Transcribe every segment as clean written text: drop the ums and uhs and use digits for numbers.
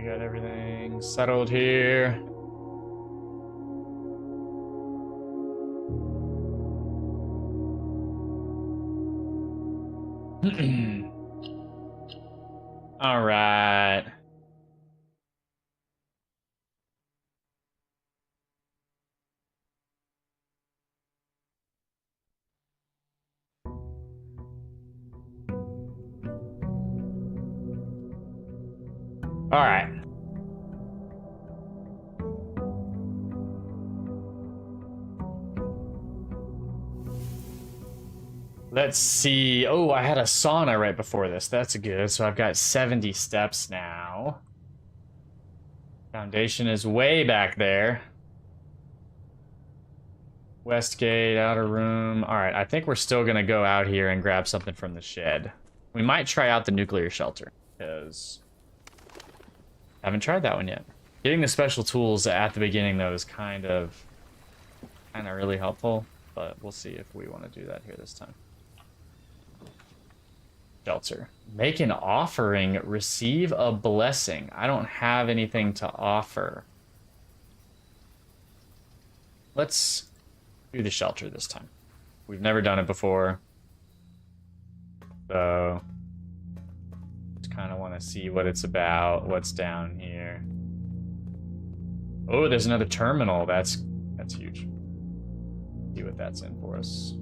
got everything settled here. All right. All right. Let's see. Oh, I had a sauna right before this. That's good. So I've got 70 steps now. Foundation is way back there. West gate, outer room. All right, I think we're still going to go out here and grab something from the shed. We might try out the nuclear shelter, because I haven't tried that one yet. Getting the special tools at the beginning, though, is kind of really helpful, but we'll see if we want to do that here this time. Shelter. Make an offering. Receive a blessing. I don't have anything to offer. Let's do the shelter this time. We've never done it before. So just kind of want to see what it's about, what's down here. Oh, there's another terminal. That's huge. See what that's in for us.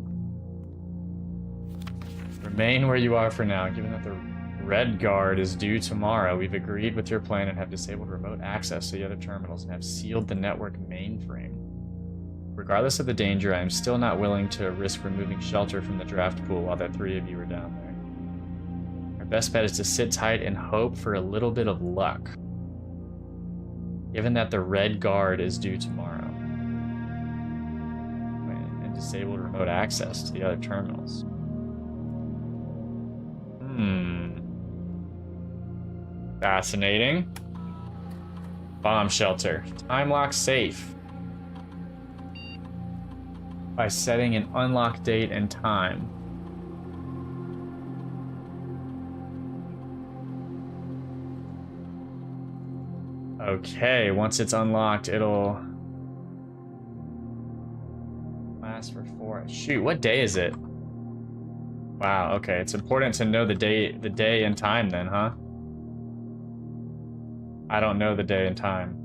Remain where you are for now. Given that the Red Guard is due tomorrow, we've agreed with your plan and have disabled remote access to the other terminals and have sealed the network mainframe. Regardless of the danger, I am still not willing to risk removing shelter from the draft pool while the three of you are down there. Our best bet is to sit tight and hope for a little bit of luck. Given that the Red Guard is due tomorrow and disabled remote access to the other terminals. Fascinating. Bomb shelter. Time lock safe. By setting an unlock date and time. Okay, once it's unlocked, it'll last for 4. Shoot, what day is it? Wow, okay, it's important to know the day and time then, huh? I don't know the day and time.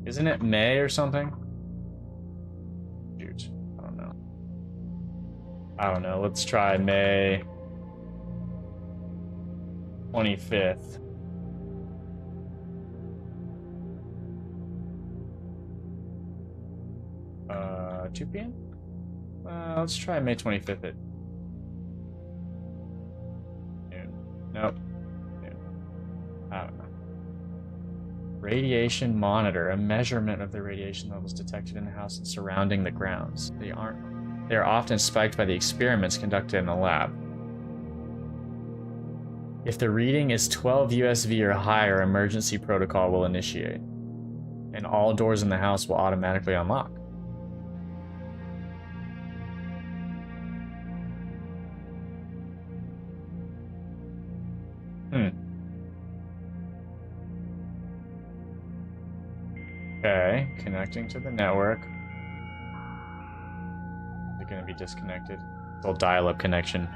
Isn't it May or something? Shoot, I don't know. I don't know, let's try May 25th. 2 p.m.? Let's try May 25th at noon. Nope. Noon. I don't know. Radiation monitor. A measurement of the radiation levels detected in the house and surrounding the grounds. They are often spiked by the experiments conducted in the lab. If the reading is 12 USV or higher, emergency protocol will initiate. And all doors in the house will automatically unlock. Okay, connecting to the network. Is it gonna be disconnected? Little dial-up connection.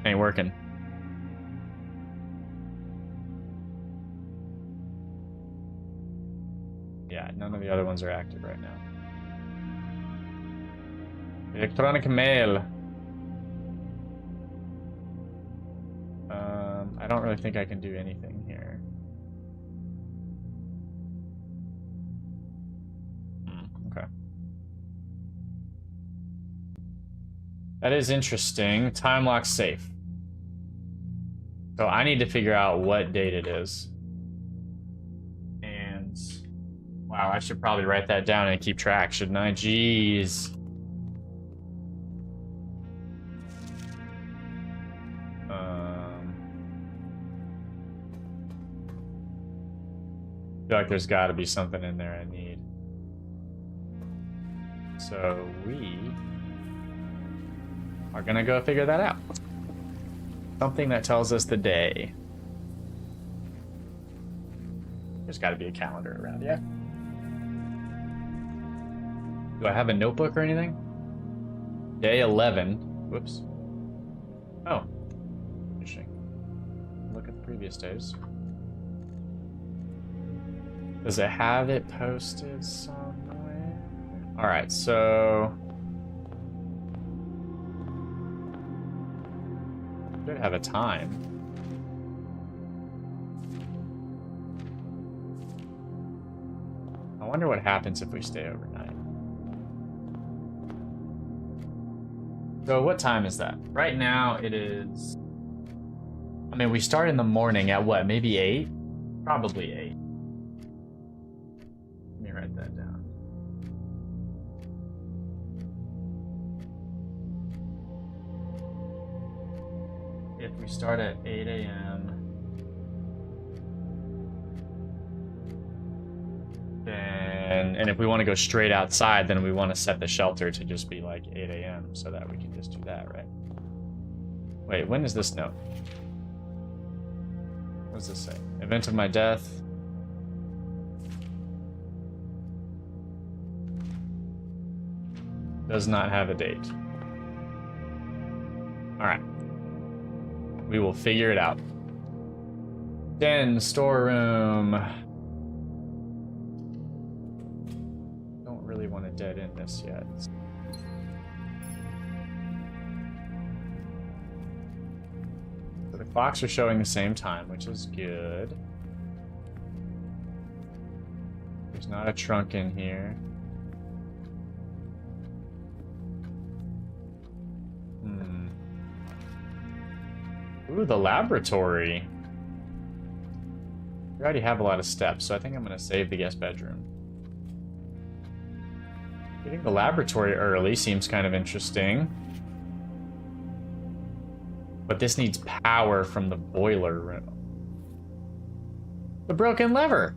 Ain't working. Yeah, none of the other ones are active right now. Electronic mail. I don't really think I can do anything here. Okay. That is interesting. Time lock safe. So I need to figure out what date it is. And wow, I should probably write that down and keep track, shouldn't I? Jeez. I feel like there's got to be something in there I need. So we are gonna go figure that out. Something that tells us the day. There's got to be a calendar around, yeah. Do I have a notebook or anything? Day 11. Whoops. Oh. Interesting. Look at the previous days. Does it have it posted somewhere? Alright, so... Should have a time. I wonder what happens if we stay overnight. So what time is that? Right now it is... I mean, we start in the morning at what? Maybe 8? Probably 8. Let me write that down. If we start at 8 a.m. And if we want to go straight outside, then we want to set the shelter to just be like 8 a.m. so that we can just do that, right? Wait, when is this note? What does this say? Event of my death. Does not have a date. Alright. We will figure it out. Den, storeroom. Don't really want to dead end this yet. So the clocks are showing the same time, which is good. There's not a trunk in here. Ooh, the laboratory. We already have a lot of steps, so I think I'm going to save the guest bedroom. Getting the laboratory early seems kind of interesting. But this needs power from the boiler room. The broken lever!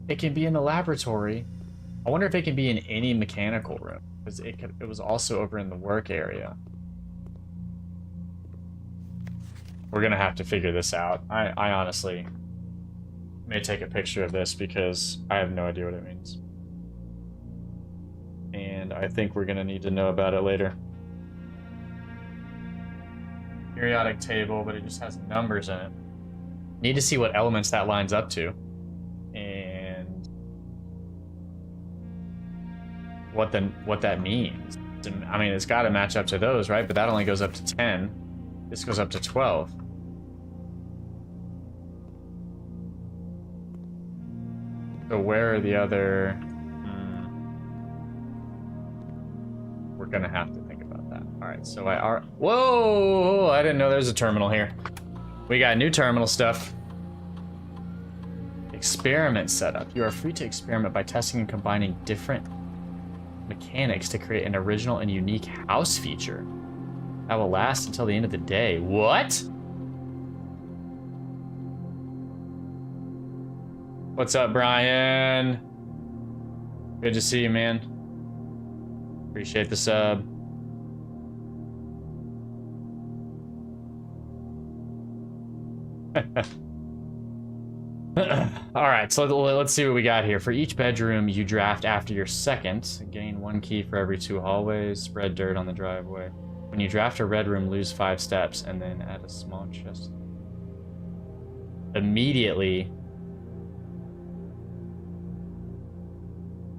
It can be in the laboratory. I wonder if it can be in any mechanical room, because it was also over in the work area. We're gonna have to figure this out. I honestly may take a picture of this because I have no idea what it means. And I think we're gonna need to know about it later. Periodic table, but it just has numbers in it. Need to see what elements that lines up to. And what that means. I mean, it's gotta match up to those, right? But that only goes up to 10. This goes up to 12. So where are the other... We're gonna have to think about that. Alright, so whoa! I didn't know there's a terminal here. We got new terminal stuff. Experiment setup. You are free to experiment by testing and combining different mechanics to create an original and unique house feature. That will last until the end of the day. What? What's up, Brian? Good to see you, man. Appreciate the sub. Alright, so let's see what we got here. For each bedroom you draft after your second, gain 1 key for every 2 hallways, spread dirt on the driveway. When you draft a red room, lose 5 steps, and then add a small chest. Immediately.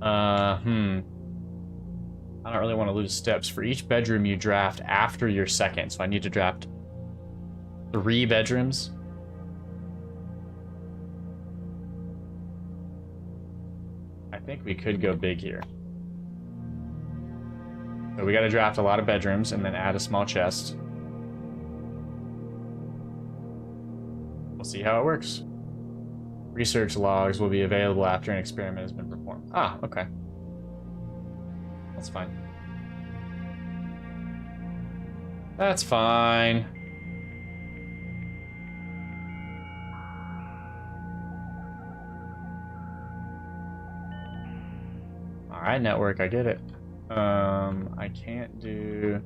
I don't really want to lose steps. For each bedroom you draft after your second, so I need to draft 3 bedrooms. I think we could go big here. So we got to draft a lot of bedrooms and then add a small chest. We'll see how it works. Research logs will be available after an experiment has been performed. Ah, okay. That's fine. That's fine. Alright, network, I get it. I can't do...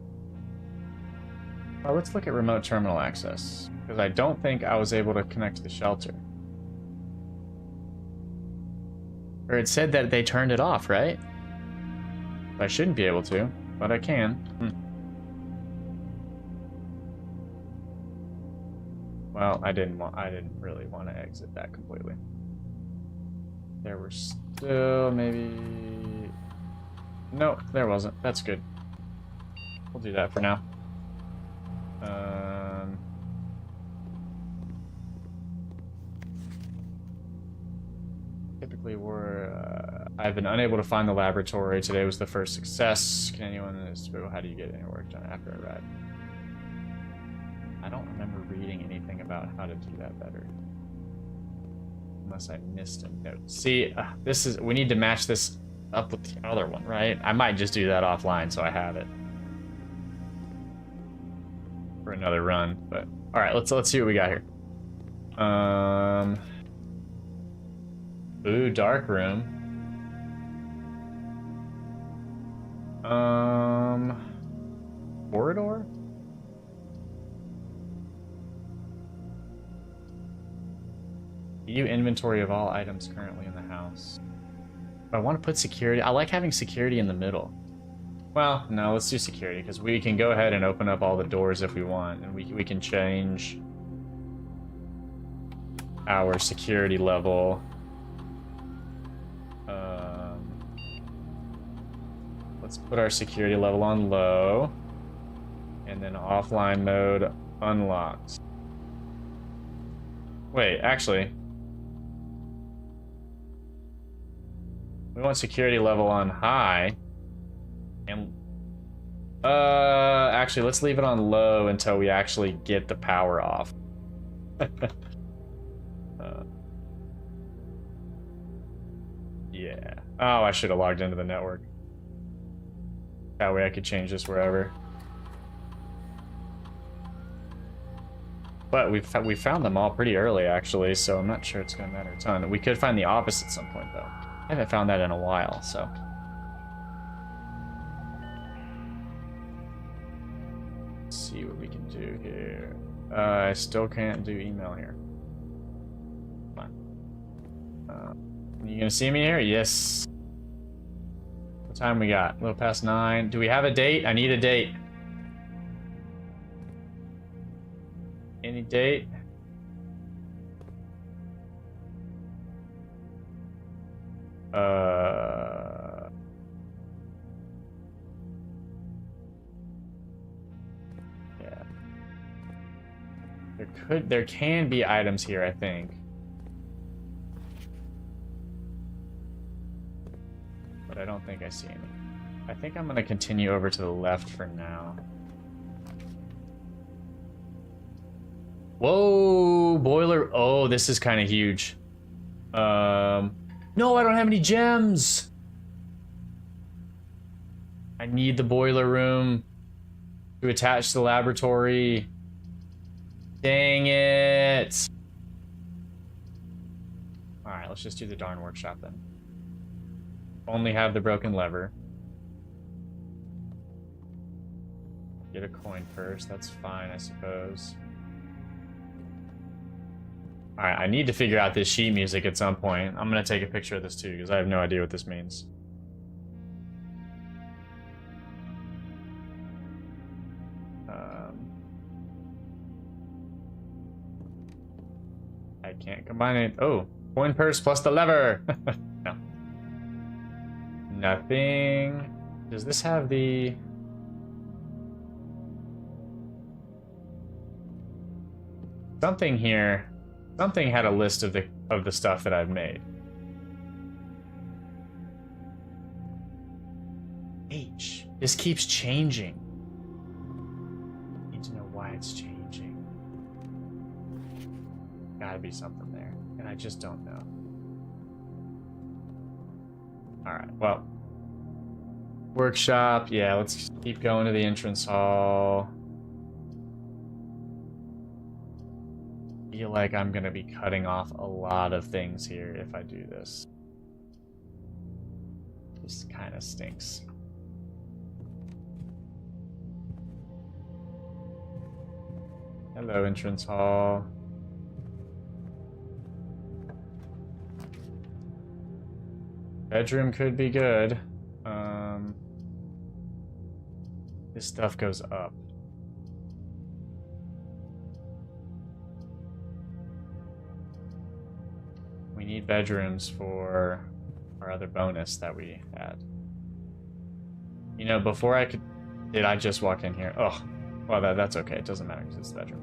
Oh, let's look at remote terminal access. Because I don't think I was able to connect to the shelter. Or it said that they turned it off, right? I shouldn't be able to, but I can. Well, I didn't really want to exit that completely. There were still maybe... Nope, there wasn't. That's good. We'll do that for now. Typically, I've been unable to find the laboratory. Today was the first success. Can anyone in this... How do you get any work done after a ride? I don't remember reading anything about how to do that better. Unless I missed a note. See, we need to match this up with the other one, right? I might just do that offline so I have it for another run, but all right, let's see what we got here. Ooh, dark room. Corridor? View inventory of all items currently in the house. I want to put security. I like having security in the middle. Well, no, let's do security because we can go ahead and open up all the doors if we want, and we can change our security level. Let's put our security level on low, and then offline mode unlocked. Wait, actually, we want security level on high, and actually, let's leave it on low until we actually get the power off. Yeah. Oh, I should have logged into the network. That way I could change this wherever. But we found them all pretty early, actually, so I'm not sure it's going to matter a ton. We could find the opposite at some point, though. I haven't found that in a while, so... Let's see what we can do here. I still can't do email here. Come on. You gonna see me here? Yes. What time we got? A little past 9. Do we have a date? I need a date. Any date? Yeah. There can be items here, I think. But I don't think I see any. I think I'm gonna continue over to the left for now. Whoa, boiler. Oh, this is kind of huge. No, I don't have any gems. I need the boiler room to attach to the laboratory. Dang it. All right, let's just do the darn workshop then. Only have the broken lever. Get a coin first. That's fine, I suppose. Alright, I need to figure out this sheet music at some point. I'm going to take a picture of this too, because I have no idea what this means. I can't combine it. Oh, coin purse plus the lever! No. Nothing. Does this have the... Something here. Something had a list of the stuff that I've made. H. This keeps changing. Need to know why it's changing. Gotta be something there, and I just don't know. Alright, well. Workshop, yeah, let's keep going to the entrance hall. I feel like I'm gonna be cutting off a lot of things here if I do this. This kind of stinks. Hello, entrance hall. Bedroom could be good. This stuff goes up. We need bedrooms for our other bonus that we had. You know, before I could... Did I just walk in here? Oh, well, that's okay. It doesn't matter because it's the bedroom.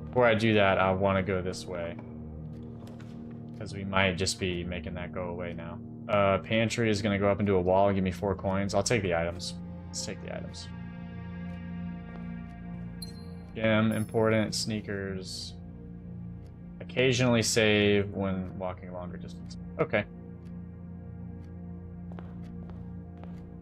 Before I do that, I want to go this way. Because we might just be making that go away now. Pantry is going to go up into a wall and give me 4 coins. I'll take the items. Let's take the items. Gem, important, sneakers. Occasionally save when walking longer distance. Okay.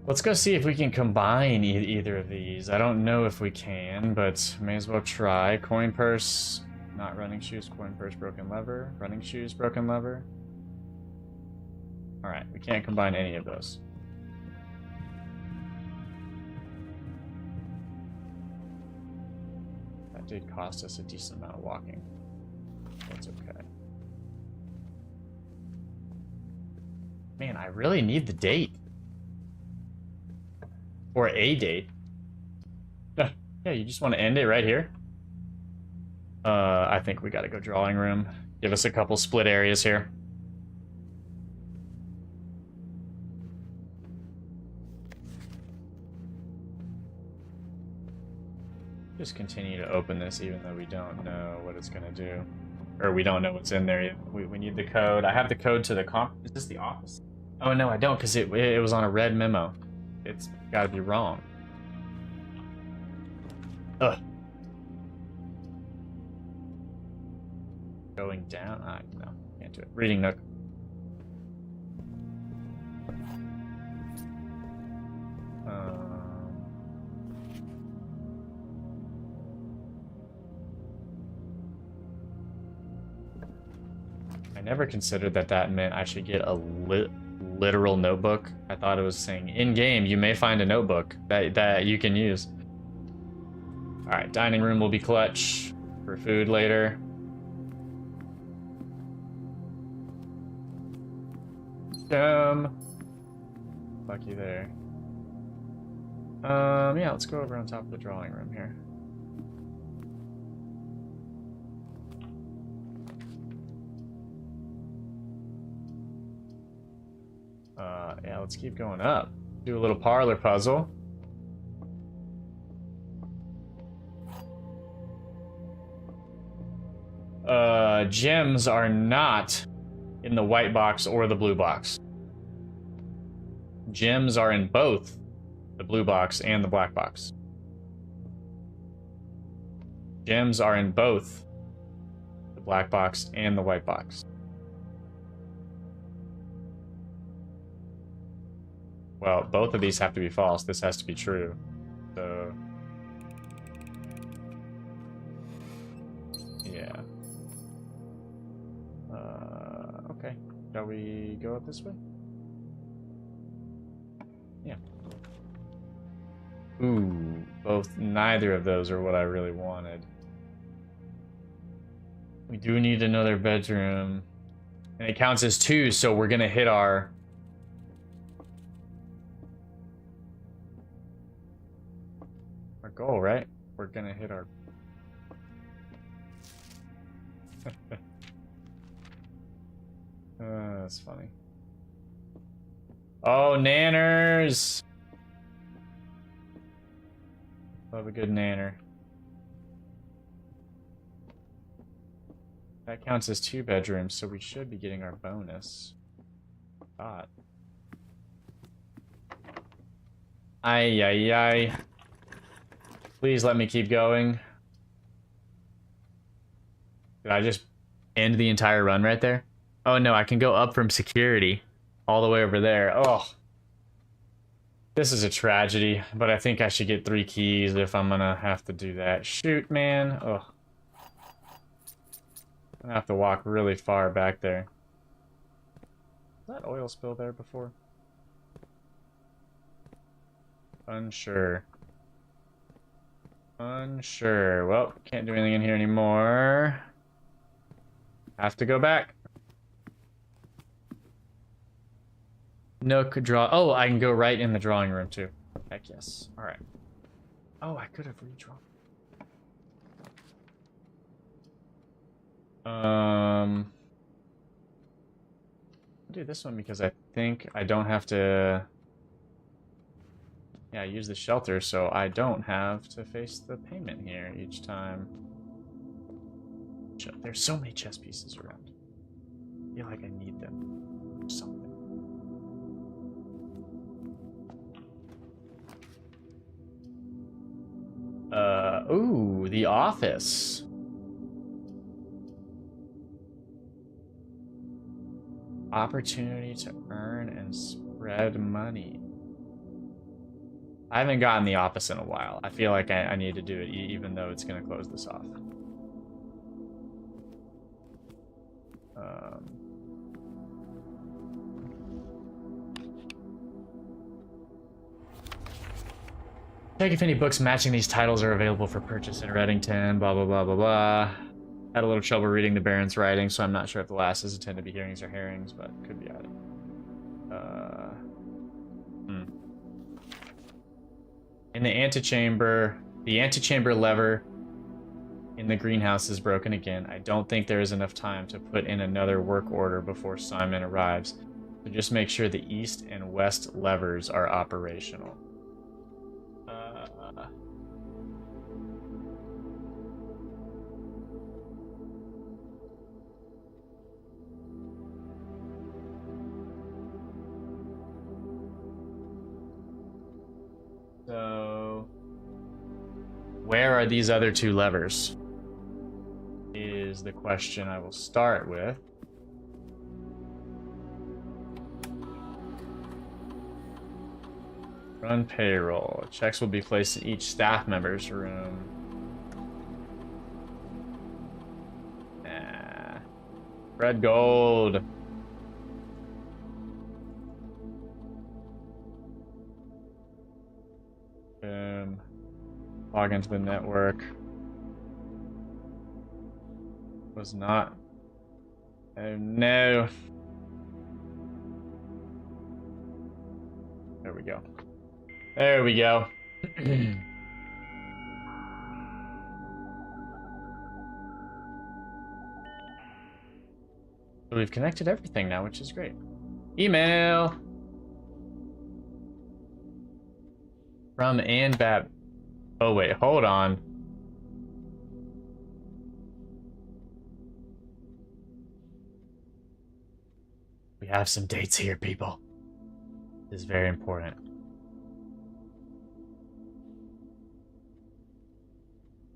Let's go see if we can combine either of these. I don't know if we can, but may as well try. Coin purse, not running shoes. Coin purse, broken lever. Running shoes, broken lever. Alright, we can't combine any of those. That did cost us a decent amount of walking. That's okay. Man, I really need the date. Or a date. Yeah, you just want to end it right here? I think we gotta go drawing room. Give us a couple split areas here. Just continue to open this even though we don't know what it's gonna do. Or we don't know what's in there yet. We need the code. I have the code to the Is this the office? Oh no, I don't, because it was on a red memo. It's gotta be wrong. Ugh. Going down? No, can't do it. Reading nook. I never considered that meant I should get a literal notebook. I thought it was saying in game you may find a notebook that you can use. All right, dining room will be clutch for food later. Lucky there. Yeah, let's go over on top of the drawing room here. Yeah, let's keep going up. Do a little parlor puzzle. Gems are not in the white box or the blue box. Gems are in both the blue box and the black box. Gems are in both the black box and the white box. Well, both of these have to be false. This has to be true. So... yeah. Okay. Shall we go up this way? Yeah. Ooh, neither of those are what I really wanted. We do need another bedroom. And it counts as 2, so we're gonna hit our... goal, right? We're gonna hit our... that's funny. Oh, nanners! Love a good nanner. That counts as 2 bedrooms, so we should be getting our bonus. God. Ay, ay, ay. Please let me keep going. Did I just end the entire run right there? Oh no, I can go up from security all the way over there. Oh. This is a tragedy, but I think I should get 3 keys if I'm gonna have to do that. Shoot, man. Oh. I'm gonna have to walk really far back there. Was that oil spill there before? Unsure. Unsure. Well, can't do anything in here anymore. Have to go back. Nook draw. Oh, I can go right in the drawing room too. Heck yes. All right. Oh, I could have redrawn. I'll do this one because I think I don't have to. Yeah, use the shelter, so I don't have to face the payment here each time. There's so many chess pieces around. I feel like I need them for something. Ooh, the office. Opportunity to earn and spread money. I haven't gotten the office in a while. I feel like I need to do it, even though it's going to close this off. Check if any books matching these titles are available for purchase in Reddington, blah, blah, blah, blah, blah. Had a little trouble reading the Baron's writing, so I'm not sure if the last is intended to be hearings or herrings, but could be added. In the antechamber lever in the greenhouse is broken again. I don't think there is enough time to put in another work order before Simon arrives. So just make sure the east and west levers are operational. So, where are these other two levers? Is the question I will start with. Run payroll. Checks will be placed in each staff member's room. Nah. Red gold. Boom. Log into the network. Was not. Oh no. There we go. There we go. So we've connected everything now, which is great. Email from Ann Bab. Oh wait, hold on. We have some dates here, people. This is very important.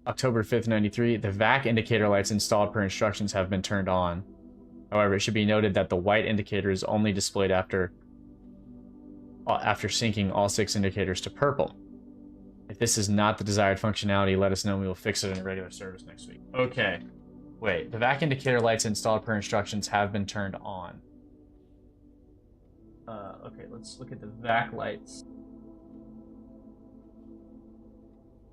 October 5th, 93. The VAC indicator lights installed per instructions have been turned on. However, it should be noted that the white indicator is only displayed after syncing all 6 indicators to purple. If this is not the desired functionality, let us know and we will fix it in regular service next week. Okay. Wait, the VAC indicator lights installed per instructions have been turned on. Okay, let's look at the VAC lights.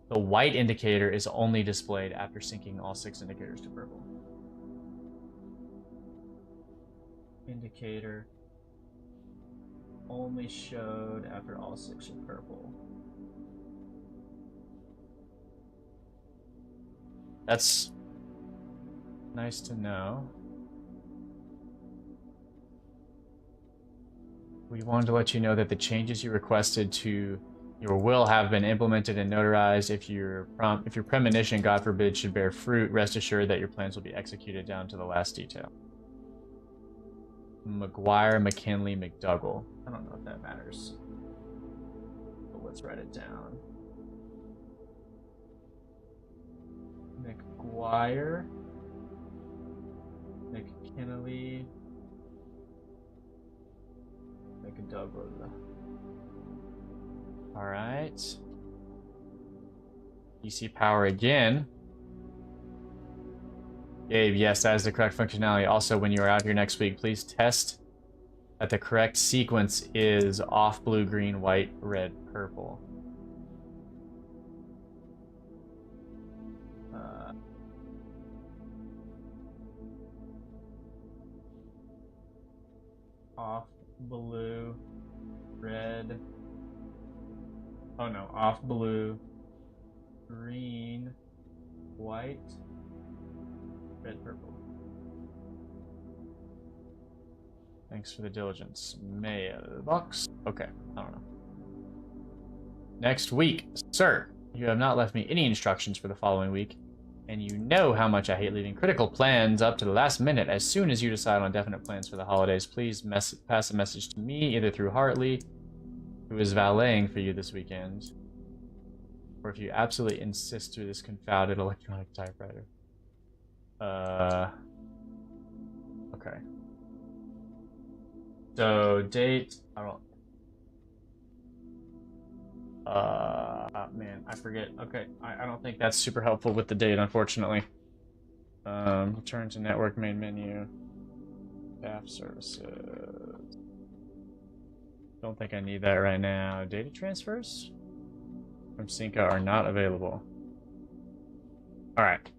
The white indicator is only displayed after syncing all 6 indicators to purple. Indicator only showed after all 6 are purple. That's nice to know. We wanted to let you know that the changes you requested to your will have been implemented and notarized. If your premonition, God forbid, should bear fruit, rest assured that your plans will be executed down to the last detail. McGuire, McKinley, McDougall. I don't know if that matters, but let's write it down. McGuire, McKinley, McDougall. All right. DC power again. Gabe, yes, that is the correct functionality. Also, when you are out here next week, please test that the correct sequence is off blue, green, white, red, purple. Off blue, Red. Oh no, off blue. Green. White. Red, purple. Thanks for the diligence. Mailbox. Okay, I don't know. Next week. Sir, you have not left me any instructions for the following week, and you know how much I hate leaving critical plans up to the last minute. As soon as you decide on definite plans for the holidays, please pass a message to me, either through Hartley, who is valeting for you this weekend, or if you absolutely insist through this confounded electronic typewriter. Okay. So, date, I don't... man, I forget. Okay, I don't think that's super helpful with the date, unfortunately. Return to network main menu. Staff services. Don't think I need that right now. Data transfers from Synca are not available. Alright.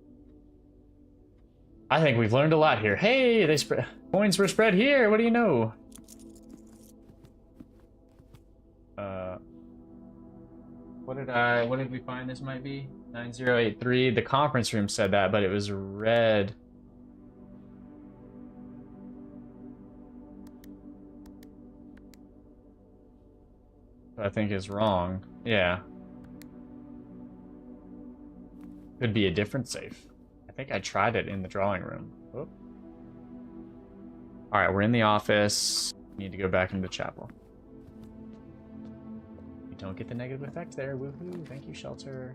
I think we've learned a lot here. Hey, they spread coins were spread here. What do you know? What did we find this might be? 9083. The conference room said that, but it was red. I think is wrong. Yeah. Could be a different safe. I think I tried it in the drawing room. Oh. Alright, we're in the office. Need to go back into the chapel. You don't get the negative effect there. Woohoo. Thank you, shelter.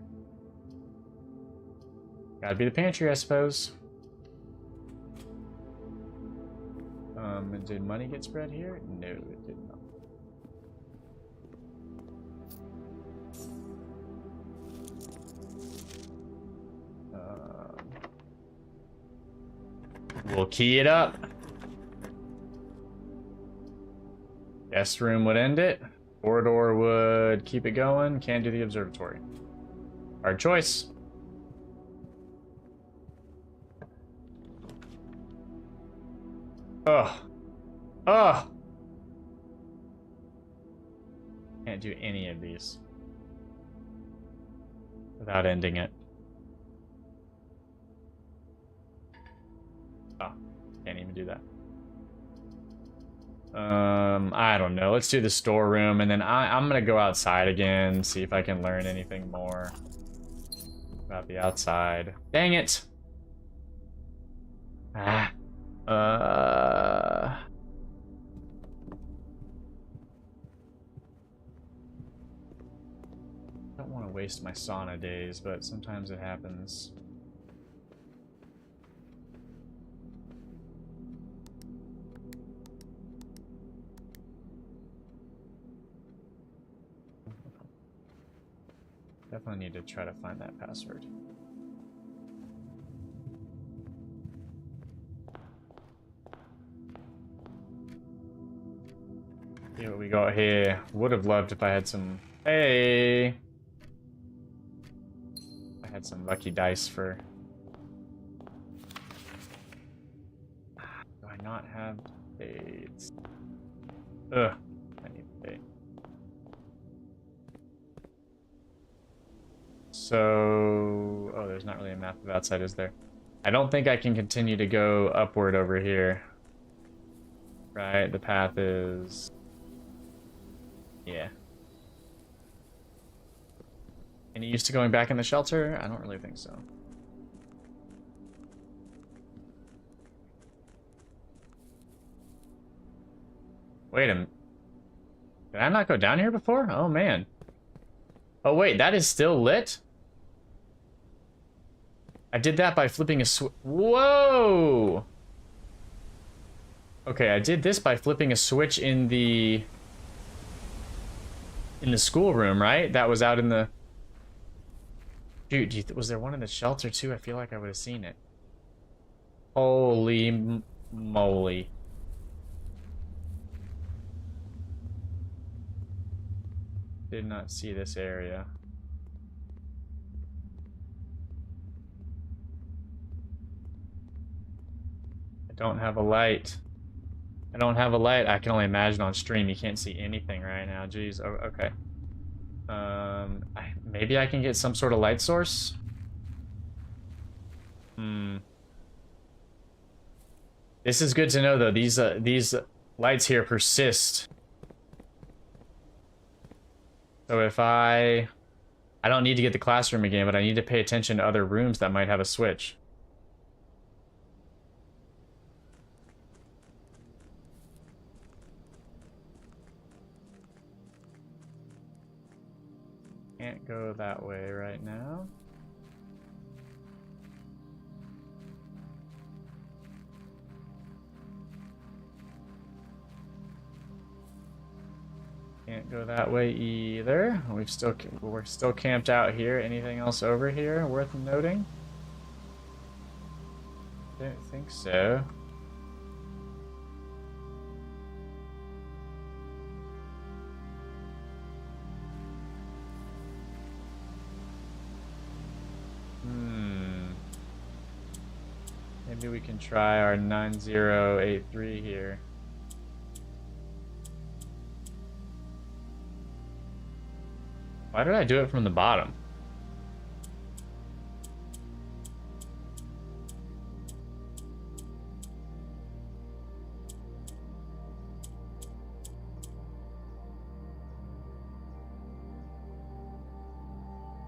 Gotta be the pantry, I suppose. Did money get spread here? No, it did not. We'll key it up. Guest room would end it. Corridor would keep it going. Can't do the observatory. Hard choice. Ugh. Ugh. Can't do any of these without ending it. Oh, can't even do that. I don't know. Let's do the storeroom, and then I'm gonna go outside again, see if I can learn anything more about the outside. Dang it! Ah. I don't want to waste my sauna days, but sometimes it happens. Definitely need to try to find that password. See what we got here. Would have loved if I had some... Hey! I had some lucky dice for... Do I not have spades? Ugh. I need a spade. So... Oh, there's not really a map of outside, is there? I don't think I can continue to go upward over here. Right? The path is... Yeah. Any use to going back in the shelter? I don't really think so. Wait a minute. Did I not go down here before? Oh, man. Oh, wait, that is still lit? I did that by flipping a switch. Whoa! Okay, I did this by flipping a switch in the schoolroom, right? That was out in the... Dude, was there one in the shelter too? I feel like I would have seen it. Holy moly. Did not see this area. I don't have a light. I don't have a light. I can only imagine on stream you can't see anything right now. Jeez. Oh, okay. Maybe I can get some sort of light source? Hmm. This is good to know, though. These lights here persist. So if I don't need to get the classroom again, but I need to pay attention to other rooms that might have a switch. Can't go that way right now. Can't go that way either. We're still camped out here. Anything else over here worth noting? Don't think so. Maybe we can try our 9083 here. Why did I do it from the bottom?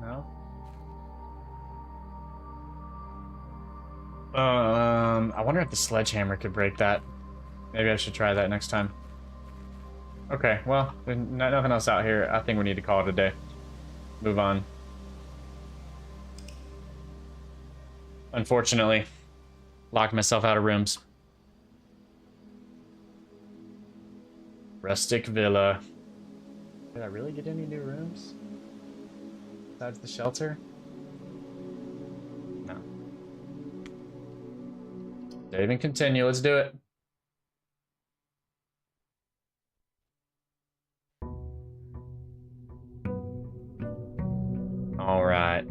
No? I wonder if the sledgehammer could break that. Maybe I should try that next time. Okay, well, there's nothing else out here. I think we need to call it a day. Move on. Unfortunately, locked myself out of rooms. Rustic villa. Did I really get any new rooms? Besides the shelter? No. Save and continue. Let's do it. All right.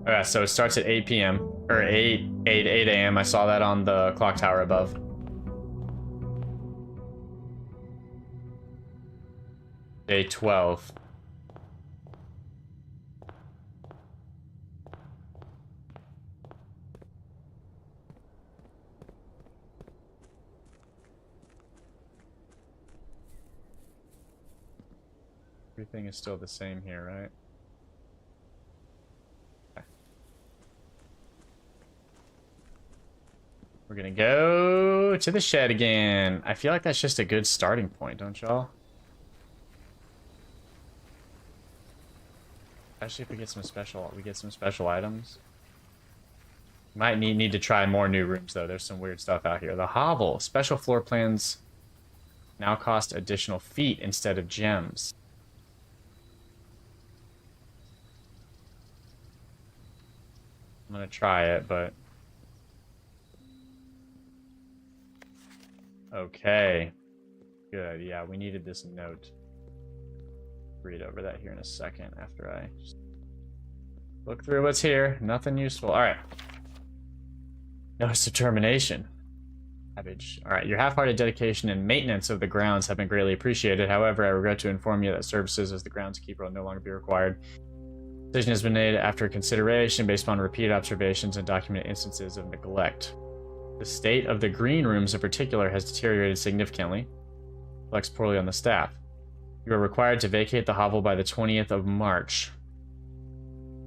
Okay, so it starts at 8 p.m. or 8 a.m. I saw that on the clock tower above. Day 12. Everything is still the same here, right? Okay. We're gonna go to the shed again. I feel like that's just a good starting point, don't y'all? Especially if we get some special items. Might need to try more new rooms though. There's some weird stuff out here. The hovel. Special floor plans now cost additional feet instead of gems. I'm gonna try it, but okay. Good. Yeah, we needed this note. Read over that here in a second after I just look through what's here. Nothing useful. All right. Notice of termination. Savage. All right. Your half-hearted dedication and maintenance of the grounds have been greatly appreciated. However, I regret to inform you that services as the groundskeeper will no longer be required. Decision has been made after consideration based upon repeated observations and documented instances of neglect. The state of the green rooms in particular has deteriorated significantly. Reflects poorly on the staff. You are required to vacate the hovel by the 20th of March,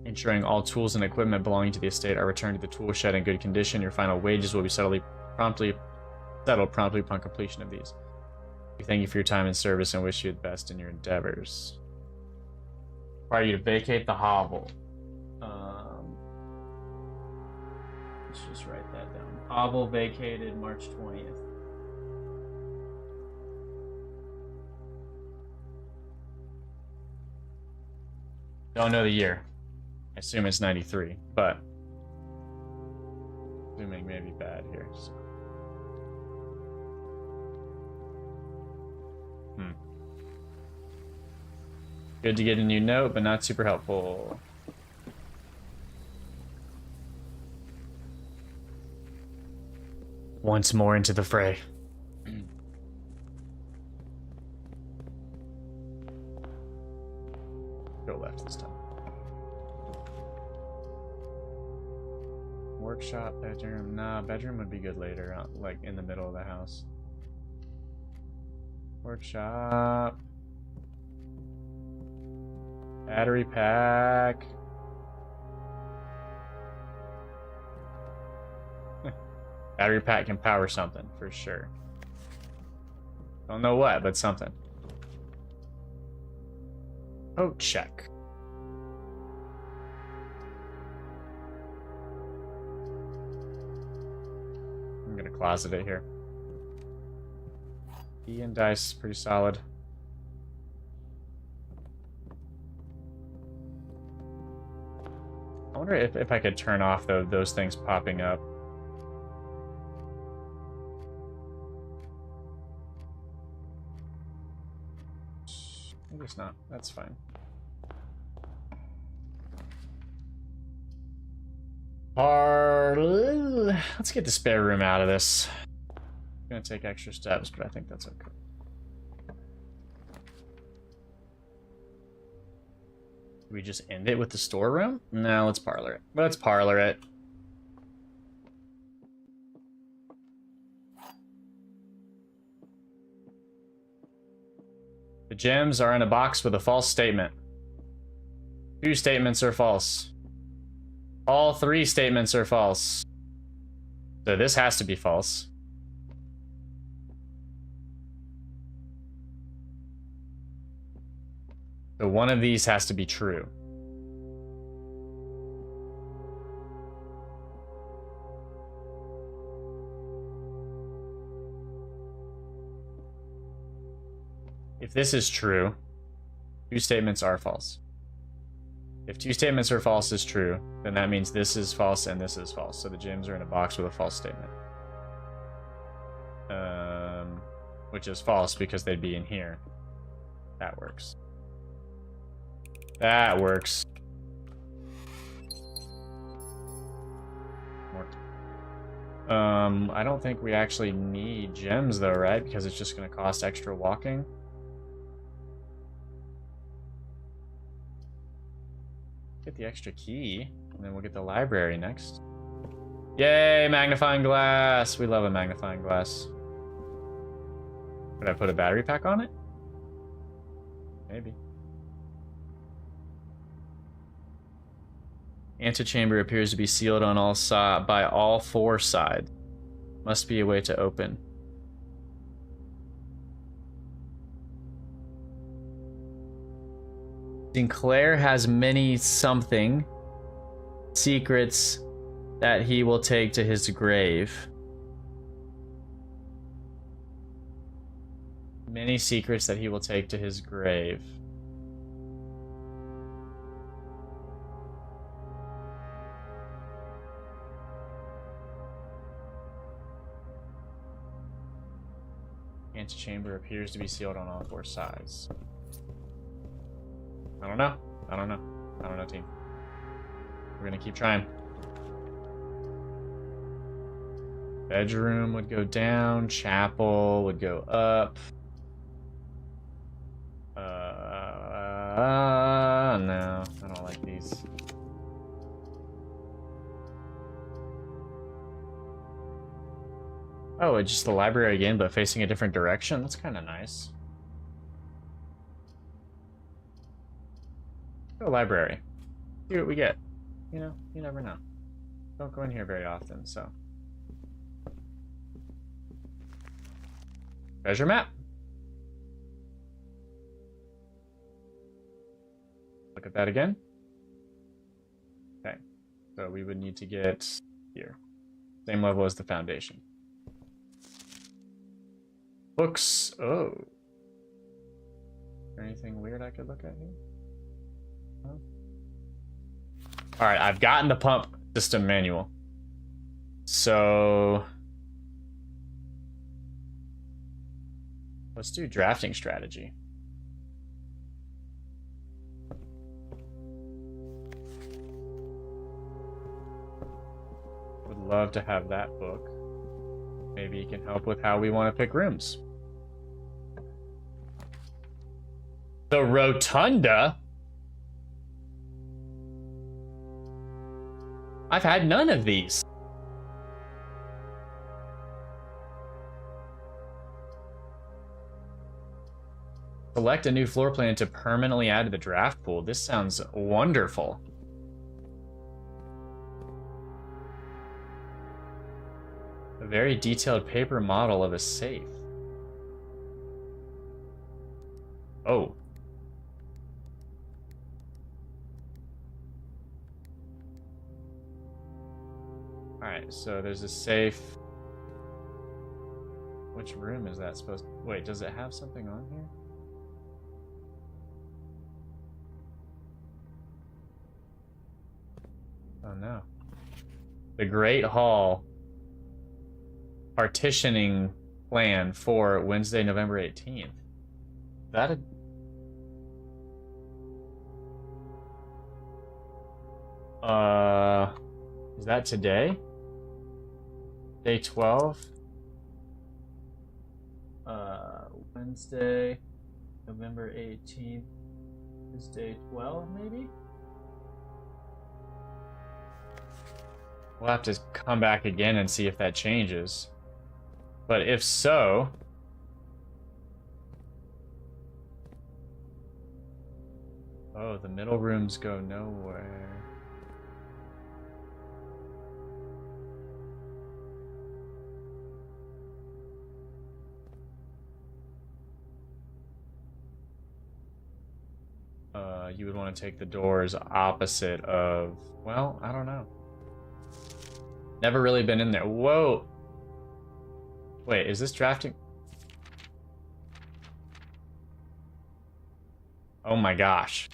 ensuring all tools and equipment belonging to the estate are returned to the tool shed in good condition. Your final wages will be settled promptly upon completion of these. We thank you for your time and service and wish you the best in your endeavors. Require you to vacate the hovel. Let's just write that down. Hovel vacated March 20th. Don't know the year. I assume it's 93, but assuming may be bad here. So. Good to get a new note, but not super helpful. once more into the fray. Go left this time. Workshop, bedroom. Nah, bedroom would be good later, like in the middle of the house. Workshop. Battery pack. Battery pack can power something, for sure. Don't know what, but something. Oh, check. I'm gonna closet it here. E and dice, pretty solid. I wonder if I could turn off those things popping up. I guess not. That's fine. Let's get the spare room out of this. I'm gonna take extra steps, but I think that's okay. Do we just end it with the storeroom? No, let's parlor it. Let's parlor it. The gems are in a box with a false statement. 2 statements are false. All 3 statements are false. So this has to be false. So one of these has to be true. If this is true, 2 statements are false. If 2 statements are false is true, then that means this is false and this is false. So the gems are in a box with a false statement. Which is false because they'd be in here. That works. That works. Worked. I don't think we actually need gems though, right? Because it's just going to cost extra walking. Get the extra key, and then we'll get the library next. Yay, magnifying glass! We love a magnifying glass. Could I put a battery pack on it? Maybe. Antechamber appears to be sealed on all by all 4 sides. Must be a way to open. Sinclair has many something secrets that he will take to his grave. Many secrets that he will take to his grave. Antechamber appears to be sealed on all 4 sides. I don't know. I don't know. I don't know, team. We're gonna keep trying. Bedroom would go down. Chapel would go up. No. I don't like these. Oh, it's just the library again, but facing a different direction? That's kind of nice. Go library. See what we get. You know, you never know. Don't go in here very often, so. Treasure map. Look at that again. Okay. So we would need to get here. Same level as the foundation. Books. Oh. Is there anything weird I could look at here? No? Alright, I've gotten the pump system manual. So let's do drafting strategy. Would love to have that book. Maybe he can help with how we want to pick rooms. The Rotunda? I've had none of these. Select a new floor plan to permanently add to the draft pool. This sounds wonderful. A very detailed paper model of a safe. Oh. Alright, so there's a safe. Which room is that supposed to... Wait, does it have something on here? Oh no. The Great Hall partitioning plan for Wednesday, November 18th. That is that today? Day 12? Wednesday, November 18th is day 12, maybe? We'll have to come back again and see if that changes. But if so... Oh, the middle rooms go nowhere. You would want to take the doors opposite of... Well, I don't know. Never really been in there. Whoa! Wait, is this drafting? Oh my gosh.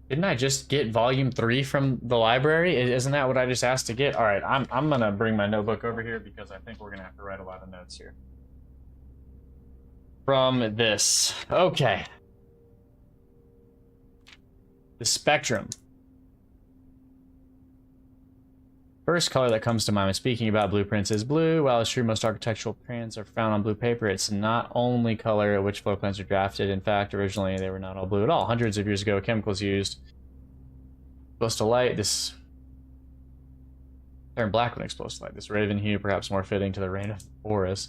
Didn't I just get volume 3 from the library? Isn't that what I just asked to get? Alright, I'm gonna bring my notebook over here because I think we're gonna have to write a lot of notes here. From this. Okay. The spectrum. First color that comes to mind when speaking about blueprints is blue. While it's true most architectural plans are found on blue paper, it's not only color at which floor plans are drafted. In fact, originally they were not all blue at all. Hundreds of years ago, chemicals used exposed to light. This turned black when exposed to light. This raven hue, perhaps more fitting to the reign of Horus,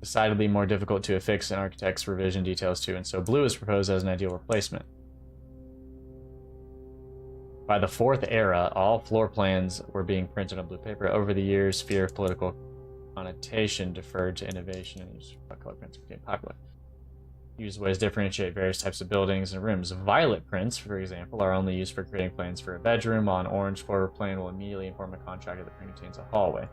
decidedly more difficult to affix in architects' revision details to, and so blue is proposed as an ideal replacement. By the Fourth Era, all floor plans were being printed on blue paper. Over the years, fear of political connotation deferred to innovation, and use of color prints became popular. Used ways to differentiate various types of buildings and rooms. Violet prints, for example, are only used for creating plans for a bedroom, while an orange floor plan will immediately inform a contractor that contains a hallway.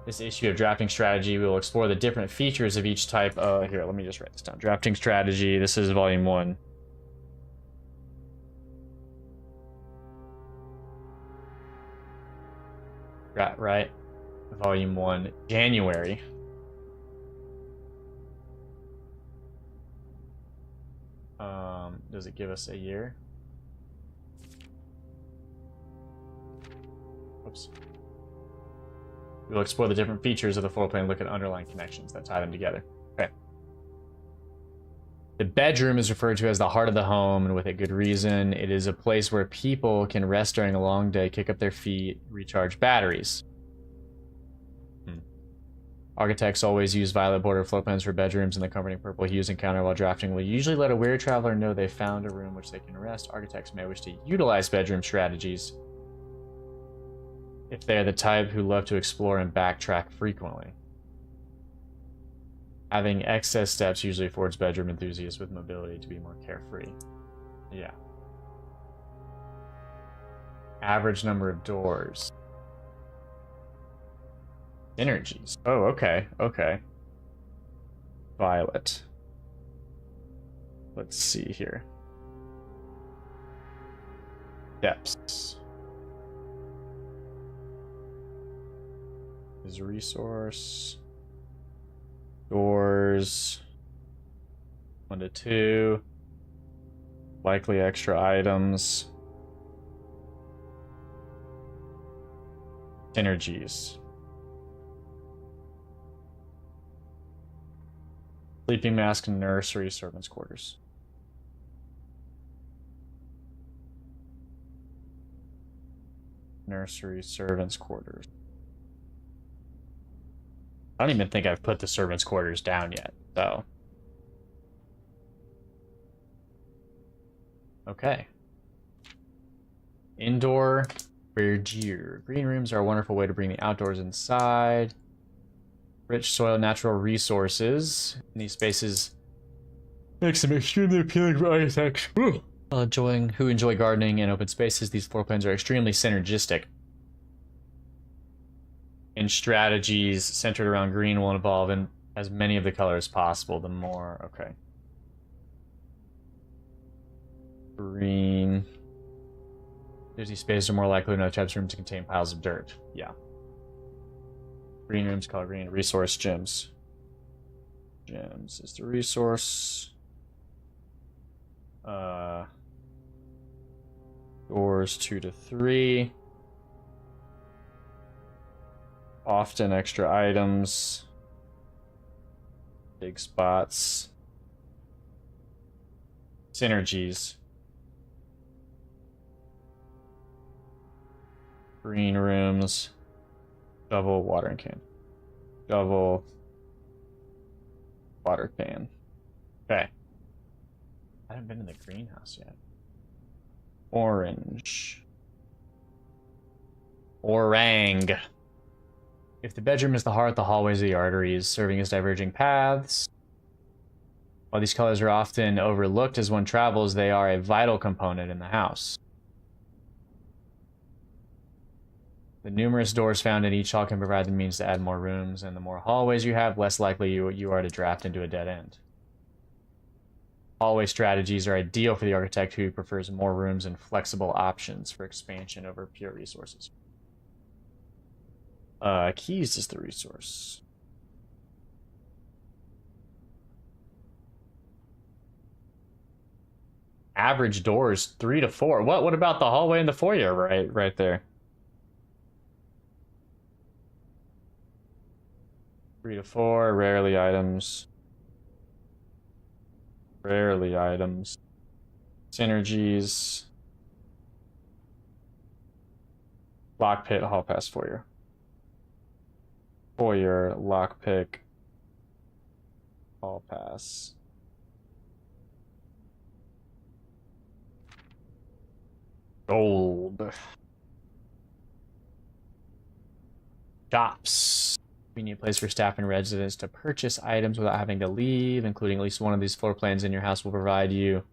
This issue of drafting strategy, we will explore the different features of each type. Here, let me just write this down. Drafting strategy. This is volume 1. Right, volume 1, January. Does it give us a year? Oops. We'll explore the different features of the floor plan and look at underlying connections that tie them together. Okay. The bedroom is referred to as the heart of the home, and with a good reason. It is a place where people can rest during a long day, kick up their feet, recharge batteries. Architects always use violet border floor plans for bedrooms, and the comforting purple hues encountered while drafting will usually let a weary traveler know they found a room which they can rest. Architects may wish to utilize bedroom strategies if they are the type who love to explore and backtrack frequently. Having excess steps usually affords bedroom enthusiasts with mobility to be more carefree. Yeah. Average number of doors. Energies. Oh, okay. Okay. Violet. Let's see here. Depths. Is resource. Doors. 1 to 2. Likely extra items. Synergies. Sleeping mask, nursery, servants' quarters. Nursery, servants' quarters. I don't even think I've put the servants' quarters down yet, so. Okay. Indoor verdure. Green rooms are a wonderful way to bring the outdoors inside. Rich soil, natural resources. In these spaces makes them extremely appealing for architects. Who enjoy gardening and open spaces. These floor plans are extremely synergistic. And strategies centered around green will involve in as many of the colors as possible. The more, okay. Green. These spaces are more likely than other types of rooms to contain piles of dirt. Yeah. Green rooms, color green. Resource gems. Gems is the resource. Doors 2 to 3. Often extra items. Big spots. Synergies. Green rooms. Shovel, watering can. Shovel. Water can. Okay. I haven't been in the greenhouse yet. Orange. Orang. If the bedroom is the heart, the hallways are the arteries, serving as diverging paths. While these colors are often overlooked as one travels, they are a vital component in the house. The numerous doors found in each hall can provide the means to add more rooms, and the more hallways you have, less likely you are to draft into a dead end. Hallway strategies are ideal for the architect who prefers more rooms and flexible options for expansion over pure resources. Keys is the resource. Average doors 3 to 4. What about the hallway and the foyer right there? 3 to 4, rarely items. Rarely items. Synergies. Lock pit, hall pass, foyer. Foyer, lockpick, hall pass. Gold. Shops. We need a place for staff and residents to purchase items without having to leave, including at least one of these floor plans in your house will provide you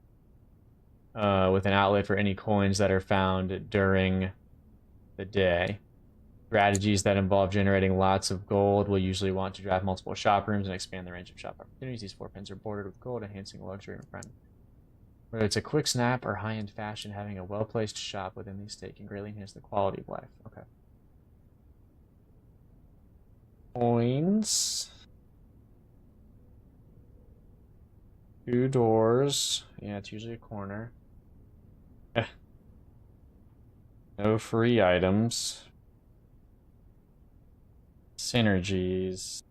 with an outlet for any coins that are found during the day. Strategies that involve generating lots of gold will usually want to draft multiple shop rooms and expand the range of shop opportunities. These floor plans are bordered with gold, enhancing luxury and friend. Whether it's a quick snap or high-end fashion, having a well-placed shop within the estate can greatly enhance the quality of life. Okay. Coins. 2 doors. Yeah, it's usually a corner. No free items. Synergies.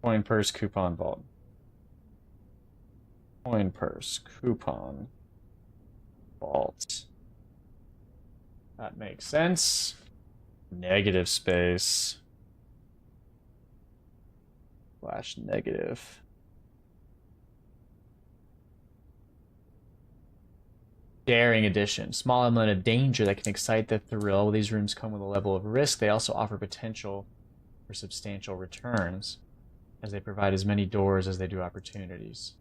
Coin purse, coupon vault. Coin purse, coupon vault. That makes sense. Negative space. Slash negative. Daring edition. Small element of danger that can excite the thrill. These rooms come with a level of risk. They also offer potential for substantial returns, as they provide as many doors as they do opportunities.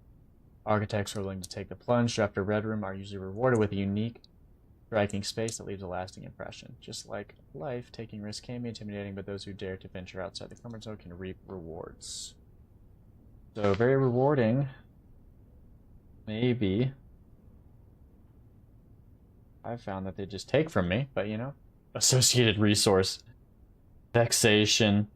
Architects who are willing to take the plunge after a red room are usually rewarded with a unique, striking space that leaves a lasting impression. Just like life, taking risks can be intimidating, but those who dare to venture outside the comfort zone can reap rewards. So, very rewarding. Maybe. I found that they just take from me, but you know, associated resource. Vexation.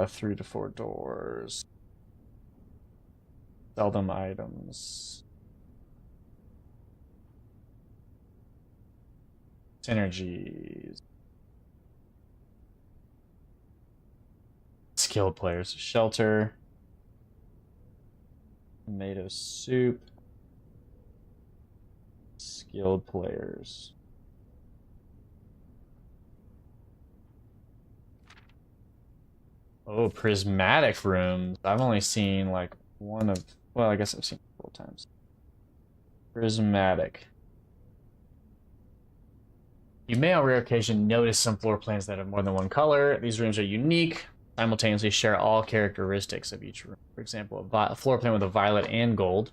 Three to 4 doors. Seldom items. Synergies. Skilled players. Shelter. Tomato soup. Skilled players. Oh, prismatic rooms. I've only seen like one of, well, I guess I've seen it 4 times. Prismatic. You may on rare occasion notice some floor plans that have more than one color. These rooms are unique, simultaneously share all characteristics of each room. For example, a floor plan with a violet and gold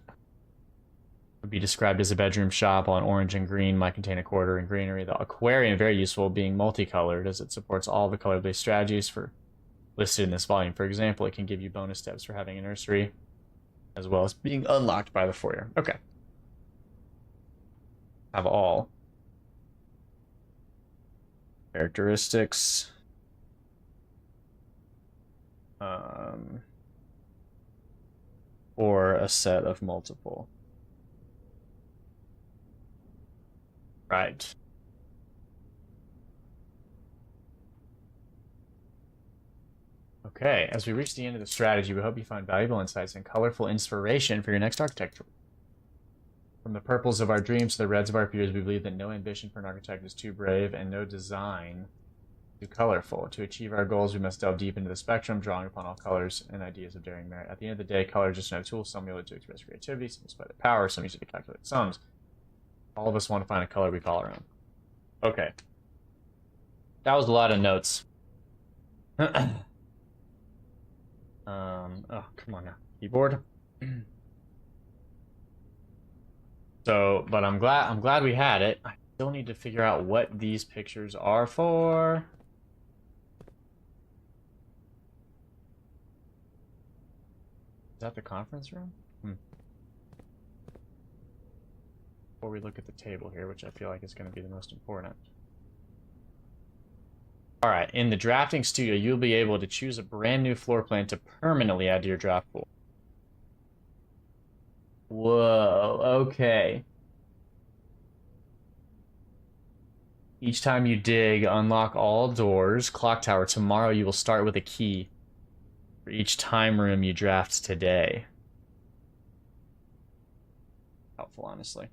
would be described as a bedroom shop, while an orange and green might contain a quarter in greenery. The aquarium, very useful, being multicolored as it supports all the color-based strategies for listed in this volume. For example, it can give you bonus steps for having a nursery, as well as being unlocked by the foyer. Okay. Have all. Characteristics. Or a set of multiple. Right. Okay, as we reach the end of the strategy, we hope you find valuable insights and colorful inspiration for your next architecture. From the purples of our dreams to the reds of our fears, we believe that no ambition for an architect is too brave and no design too colorful. To achieve our goals, we must delve deep into the spectrum, drawing upon all colors and ideas of daring merit. At the end of the day, color is just another tool. Some use it to express creativity, some display their power, some use it to calculate sums. All of us want to find a color we call our own. Okay. That was a lot of notes. Oh, come on now. Keyboard. So, but I'm glad we had it. I still need to figure out what these pictures are for. Is that the conference room? Before we look at the table here, which I feel like is going to be the most important. Alright, in the drafting studio, you'll be able to choose a brand new floor plan to permanently add to your draft pool. Whoa, okay. Each time you dig, unlock all doors. Clock tower. Tomorrow you will start with a key for each time room you draft today. Helpful, honestly.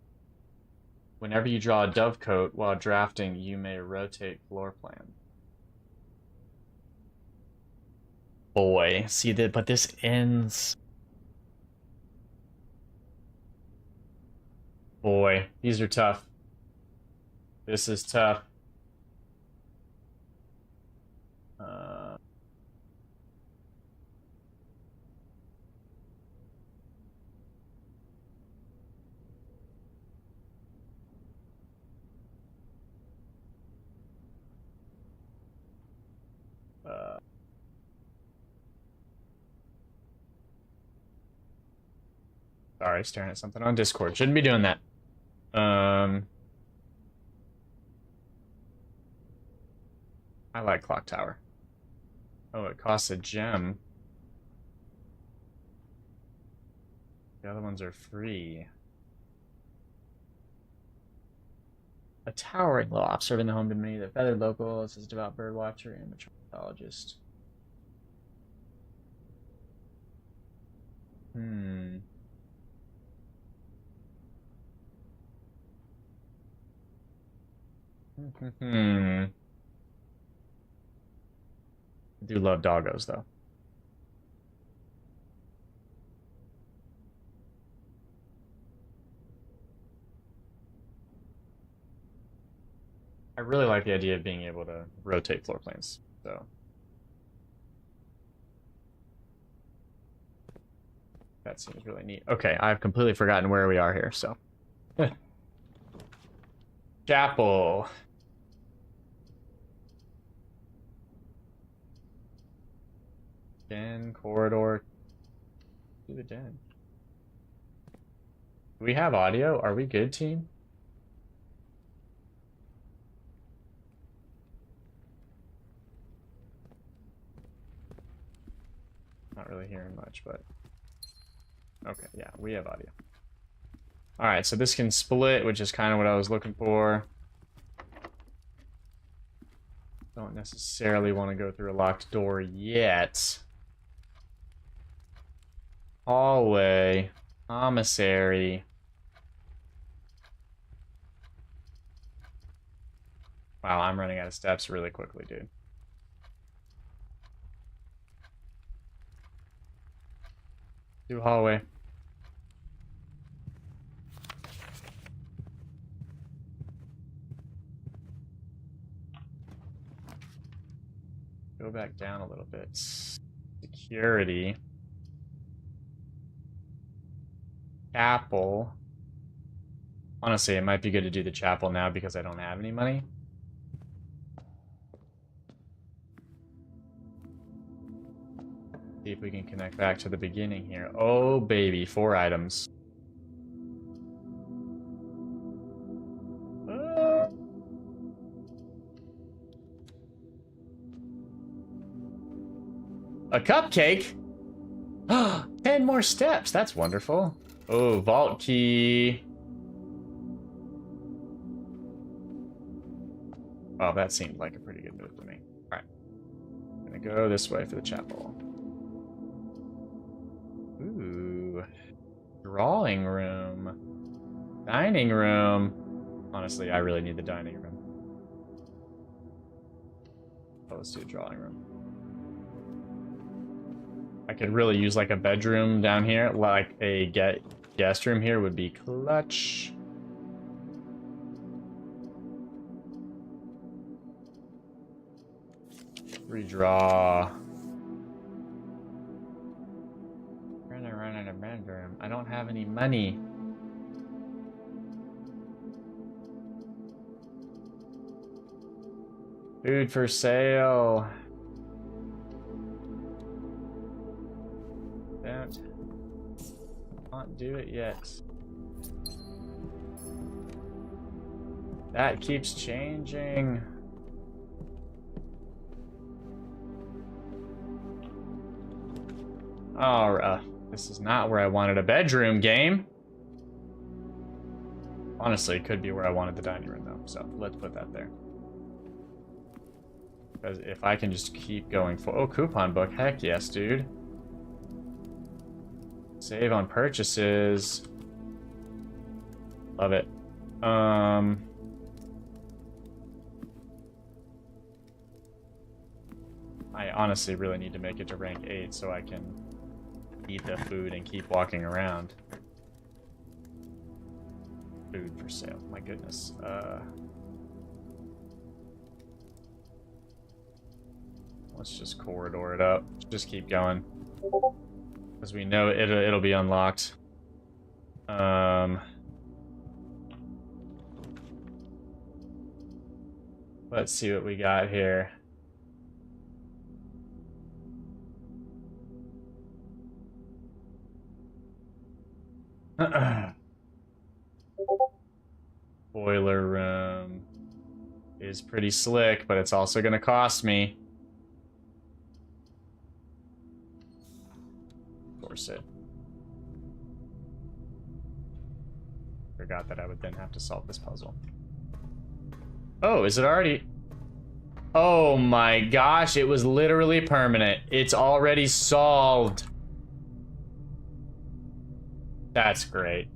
Whenever you draw a dovecote while drafting, you may rotate floor plan. Boy, see that, but this ends. Boy, these are tough. This is tough. Sorry, staring at something on Discord. Shouldn't be doing that. I like Clock Tower. Oh, it costs a gem. The other ones are free. A towering loft serving the home to many of the feathered locals as a devout bird watcher and mature biologist. I do love doggos, though. I really like the idea of being able to rotate floor plans, so. That seems really neat. Okay, I've completely forgotten where we are here, so. Chapel. Den, corridor. To the den. Do we have audio? Are we good, team? Not really hearing much, but... Okay, yeah, we have audio. Alright, so this can split, which is kind of what I was looking for. don't necessarily want to go through a locked door yet. Hallway. Commissary. Wow, I'm running out of steps really quickly, dude. Do hallway. Go back down a little bit. Security. Chapel. Honestly, it might be good to do the chapel now because I don't have any money. See if we can connect back to the beginning here. Oh, baby. 4 items. A cupcake? 10 more steps. That's wonderful. Oh, vault key. Well, that seemed like a pretty good move to me. Alright. I'm gonna go this way for the chapel. Ooh. Drawing room. Dining room. Honestly, I really need the dining room. Oh, let's do a drawing room. I could really use like a bedroom down here. Like a guest room here would be clutch. Redraw. We're gonna run out of bedroom. I don't have any money. Food for sale. Can't do it yet. That keeps changing. Oh, this is not where I wanted a bedroom game. Honestly, it could be where I wanted the dining room though, so let's put that there. Because if I can just keep going for... Oh, coupon book. Heck yes, dude. Save on purchases. Love it. I honestly really need to make it to rank 8 so I can eat the food and keep walking around. Food for sale. My goodness. Let's just corridor it up. Just keep going. Because we know it'll be unlocked. Let's see what we got here. Boiler room is pretty slick, but it's also going to cost me. It. Forgot that I would then have to solve this puzzle. Oh, is it already? Oh my gosh, it was literally permanent. It's already solved. That's great.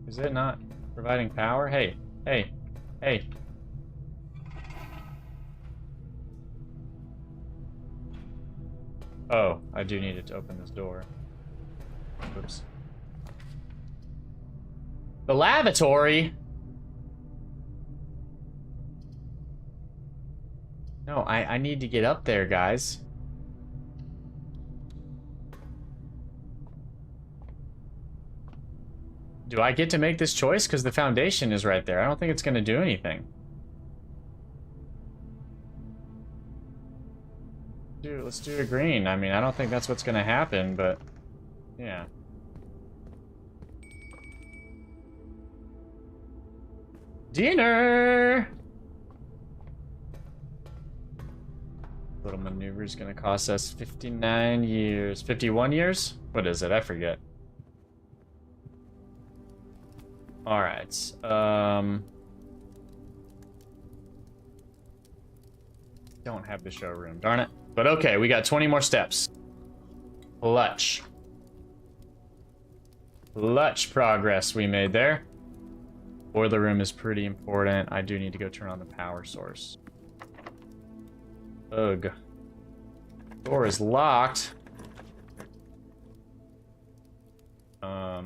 Is it not providing power? Hey, hey, hey. Oh, I do need it to open this door. Oops. The lavatory? No, I need to get up there, guys. Do I get to make this choice? Because the foundation is right there. I don't think it's going to do anything. Let's do a green. I mean, I don't think that's what's going to happen, but yeah. Dinner! Little maneuver is going to cost us 59 years. 51 years? What is it? I forget. Alright. Don't have the showroom, darn it. But okay, we got 20 more steps. Clutch. Clutch progress we made there. Boiler room is pretty important. I do need to go turn on the power source. Ugh. Door is locked.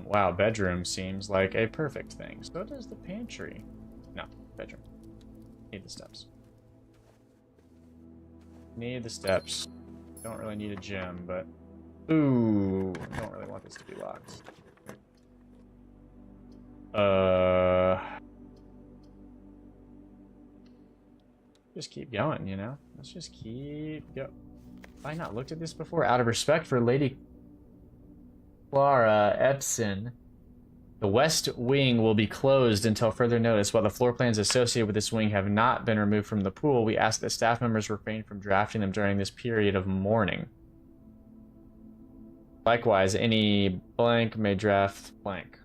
Wow, bedroom seems like a perfect thing. So does the pantry. No, bedroom. Need the steps. Need the steps. Don't really need a gym, but... Ooh, don't really want this to be locked. Just keep going, you know? Let's just keep going. Have I not looked at this before? Out of respect for Lady Clara Epson, the west wing will be closed until further notice. While the floor plans associated with this wing have not been removed from the pool, we ask that staff members refrain from drafting them during this period of mourning. Likewise, any blank may draft blank.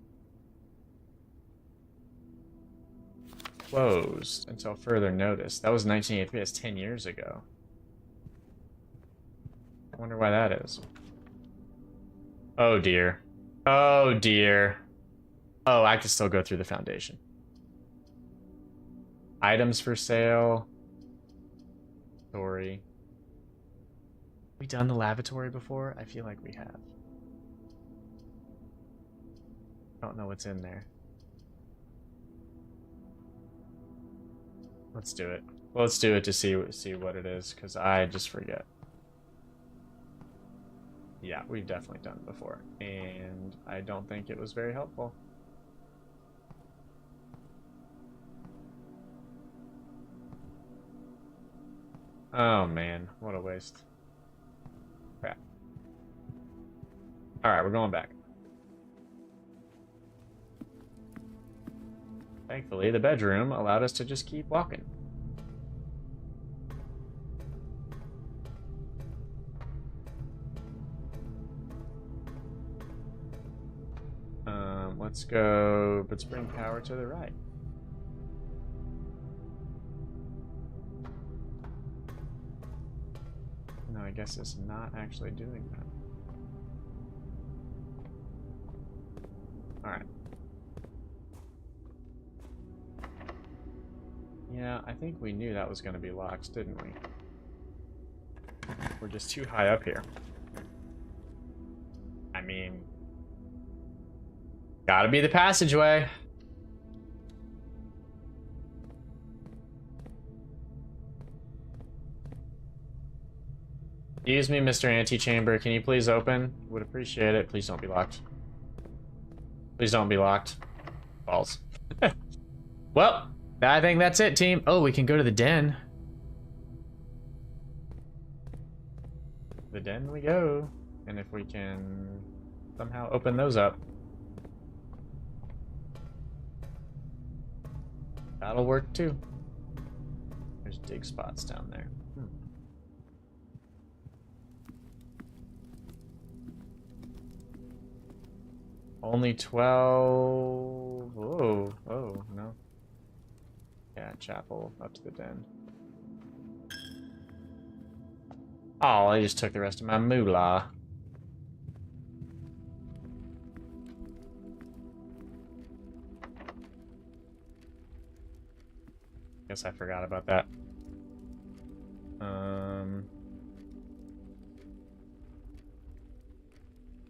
Closed until further notice. That was 1983. That's 10 years ago. I wonder why that is. Oh dear. Oh dear. Oh, I can still go through the foundation. Items for sale. Story. Have we done the lavatory before? I feel like we have. Don't know what's in there. Let's do it. Let's do it to see what it is, because I just forget. Yeah, we've definitely done it before, and I don't think it was very helpful. Oh man, what a waste. Crap. Alright, we're going back. Thankfully, the bedroom allowed us to just keep walking. Let's go, let's bring power to the right. No, I guess it's not actually doing that. Alright. Yeah, I think we knew that was going to be locked, didn't we? We're just too high up here. I mean... Gotta be the passageway. Excuse me, Mr. Antechamber. Can you please open? Would appreciate it. Please don't be locked. Please don't be locked. Balls. Well, I think that's it, team. Oh, we can go to the den. The den we go. And if we can somehow open those up. That'll work too. There's dig spots down there. Only 12. Oh, no. Yeah, chapel up to the den. Oh, I just took the rest of my moolah. Guess I forgot about that.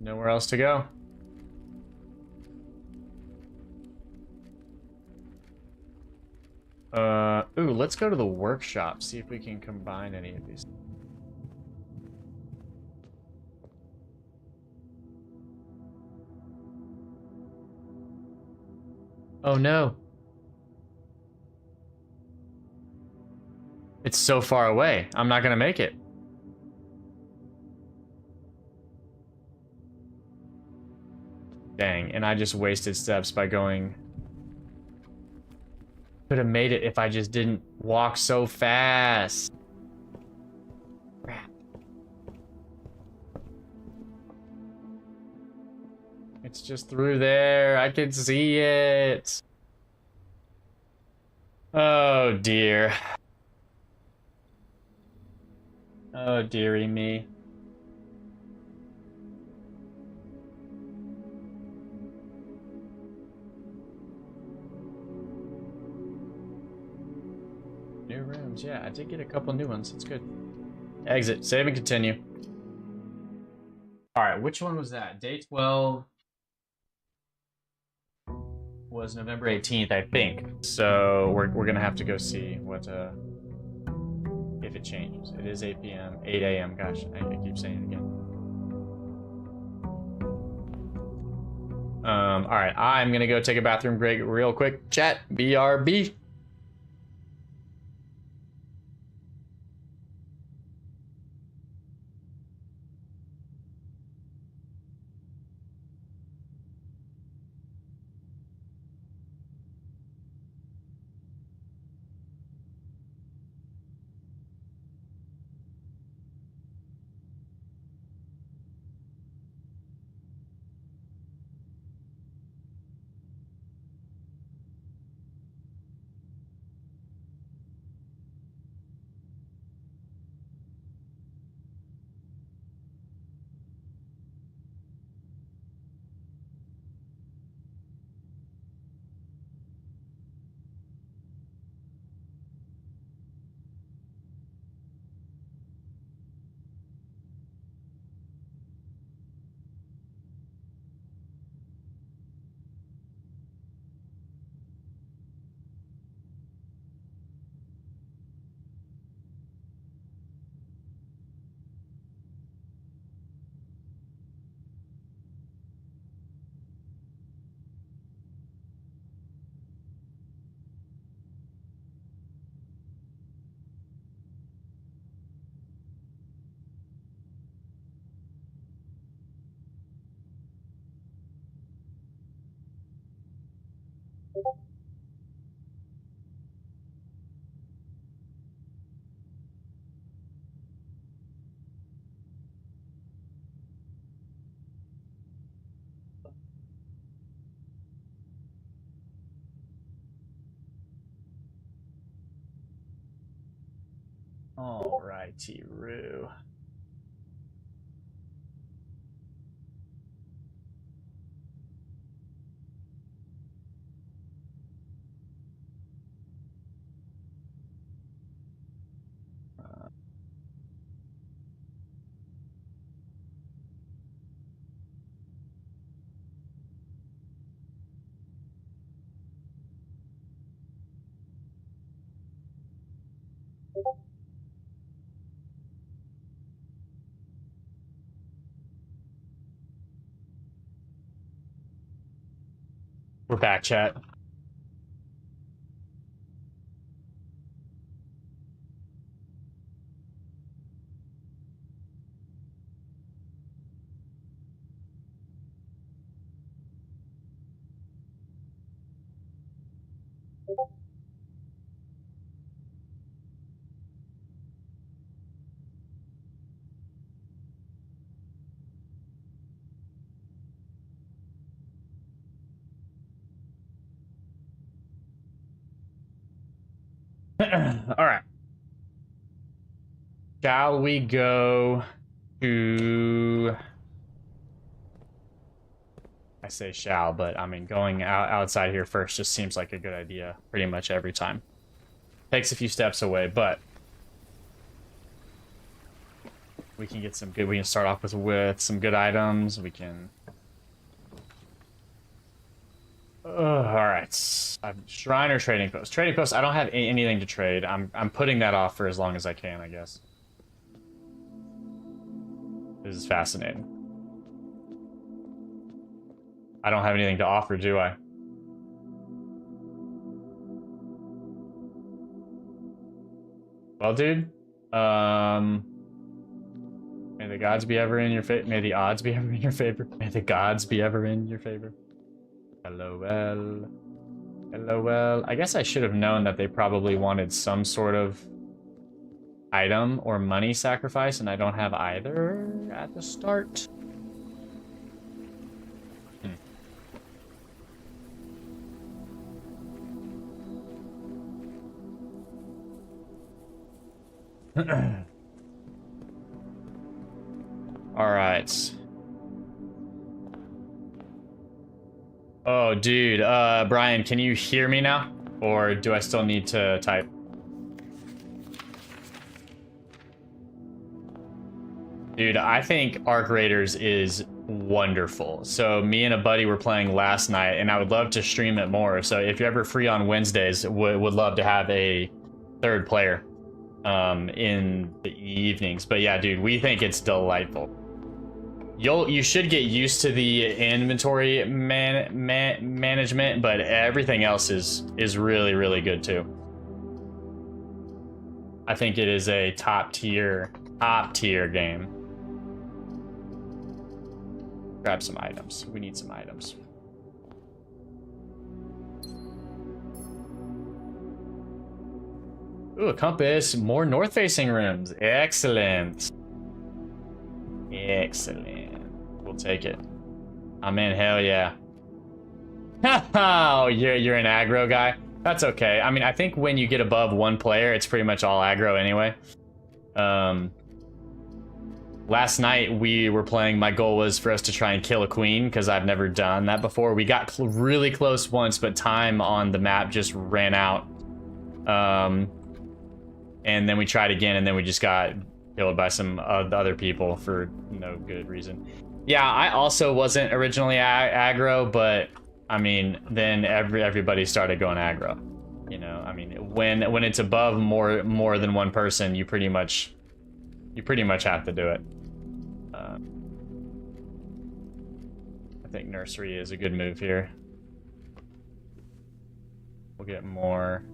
Nowhere else to go. Ooh, let's go to the workshop, see if we can combine any of these. Oh no. It's so far away. I'm not gonna make it. Dang, and I just wasted steps by going... Could have made it if I just didn't walk so fast. Crap. It's just through there. I can see it. Oh dear. Oh, dearie me. New rooms, yeah, I did get a couple new ones. That's good. Exit, save and continue. All right, which one was that? Day 12 was November 18th, I think. So we're gonna have to go see what if it changes. It is 8 p.m., 8 a.m. Gosh, I keep saying it again. All right, I'm gonna go take a bathroom break real quick. Chat, BRB. All righty, Roo. We're back, chat. All right. Shall we go to... I say shall, but I mean going outside here first just seems like a good idea pretty much every time. Takes a few steps away, but we can get some good... We can start off with some good items. We can... all right. Shrine or trading post? Trading post, I don't have anything to trade. I'm putting that off for as long as I can, I guess. This is fascinating. I don't have anything to offer, do I? Well, dude, may the gods be ever in your favor. May the odds be ever in your favor. May the gods be ever in your favor. LOL. LOL. I guess I should have known that they probably wanted some sort of item or money sacrifice, and I don't have either at the start. right. Oh, dude. Brian, can you hear me now? Or do I still need to type? Dude, I think Arc Raiders is wonderful. So me and a buddy were playing last night, and I would love to stream it more. So if you're ever free on Wednesdays, would love to have a third player in the evenings. But yeah, dude, we think it's delightful. You should get used to the inventory management, but everything else is really good too. I think it is a top tier game. Grab some items. We need some items. Ooh, a compass. More north-facing rooms. Excellent. Excellent. We'll take it. I'm in. Hell yeah. Oh, you're an aggro guy. That's okay. I mean, I think when you get above one player, it's pretty much all aggro anyway. Last night we were playing. My goal was for us to try and kill a queen because I've never done that before. We got really close once, but time on the map just ran out. And then we tried again, and then we just got killed by some other people for no good reason. Yeah, I also wasn't originally aggro, but I mean, then everybody started going aggro. You know, I mean, when it's above more than one person, you pretty much have to do it. I think nursery is a good move here. We'll get more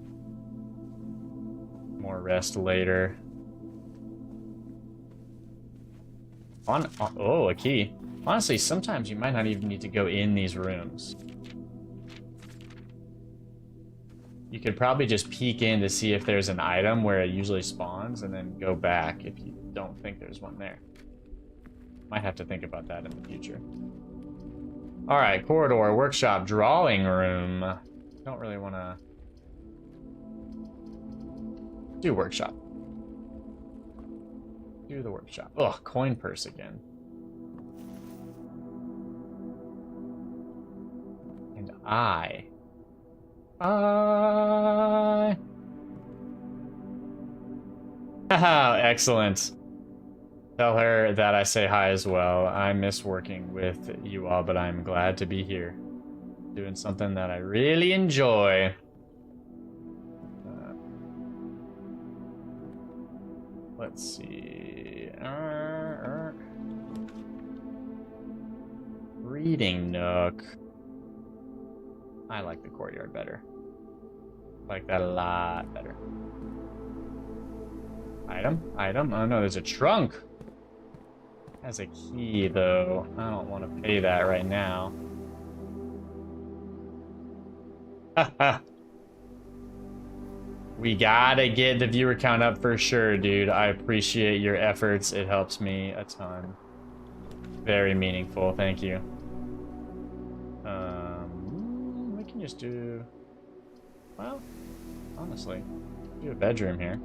rest later. Oh, a key. Honestly, sometimes you might not even need to go in these rooms. You could probably just peek in to see if there's an item where it usually spawns, and then go back if you don't think there's one there. Might have to think about that in the future. Alright, corridor, workshop, drawing room. Don't really want to do workshop. Do the workshop. Ugh, coin purse again. And I. Haha, excellent. Tell her that I say hi as well. I miss working with you all, but I'm glad to be here. Doing something that I really enjoy. Let's see. Reading nook. I like the courtyard better. I like that a lot better. Item? Item? Oh no, there's a trunk. Has a key though. I don't want to pay that right now. We gotta get the viewer count up for sure, dude. I appreciate your efforts. It helps me a ton. Very meaningful. Thank you. We can just do... Well, honestly, do a bedroom here.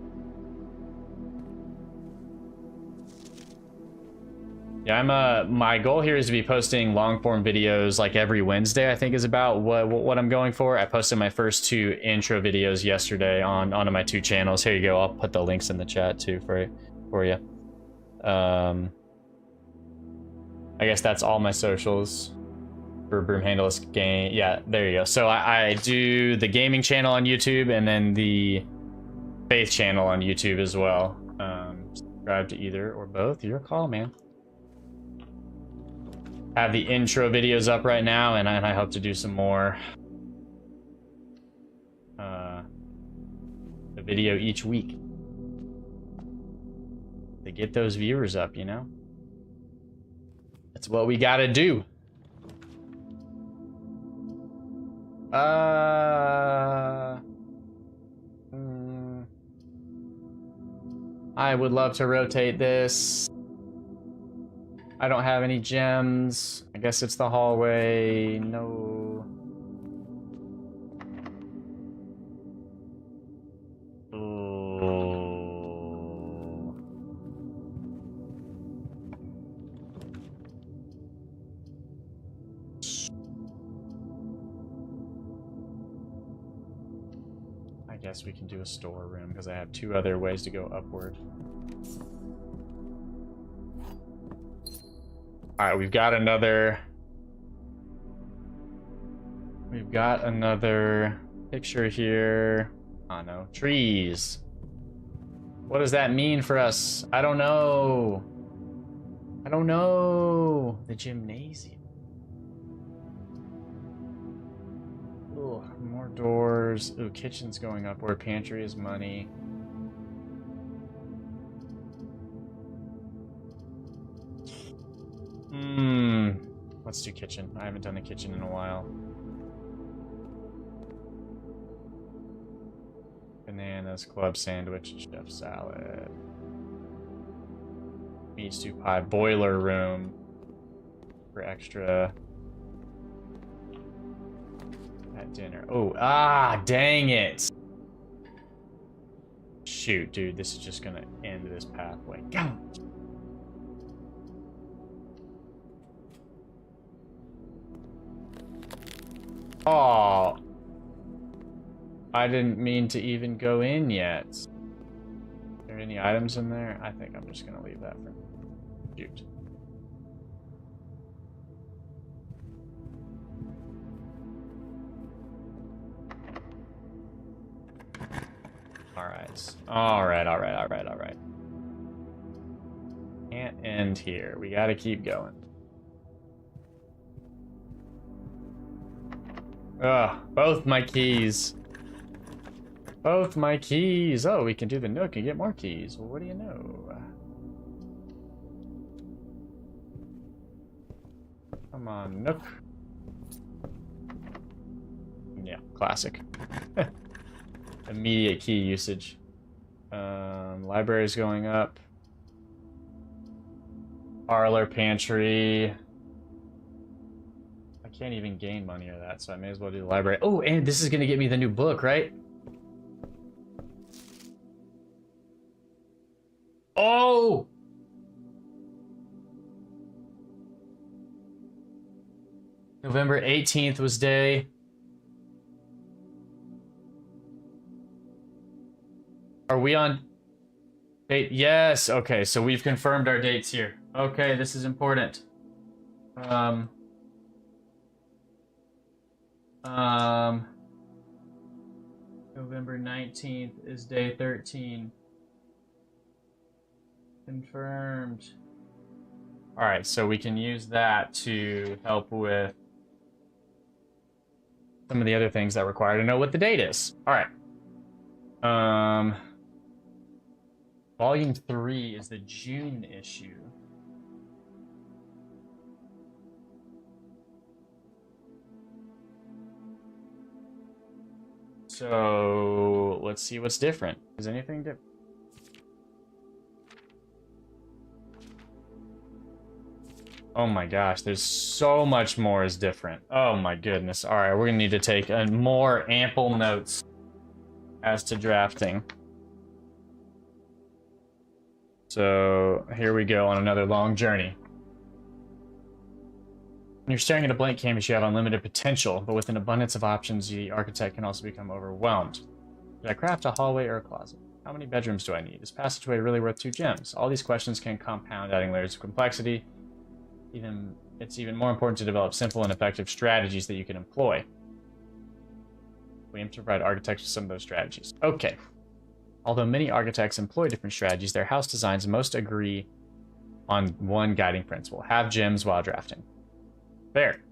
Yeah, my goal here is to be posting long form videos like every Wednesday, I think is about what I'm going for. I posted my first 2 intro videos yesterday onto my 2 channels. Here you go. I'll put the links in the chat too for you. I guess that's all my socials for Broomhandle's game. Yeah, there you go. So I do the gaming channel on YouTube and then the faith channel on YouTube as well. Subscribe to either or both. Your call, man. Have the intro videos up right now, and I hope to do some more. A video each week to get those viewers up, you know? That's what we gotta do. I would love to rotate this. I don't have any gems. I guess it's the hallway. No. Oh. guess we can do a storeroom because I have 2 other ways to go upward. Alright, we've got another picture here. Oh no, trees. What does that mean for us? I don't know. I don't know. The gymnasium. Ugh, more doors. Ooh, kitchen's going upward. Pantry is money. Let's do kitchen. I haven't done the kitchen in a while. Bananas, club sandwich, chef salad. Meat stew pie, boiler room for extra at dinner. Oh, dang it. Shoot, dude, this is just gonna end this pathway. Go! Oh, I didn't mean to even go in yet. Are there any items in there? I think I'm just gonna leave that for shoot. Alright. Can't end here. We gotta keep going. Ugh, both my keys. Both my keys. Oh, we can do the Nook and get more keys. Well, what do you know? Come on, Nook. Yeah, classic. Immediate key usage. Library's going up. Parlor, pantry. I can't even gain money or that, so I may as well do the library. Oh, and this is gonna get me the new book, right? Oh! November 18th was day. Are we on date? Yes. Okay, so we've confirmed our dates here. Okay, this is important. November 19th is day 13. Confirmed. All right, so we can use that to help with some of the other things that require to know what the date is. All right. Volume 3 is the June issue. So let's see what's different. Is anything different? Oh my gosh, there's so much more is different. Oh my goodness. All right, we're gonna need to take more ample notes as to drafting. So here we go on another long journey. When you're staring at a blank canvas, you have unlimited potential, but with an abundance of options, the architect can also become overwhelmed. Should I craft a hallway or a closet? How many bedrooms do I need? Is passageway really worth 2 gems? All these questions can compound, adding layers of complexity. It's even more important to develop simple and effective strategies that you can employ. We aim to provide architects with some of those strategies. Okay. Although many architects employ different strategies, their house designs most agree on one guiding principle: have gems while drafting. There.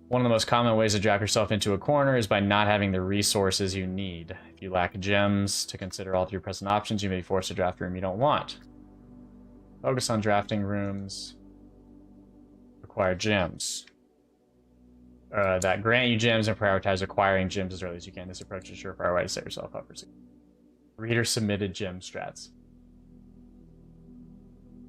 One of the most common ways to draft yourself into a corner is by not having the resources you need. If you lack gems to consider all of your present options, you may be forced to draft a room you don't want. Focus on drafting rooms. Require gems. That grant you gems and prioritize acquiring gems as early as you can. This approach is a surefire way to set yourself up for success. Reader submitted gem strats.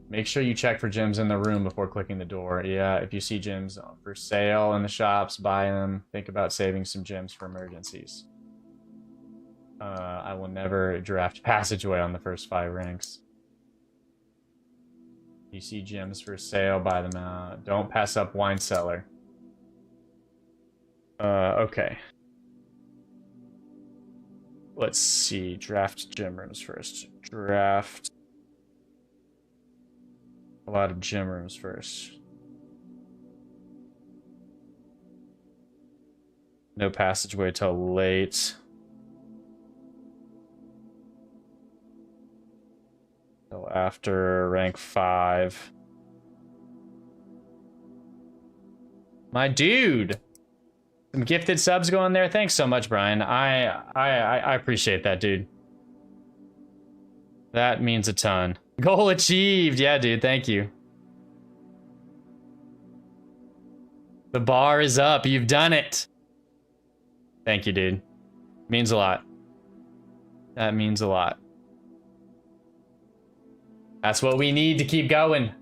Make sure you check for gems in the room before clicking the door. Yeah, if you see gems for sale in the shops, buy them. Think about saving some gems for emergencies. I will never draft passageway on the first 5 ranks. If you see gems for sale, buy them out. Don't pass up wine cellar. Okay. let's see. Draft gym rooms first. Draft a lot of gym rooms first. No passageway till late. Till after rank 5. My dude! Some gifted subs going there. Thanks so much, Brian. I appreciate that, dude. That means a ton. Goal achieved. Yeah, dude. Thank you. The bar is up. You've done it. Thank you, dude. Means a lot. That means a lot. That's what we need to keep going.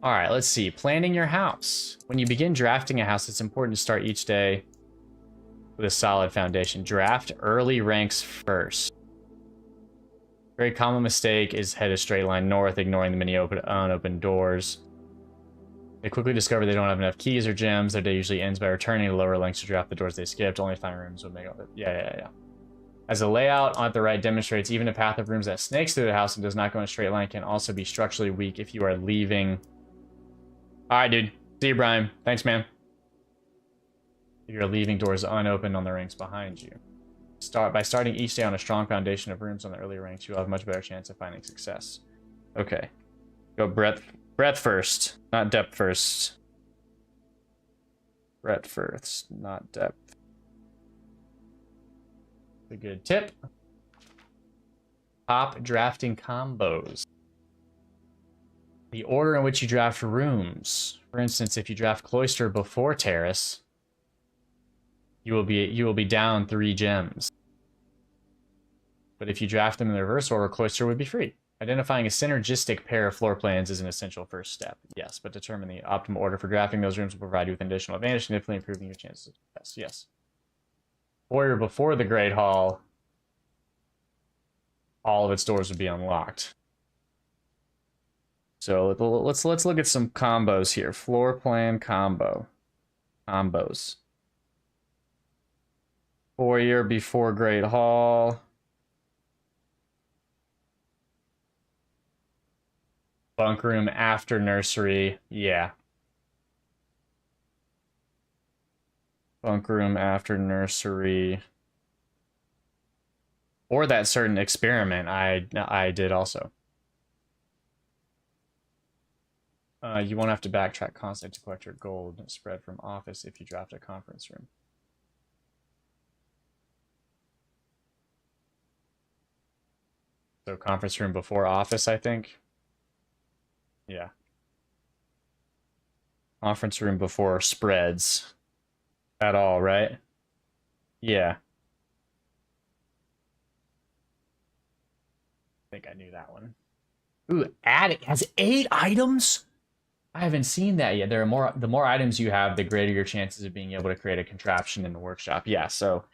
All right, let's see. Planning your house. When you begin drafting a house, it's important to start each day with a solid foundation. Draft early ranks first. Very common mistake is head a straight line north, ignoring the many unopened doors. They quickly discover they don't have enough keys or gems. Their day usually ends by returning to lower lengths to draft the doors they skipped. Only find rooms would make all it. Yeah. As the layout on the right demonstrates, even a path of rooms that snakes through the house and does not go in a straight line can also be structurally weak if you are leaving. All right, dude. See you, Brian. Thanks, man. If you're leaving doors unopened on the ranks behind you. By starting each day on a strong foundation of rooms on the earlier ranks, you'll have a much better chance of finding success. Okay. Go breadth first, not depth first. Breadth first, not depth. A good tip. Top drafting combos. The order in which you draft rooms. For instance, if you draft Cloister before Terrace, you will be down 3 gems. But if you draft them in the reverse order, Cloister would be free. Identifying a synergistic pair of floor plans is an essential first step. Yes, but determine the optimal order for drafting those rooms will provide you with an additional advantage, significantly improving your chances of success. Yes. Foyer before the Great Hall, all of its doors would be unlocked. So let's look at some combos here. Floor plan combo. Combos. Foyer before Great Hall. Bunk room after nursery. Yeah. Bunk room after nursery. Or that certain experiment I did also. You won't have to backtrack constantly to collect your gold spread from office if you draft a conference room. So conference room before office, I think. Yeah. Conference room before spreads. At all, right? Yeah. I think I knew that one. Ooh, attic has 8 items? I haven't seen that yet. There are more. The more items you have, the greater your chances of being able to create a contraption in the workshop. Yeah, so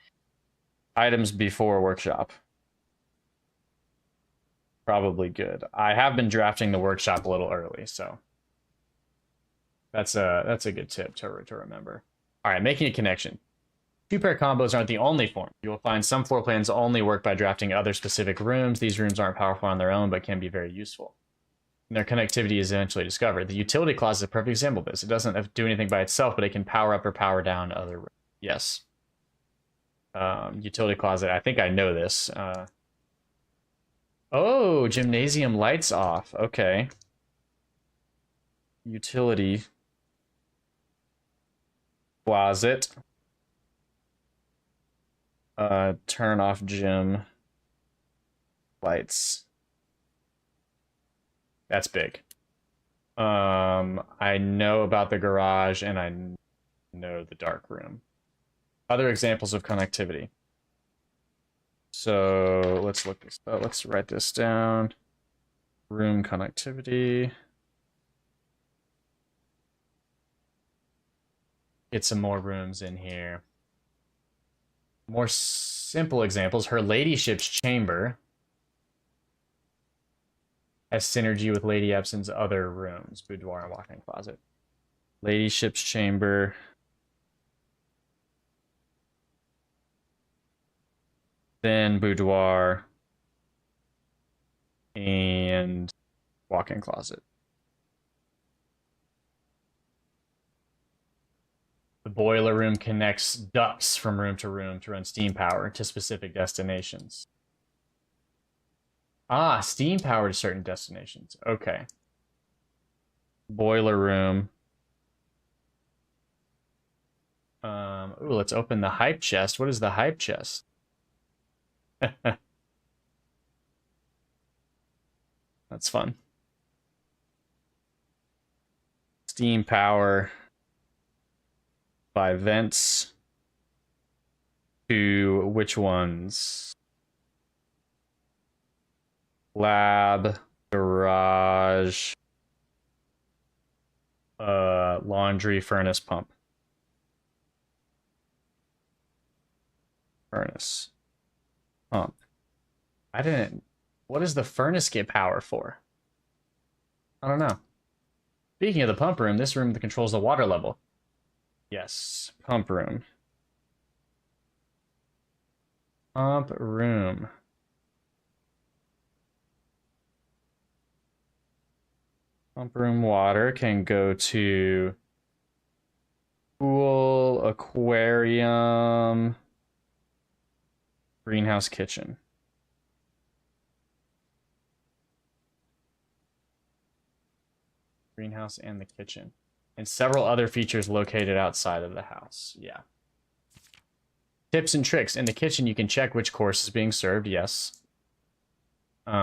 items before workshop. Probably good. I have been drafting the workshop a little early, so that's a good tip to remember. All right, making a connection. 2-pair combos aren't the only form. You will find some floor plans only work by drafting other specific rooms. These rooms aren't powerful on their own, but can be very useful. And their connectivity is eventually discovered. The utility closet is a perfect example of this. It doesn't do anything by itself, but it can power up or power down other rooms. Yes. Utility closet. I think I know this. Oh, gymnasium lights off. Okay. Utility closet. Turn off gym lights. That's big. I know about the garage and I know the dark room. Other examples of connectivity. So let's look this up. Let's write this down. Room connectivity. Get some more rooms in here. More simple examples. Her ladyship's chamber has synergy with Lady Epson's other rooms, boudoir and walk-in closet. Ladyship's chamber. then boudoir, and walk-in closet. The boiler room connects ducts from room to run steam power to specific destinations. Ah, steam power to certain destinations. Okay. Boiler room. Ooh, let's open the hype chest. What is the hype chest? That's fun. Steam power by vents to which ones? Lab, garage, laundry, furnace, pump. Furnace. Pump. I didn't... What does the furnace get power for? I don't know. Speaking of the pump room, this room controls the water level. Yes, pump room. Pump room. Pump room water can go to pool, aquarium, greenhouse, kitchen. Greenhouse and the kitchen. And several other features located outside of the house. Yeah. Tips and tricks. In the kitchen, you can check which course is being served. Yes.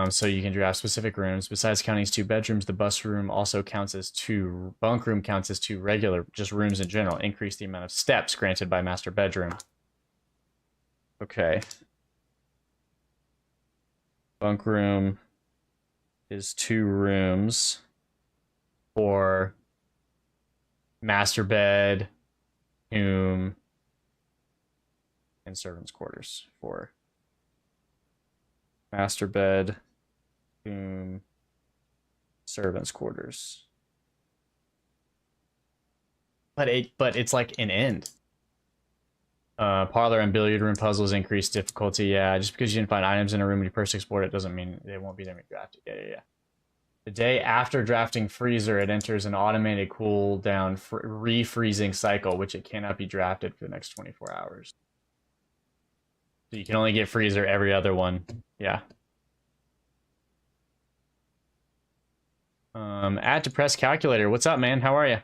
So you can draft specific rooms. Besides counting as 2 bedrooms, the bus room also counts as 2. Bunk room counts as 2 regular, just rooms in general. Increase the amount of steps granted by master bedroom. Okay. Bunk room is 2 rooms for master bed, tomb, and servants' quarters. For master bed, tomb, servants' quarters. But it's like an end. Parlor and billiard room puzzles increase difficulty. Yeah, just because you didn't find items in a room when you first explored it doesn't mean they won't be there when you draft it. Yeah. The day after drafting freezer, it enters an automated cooldown refreezing cycle, which it cannot be drafted for the next 24 hours. So you can only get freezer every other one. Yeah. Add to press calculator. What's up, man? How are you?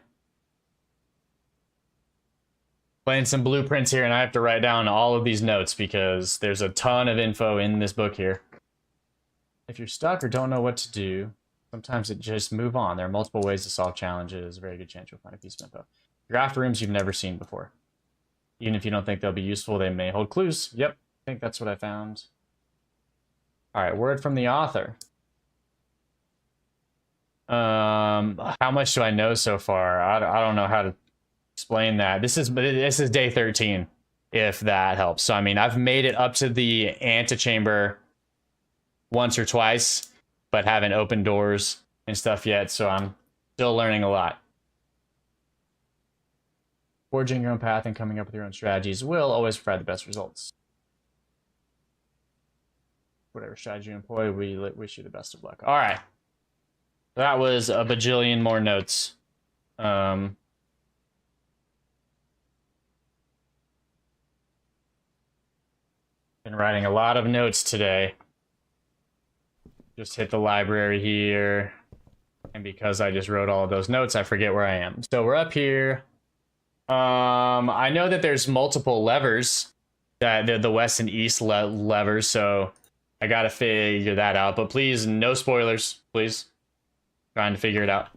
Playing some blueprints here, and I have to write down all of these notes because there's a ton of info in this book here. If you're stuck or don't know what to do, sometimes it just move on. There are multiple ways to solve challenges. A very good chance you'll find a piece of info. Draft rooms you've never seen before. Even if you don't think they'll be useful, they may hold clues. Yep, I think that's what I found. All right, word from the author. How much do I know so far? I don't know how to explain that. This is day 13, if that helps. So I mean, I've made it up to the antechamber once or twice, but haven't opened doors and stuff yet, so I'm still learning a lot. Forging your own path and coming up with your own strategies will always provide the best results. Whatever strategy you employ, we wish you the best of luck. All right. That was a bajillion more notes. Been writing a lot of notes today. Just hit the library here. And because I just wrote all of those notes, I forget where I am. So we're up here. I know that there's multiple levers, that the west and east levers, so I gotta figure that out. But please, no spoilers, please. Trying to figure it out.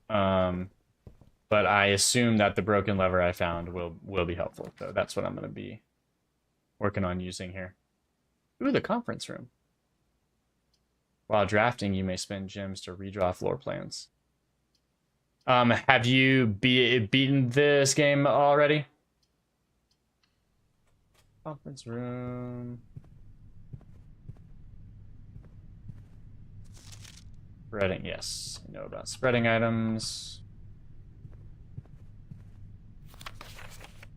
But I assume that the broken lever I found will be helpful. So that's what I'm gonna be working on using here. Ooh, the conference room. While drafting, you may spend gems to redraw floor plans. Have you beaten this game already? Conference room. Spreading, yes. I know about spreading items.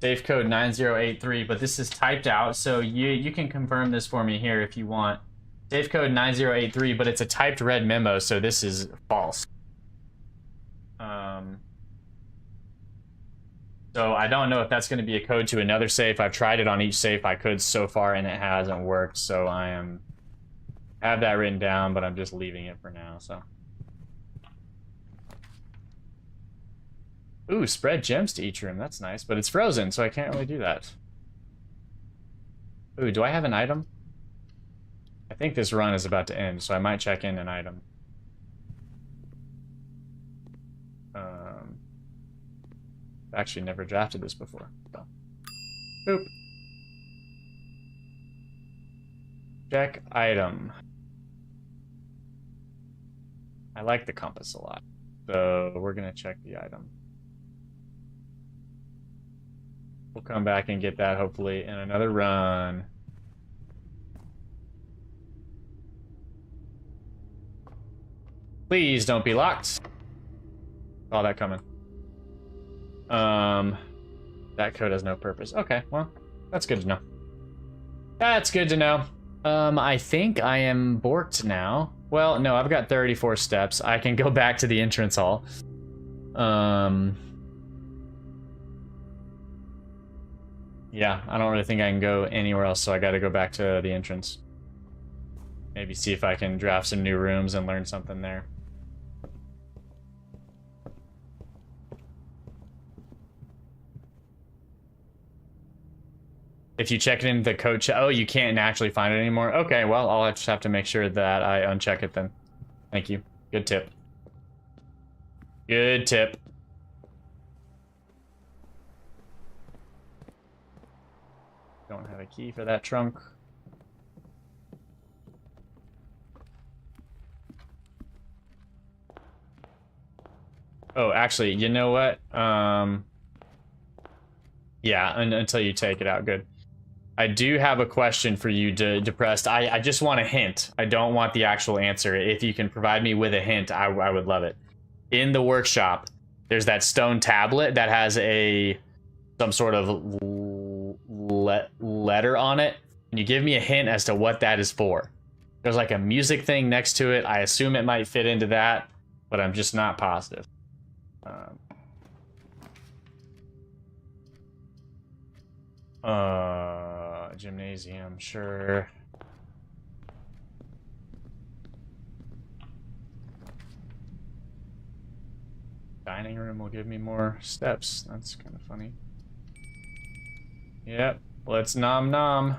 Safe code 9083, but this is typed out, so you can confirm this for me here if you want. Safe code 9083, but it's a typed red memo, so this is false. So I don't know if that's going to be a code to another safe. I've tried it on each safe I could so far, and it hasn't worked, so I have that written down, but I'm just leaving it for now, so. Ooh, spread gems to each room. That's nice, but it's frozen, so I can't really do that. Ooh, do I have an item? I think this run is about to end, so I might check in an item. Actually never drafted this before. So. Boop. Check item. I like the compass a lot, so we're gonna check the item. We'll come back and get that hopefully in another run. Please don't be locked. Saw that coming. That code has no purpose. Okay, well, that's good to know. That's good to know. I think I am borked now. Well, no, I've got 34 steps. I can go back to the entrance hall. Yeah, I don't really think I can go anywhere else, so I gotta go back to the entrance. Maybe see if I can draft some new rooms and learn something there. If you check it in the code check, oh, you can't actually find it anymore. Okay, well, I'll just have to make sure that I uncheck it then. Thank you. Good tip. Good tip. Don't have a key for that trunk. Oh, actually, you know what? Yeah, until you take it out. Good. I do have a question for you, Depressed. I just want a hint. I don't want the actual answer. If you can provide me with a hint, I would love it. In the workshop, there's that stone tablet that has some sort of letter on it. Can you give me a hint as to what that is for? There's like a music thing next to it. I assume it might fit into that, but I'm just not positive. Gymnasium, sure. Dining room will give me more steps. That's kind of funny. Yep, let's nom nom.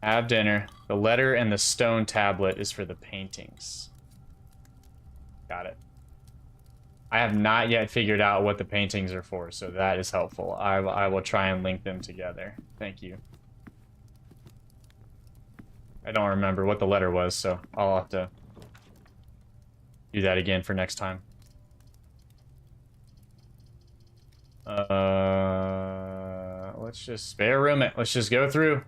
Have dinner. The letter and the stone tablet is for the paintings. Got it. I have not yet figured out what the paintings are for, so that is helpful. I will try and link them together. Thank you. I don't remember what the letter was, so I'll have to do that again for next time. Let's just spare room it. Let's just go through.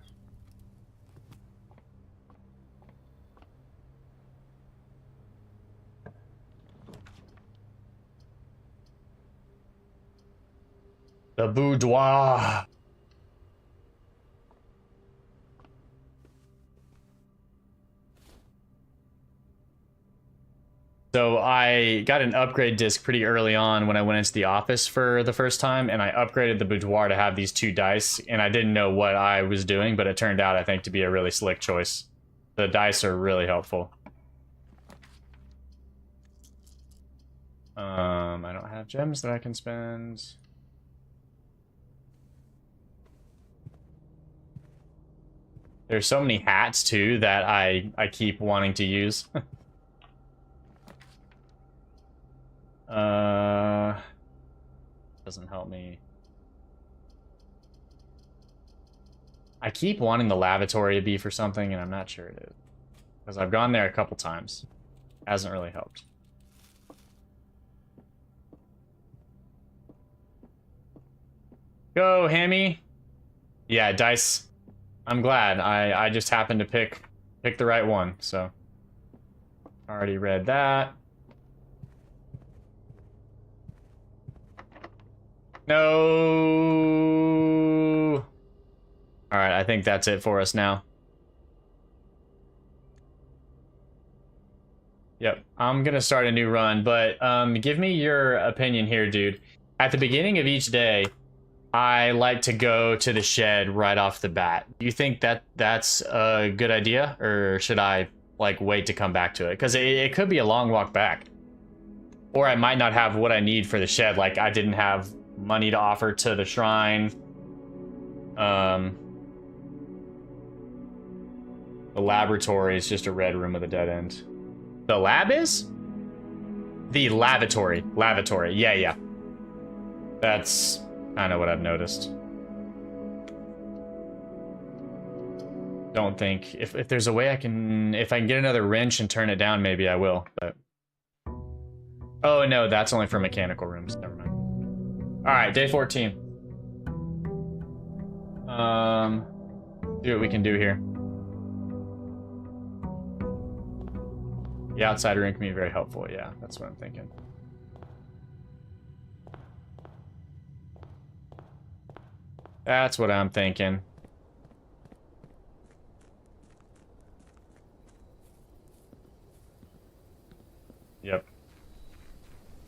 The boudoir. So I got an upgrade disc pretty early on when I went into the office for the first time, and I upgraded the boudoir to have these 2 dice, and I didn't know what I was doing, but it turned out, I think, to be a really slick choice. The dice are really helpful. I don't have gems that I can spend. There's so many hats, too, that I keep wanting to use. Doesn't help me. I keep wanting the lavatory to be for something, and I'm not sure it is. Because I've gone there a couple times. Hasn't really helped. Go, Hammy! Yeah, dice. I'm glad. I just happened to pick the right one, so. Already read that. No. All right, I think that's it for us now. Yep, I'm gonna start a new run, but give me your opinion here, dude. At the beginning of each day, I like to go to the shed right off the bat. Do you think that that's a good idea, or should I like wait to come back to it? Because it could be a long walk back, or I might not have what I need for the shed. Like I didn't have money to offer to the shrine. The laboratory is just a red room with a dead end. The lab is? The lavatory. Lavatory. Yeah, yeah. That's kind of what I've noticed. Don't think... If there's a way I can... If I can get another wrench and turn it down, maybe I will, but... Oh, no, that's only for mechanical rooms. Never mind. Alright, day 14. See what we can do here. The outside room can be very helpful. Yeah, that's what I'm thinking. That's what I'm thinking. Yep.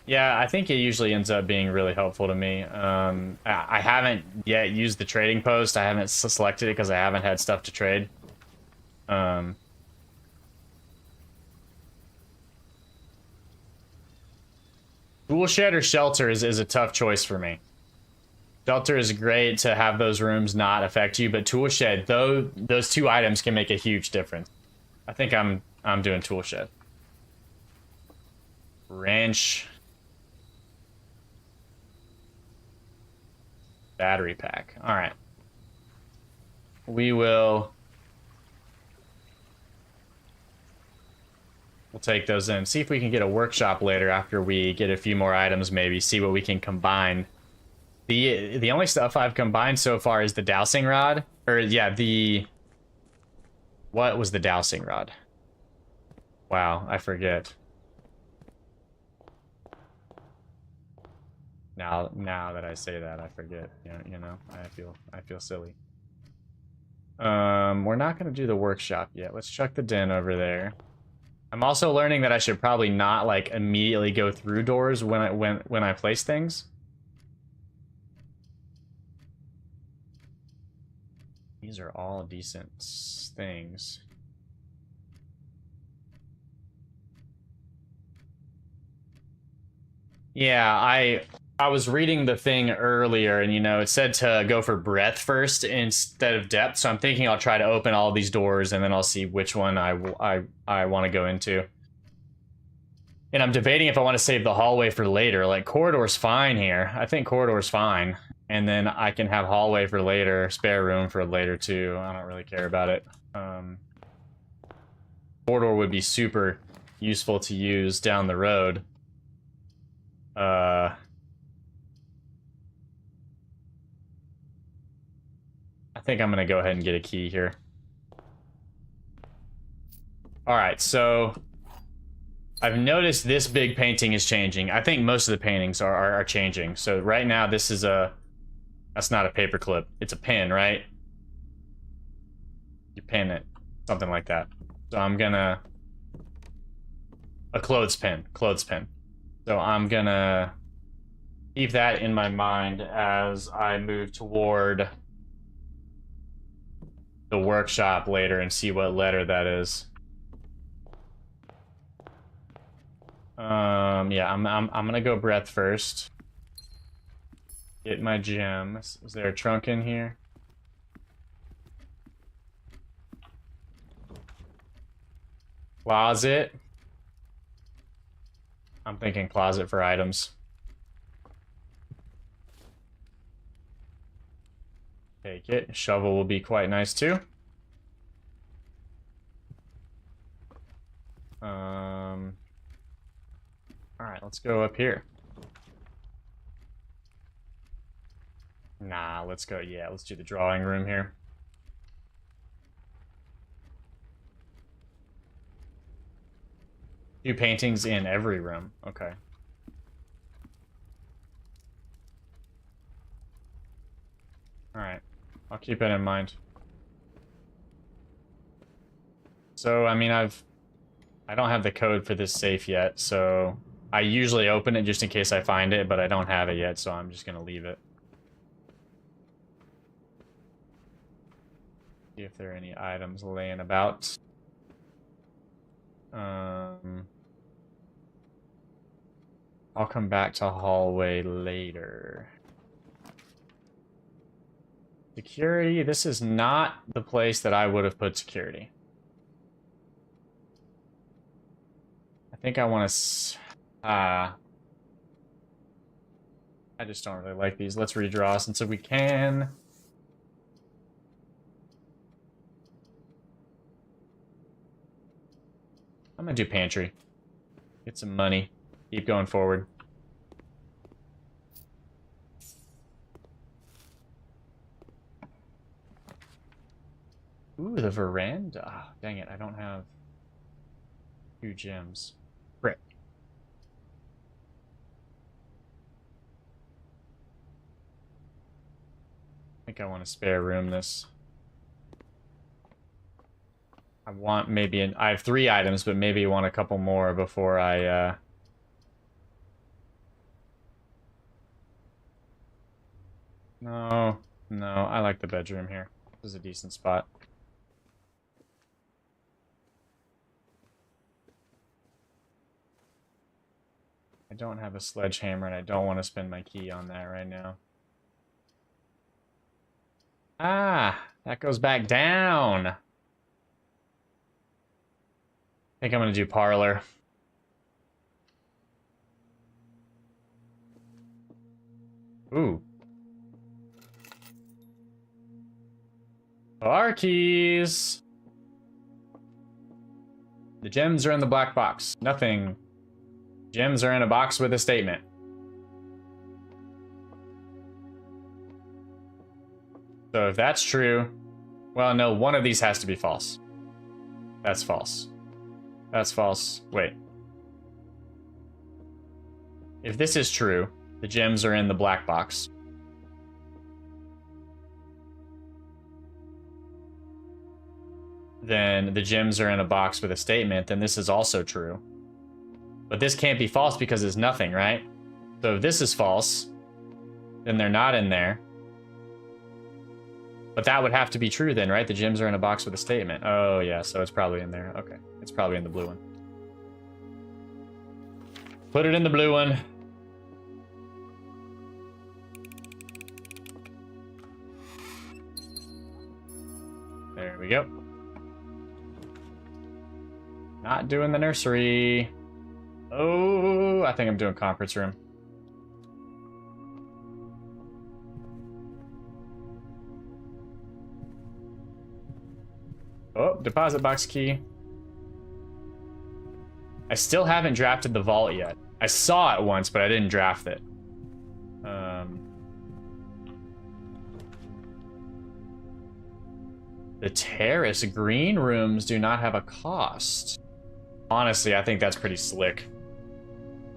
Yeah, I think it usually ends up being really helpful to me. I haven't yet used the trading post. I haven't selected it because I haven't had stuff to trade. Tool shed or shelter is a tough choice for me. Shelter is great to have those rooms not affect you, but tool shed, though, those two items can make a huge difference. I think I'm doing tool shed. Wrench. Battery pack. All right. We'll take those in. See if we can get a workshop later after we get a few more items, maybe. See what we can combine. The only stuff I've combined so far is the dowsing rod. Or, yeah, the... What was the dowsing rod? Wow, I forget. Now that I say that, I forget. You know, I feel silly. We're not gonna do the workshop yet. Let's chuck the den over there. I'm also learning that I should probably not like immediately go through doors when I place things. These are all decent things. Yeah, I was reading the thing earlier, and you know, it said to go for breadth first instead of depth. So I'm thinking I'll try to open all these doors, and then I'll see which one I want to go into. And I'm debating if I want to save the hallway for later. Like corridor's fine here. I think corridor's fine, and then I can have hallway for later, spare room for later too. I don't really care about it. Corridor would be super useful to use down the road. I think I'm gonna go ahead and get a key here. Alright, so I've noticed this big painting is changing. I think most of the paintings are changing. So right now this is that's not a paperclip. It's a pin, right? You pin it. Something like that. So I'm gonna... A clothespin. Clothespin. So I'm gonna keep that in my mind as I move toward the workshop later and see what letter that is. Yeah, I'm gonna go breath first. Get my gem. Is there a trunk in here? Closet. I'm thinking closet for items. Take it. Shovel will be quite nice too. Alright, let's go up here. Nah, let's go. Yeah, let's do the drawing room here. Do paintings in every room. Okay. I'll keep it in mind. So, I mean, I don't have the code for this safe yet, so I usually open it just in case I find it, but I don't have it yet, so I'm just gonna leave it. See if there are any items laying about. I'll come back to hallway later. Security, this is not the place that I would have put security. I think I want to... I just don't really like these. Let's redraw since we can. I'm gonna do pantry. Get some money. Keep going forward. Ooh, the veranda. Oh, dang it, I don't have 2 gems. Frick. I think I want to spare room this. I want maybe I have 3 items, but maybe I want a couple more before I No, I like the bedroom here. This is a decent spot. I don't have a sledgehammer, and I don't want to spend my key on that right now. Ah, that goes back down. I think I'm going to do parlor. Ooh. Our keys. The gems are in the black box. Nothing. Gems are in a box with a statement. So if that's true, well, no, one of these has to be false. That's false. That's false. Wait. If this is true, the gems are in the black box. Then the gems are in a box with a statement, then this is also true. But this can't be false because it's nothing, right? So if this is false, then they're not in there. But that would have to be true then, right? The gems are in a box with a statement. Oh, yeah, so it's probably in there. Okay, it's probably in the blue one. Put it in the blue one. There we go. Not doing the nursery. Oh, I think I'm doing conference room. Oh, deposit box key. I still haven't drafted the vault yet. I saw it once, but I didn't draft it. The terrace green rooms do not have a cost. Honestly, I think that's pretty slick.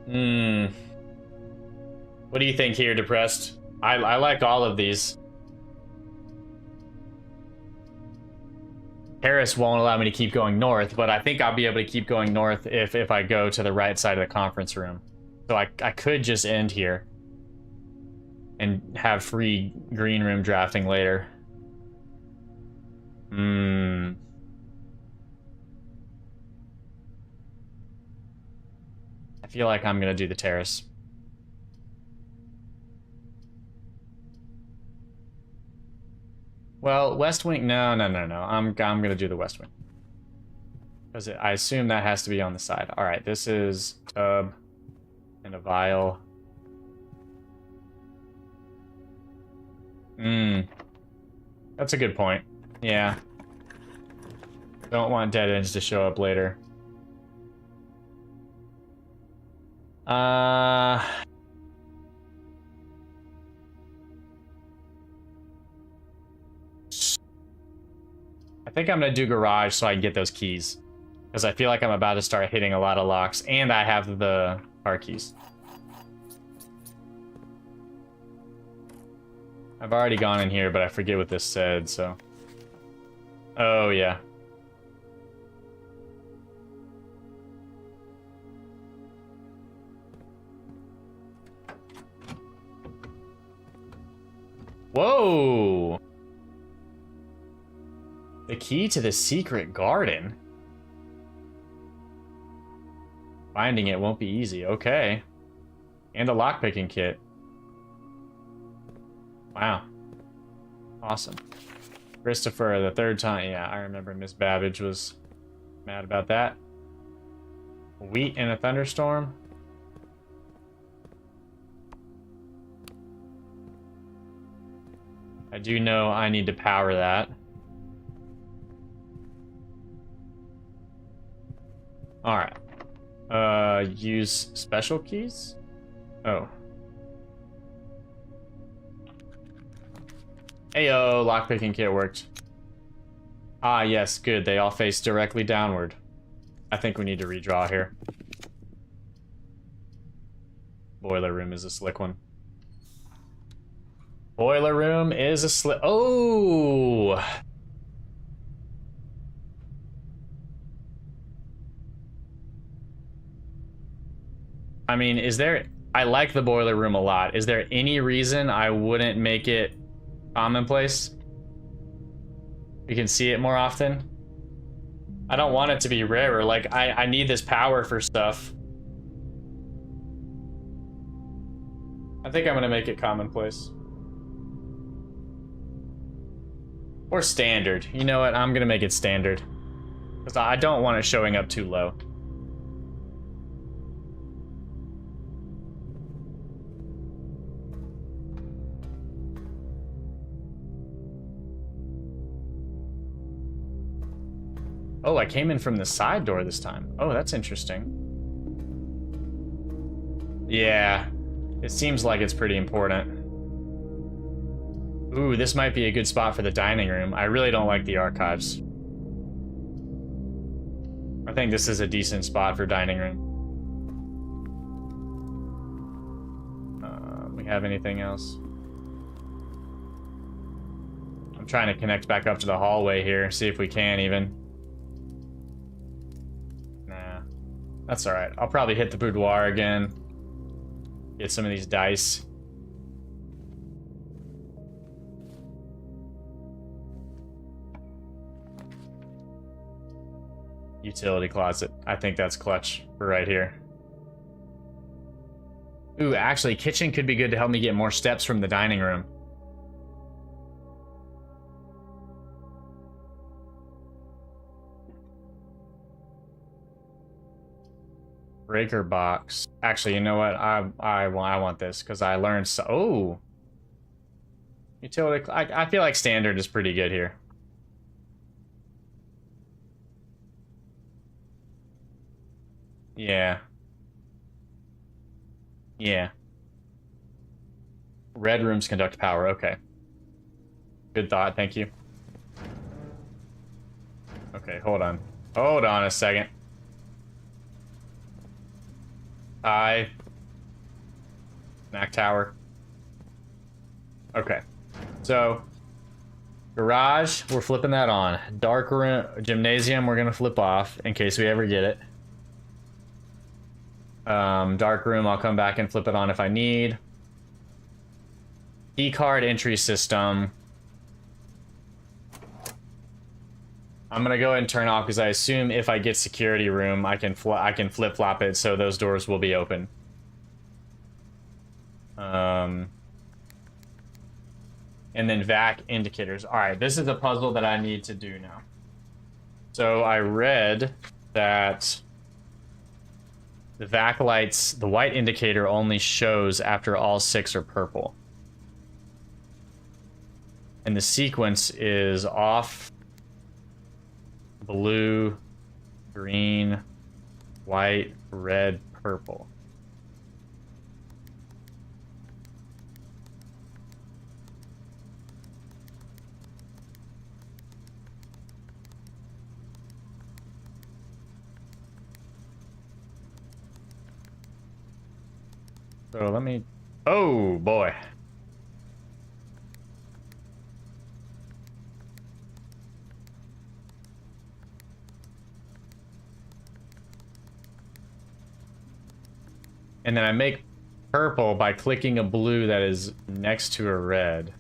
What do you think here, Depressed? I like all of these. Terrace won't allow me to keep going north, but I think I'll be able to keep going north if I go to the right side of the conference room. So I could just end here and have free green room drafting later. I feel like I'm gonna do the terrace. Well, West Wing, no. I'm gonna do the West Wing. Because I assume that has to be on the side. Alright, this is tub and a vial. That's a good point. Yeah. Don't want dead ends to show up later. I think I'm gonna do garage so I can get those keys. Because I feel like I'm about to start hitting a lot of locks, and I have the car keys. I've already gone in here, but I forget what this said, so... Oh, yeah. Whoa! The key to the secret garden? Finding it won't be easy. Okay. And a lockpicking kit. Wow. Awesome. Christopher, the third time. Yeah, I remember Miss Babbage was mad about that. Wheat in a thunderstorm? I do know I need to power that. Alright. Use special keys? Oh. Heyo, lockpicking kit worked. Ah, yes, good. They all face directly downward. I think we need to redraw here. Boiler room is a slick one. Boiler room is a slick... Oh! I mean, is there... I like the boiler room a lot. Is there any reason I wouldn't make it commonplace? You can see it more often. I don't want it to be rarer. Like, I need this power for stuff. I think I'm gonna make it commonplace. Or standard. You know what? I'm gonna make it standard. Because I don't want it showing up too low. Oh, I came in from the side door this time. Oh, that's interesting. Yeah, it seems like it's pretty important. Ooh, this might be a good spot for the dining room. I really don't like the archives. I think this is a decent spot for dining room. We have anything else? I'm trying to connect back up to the hallway here, see if we can even. That's alright. I'll probably hit the boudoir again. Get some of these dice. Utility closet. I think that's clutch for right here. Ooh, actually, kitchen could be good to help me get more steps from the dining room. Breaker box. Actually, you know what? I want this because I learned so. Oh, utility. I feel like standard is pretty good here. Yeah. Yeah. Red rooms conduct power. Okay. Good thought. Thank you. Okay, hold on. Hold on a second. Mac tower. Okay. So, garage, we're flipping that on. Dark room, gymnasium, we're gonna flip off in case we ever get it. Dark room, I'll come back and flip it on if I need. Key card entry system. I'm gonna go ahead and turn off because I assume if I get security room, I can flip flop it so those doors will be open. And then vac indicators. All right, this is a puzzle that I need to do now. So I read that the vac lights, the white indicator only shows after all 6 are purple. And the sequence is off, blue, green, white, red, purple. So let me... Oh, boy. And then I make purple by clicking a blue that is next to a red.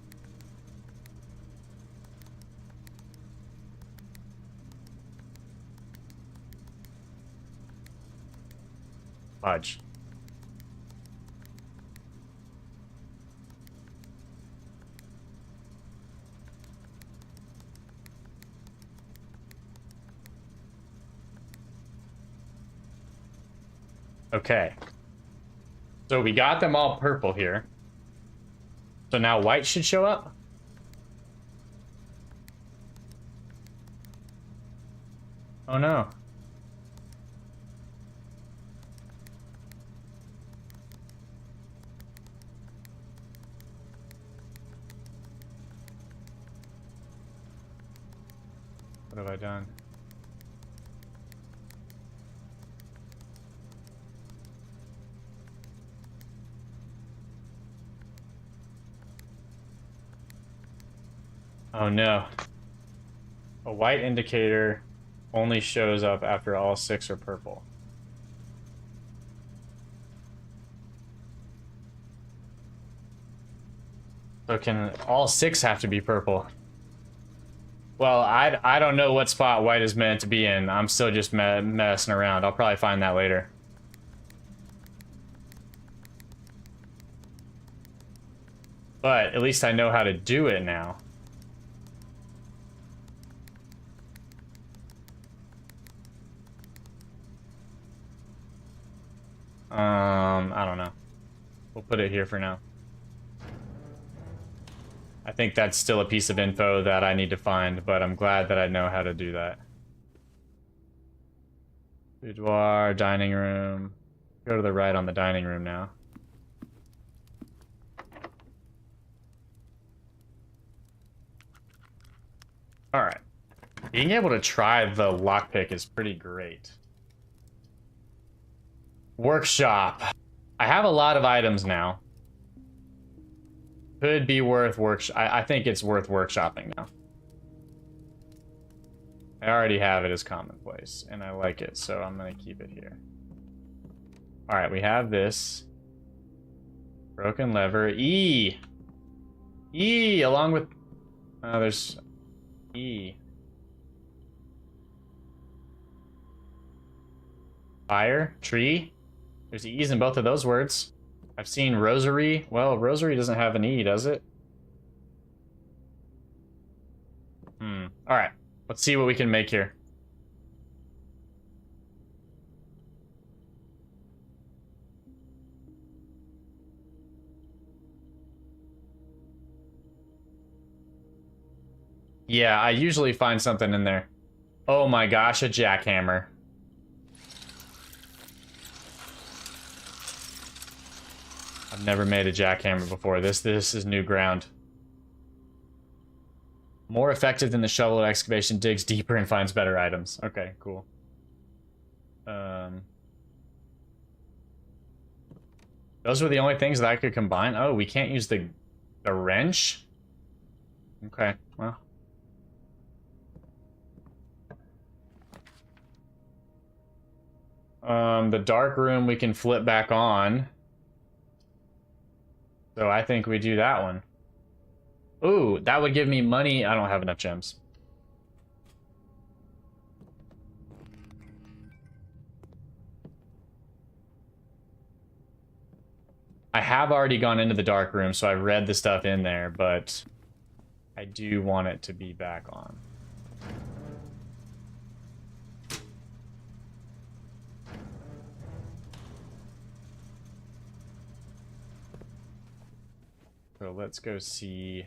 Fudge. Okay. So we got them all purple here. So now white should show up. Oh no. What have I done? Oh no. A white indicator only shows up after all 6 are purple. So can all 6 have to be purple? Well, I don't know what spot white is meant to be in. I'm still just messing around. I'll probably find that later. But at least I know how to do it now. I don't know. We'll put it here for now. I think that's still a piece of info that I need to find, but I'm glad that I know how to do that. Boudoir, dining room. Go to the right on the dining room now. Alright. Being able to try the lockpick is pretty great. Workshop. I have a lot of items now. Could be worth I think it's worth workshopping now. I already have it as commonplace, and I like it, so I'm gonna keep it here. Alright, we have this. Broken lever. E! E, along with... there's... E. Fire? Tree? There's E's in both of those words. I've seen rosary. Well, rosary doesn't have an E, does it? Alright. Let's see what we can make here. Yeah, I usually find something in there. Oh my gosh, a jackhammer. I've never made a jackhammer before. This is new ground. More effective than the shovel at excavation, digs deeper and finds better items. Okay, cool. Those were the only things that I could combine. Oh, we can't use the wrench? Okay, well. The dark room we can flip back on. So I think we do that one. Ooh, that would give me money. I don't have enough gems. I have already gone into the dark room, so I've read the stuff in there, but I do want it to be back on. So let's go see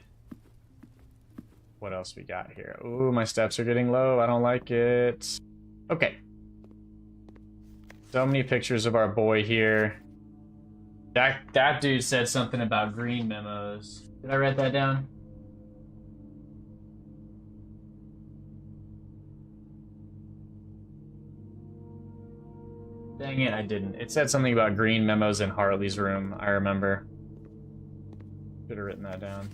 what else we got here. Ooh, my steps are getting low. I don't like it. Okay. So many pictures of our boy here. That dude said something about green memos. Did I write that down? Dang it, I didn't. It said something about green memos in Harley's room, I remember. Should have written that down.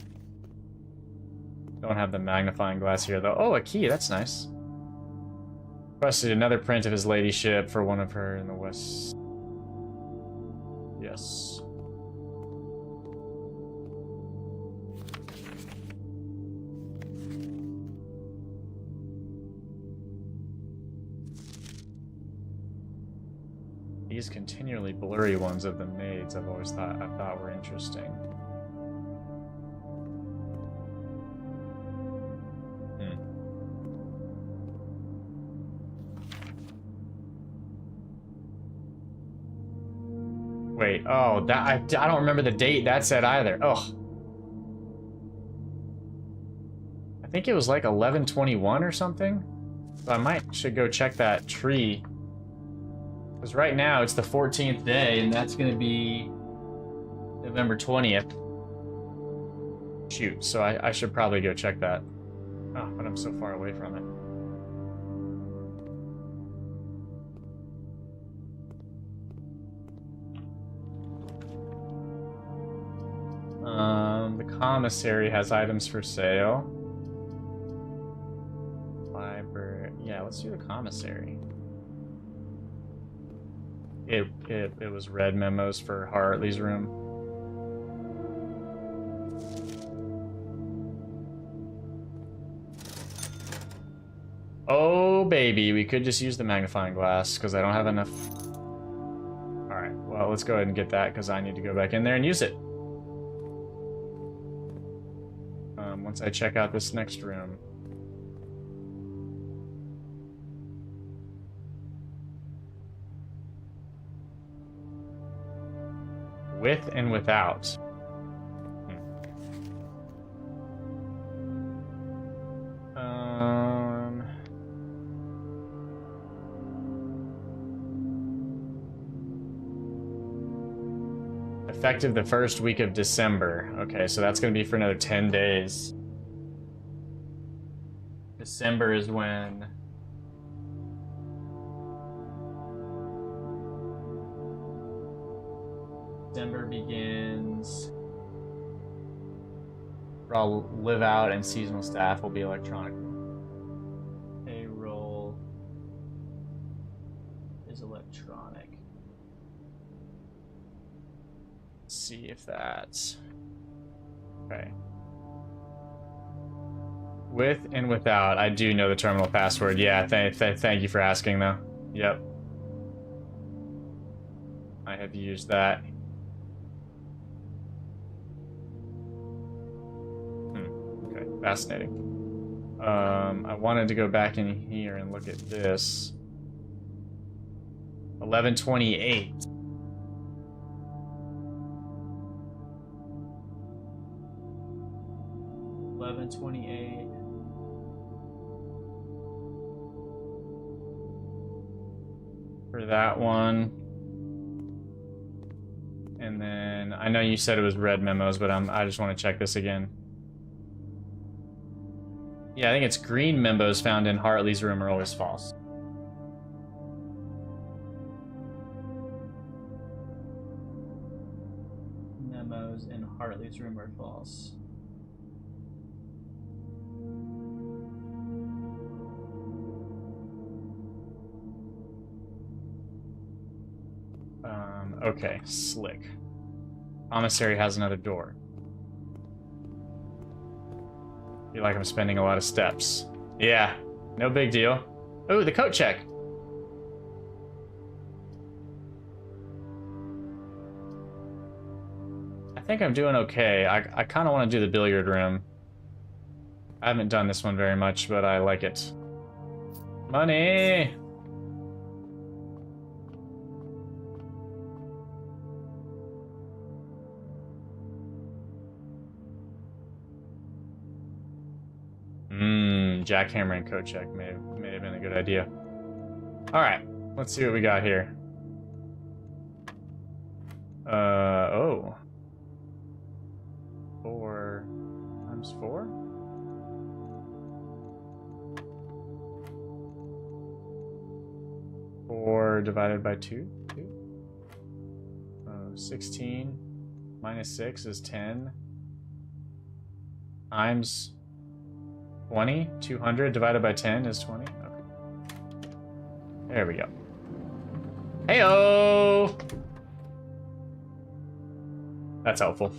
Don't have the magnifying glass here, though. Oh, a key. That's nice. Requested another print of his ladyship for one of her in the west. Yes. These continually blurry ones of the maids I thought were interesting. Wait, oh, that I don't remember the date that said either. Oh. I think it was like 11/21 or something. So I should go check that tree. Because right now it's the 14th day, and that's going to be November 20th. Shoot, so I should probably go check that. Oh, but I'm so far away from it. The commissary has items for sale. Library. Yeah, let's do the commissary. It was red memos for Hartley's room. Oh baby, we could just use the magnifying glass because I don't have enough. Alright, well let's go ahead and get that because I need to go back in there and use it. Once I check out this next room. With and without. Effective the first week of December. Okay, so that's going to be for another 10 days. December is when... December begins. I'll live out and seasonal staff will be electronic. Payroll is electronic. Let's see if that's okay. With and without, I do know the terminal password. Yeah, thank you for asking though. Yep. I have used that. Okay, fascinating. I wanted to go back in here and look at this. 11/28. 11/28. For that one. And then I know you said it was red memos, but I just want to check this again. Yeah, I think it's green memos found in Hartley's room are always false. Memos in Hartley's room are false. Okay, slick. Commissary has another door. Feel like I'm spending a lot of steps. Yeah, no big deal. Oh, the coat check. I think I'm doing okay. I kind of want to do the billiard room. I haven't done this one very much, but I like it. Money! Jackhammer and coat check may have been a good idea. Alright, let's see what we got here. Oh. 4 times 4? Four divided by 2? 16 minus 6 is 10. Times 20? 200 divided by 10 is 20? Okay. There we go. Heyo! That's helpful.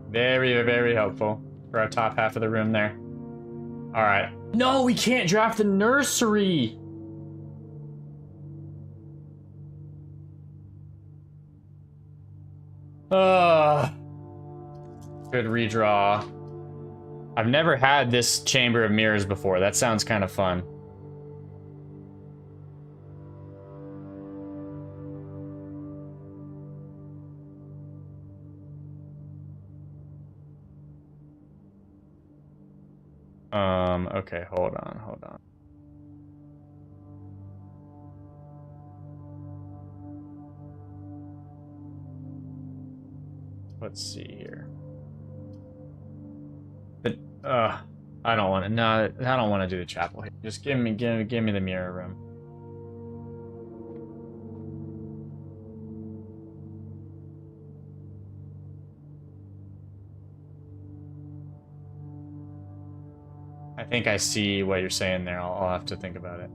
Very, very helpful for our top half of the room there. All right. No, we can't draft the nursery. Good redraw. I've never had this chamber of mirrors before. That sounds kind of fun. Okay, hold on. Let's see here. But, I don't want to. No, I don't want to do the chapel here. Just give me the mirror room. I think I see what you're saying there. I'll have to think about it.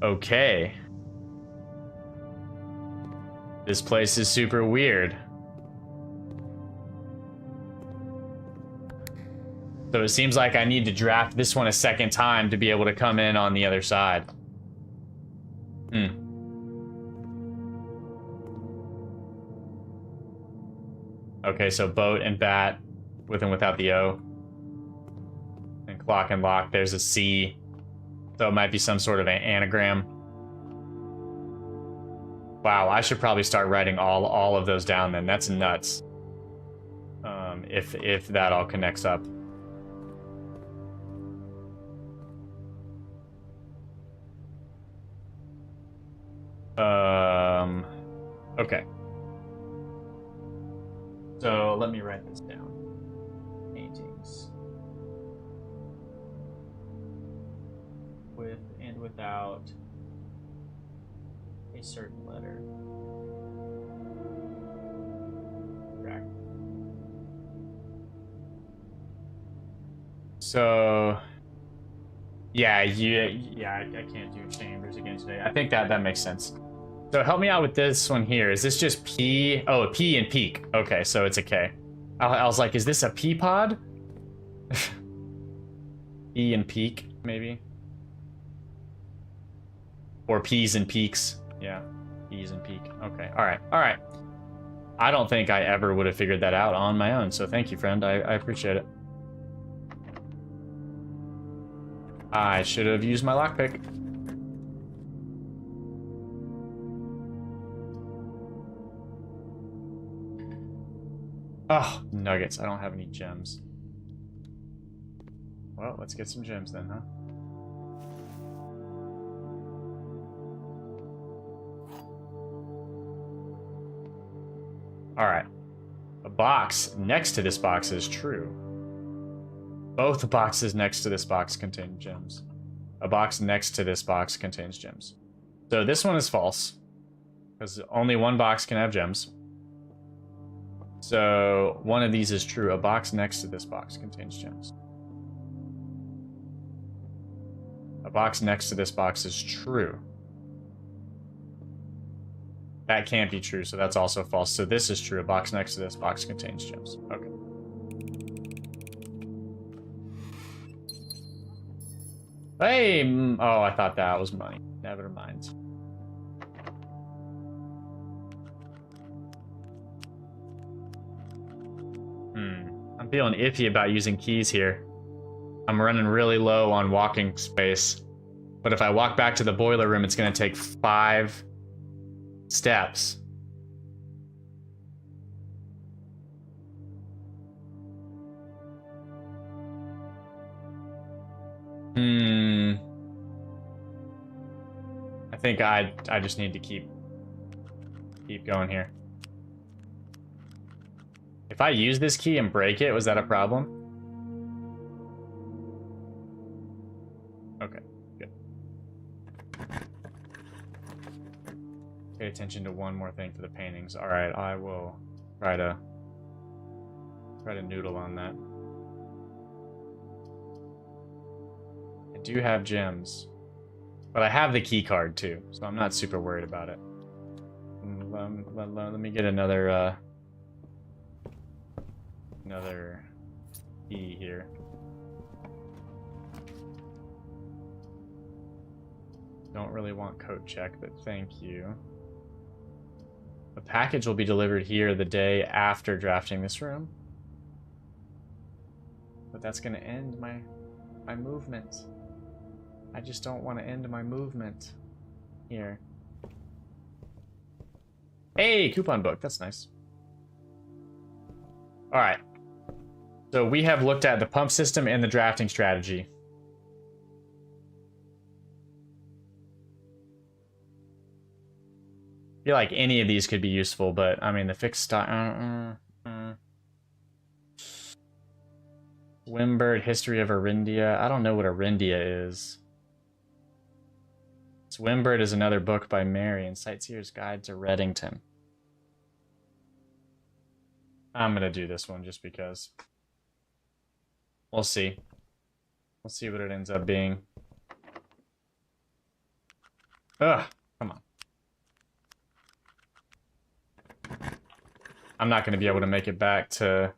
Okay. This place is super weird. So it seems like I need to draft this one a second time to be able to come in on the other side. Okay, so boat and bat with and without the O. And clock and lock, there's a C. So it might be some sort of an anagram. Wow, I should probably start writing all of those down then. That's nuts. If that all connects up. Okay. So let me write this down. Paintings. With and without a certain letter. Correct. So yeah, I can't do chambers again today. I think that makes sense. So help me out with this one here. Is this just P? Oh, a P and peak. Okay, so it's a K. I was like, is this a P pod? P and peak, maybe. Or P's and peaks. Yeah, P's and peak. Okay, all right. I don't think I ever would have figured that out on my own, so thank you, friend. I appreciate it. I should have used my lockpick. Oh, nuggets. I don't have any gems. Well, let's get some gems then, huh? Alright. A box next to this box is true. Both boxes next to this box contain gems. A box next to this box contains gems. So this one is false. Because only one box can have gems. So one of these is true. A box next to this box contains gems. A box next to this box is true. That can't be true, so that's also false. So this is true. A box next to this box contains gems. Okay. Hey! Oh, I thought that was money. Never mind. I'm feeling iffy about using keys here. I'm running really low on walking space. But if I walk back to the boiler room, it's going to take 5 steps. I think I just need to keep going here. If I use this key and break it, was that a problem? Okay, good. Okay, attention to one more thing for the paintings. All right, I will try to noodle on that. I do have gems, but I have the key card too, so I'm not super worried about it. Let me get another key here. Don't really want code check, but thank you. The package will be delivered here the day after drafting this room. But that's going to end my movement. I just don't want to end my movement here. Hey, coupon book. That's nice. All right. So we have looked at the pump system and the drafting strategy. I feel like any of these could be useful, but I mean the fixed style. Swimbird, History of Arindia. I don't know what Arindia is. Swimbird is another book by Mary, and Sightseer's Guide to Reddington. I'm gonna do this one just because. We'll see. We'll see what it ends up being. Ugh, come on. I'm not going to be able to make it back to...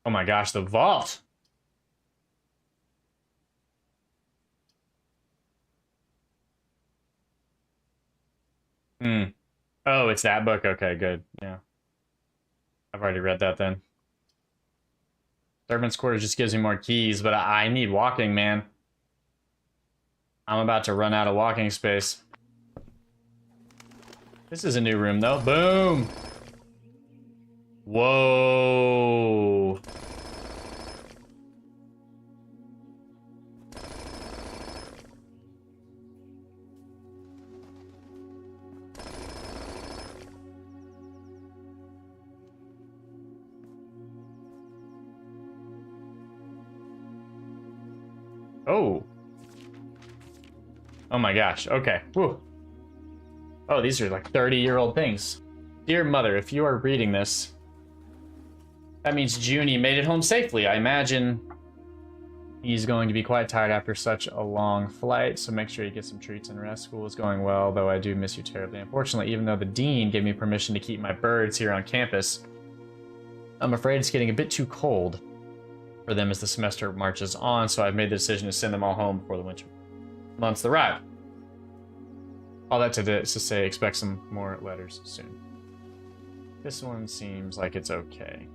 Oh my gosh, the vault! Oh, it's that book? Okay, good. Yeah. I've already read that then. Servant's Quarters just gives me more keys, but I need walking, man. I'm about to run out of walking space. This is a new room, though. Boom! Whoa! Oh. Oh my gosh. Okay. Whew. Oh, these are like 30-year-old things. Dear Mother, if you are reading this, that means Junie made it home safely. I imagine he's going to be quite tired after such a long flight, so make sure you get some treats and rest. School is going well, though I do miss you terribly. Unfortunately, even though the dean gave me permission to keep my birds here on campus, I'm afraid it's getting a bit too cold for them as the semester marches on, so I've made the decision to send them all home before the winter months arrive. All that to say, expect some more letters soon. This one seems like it's okay.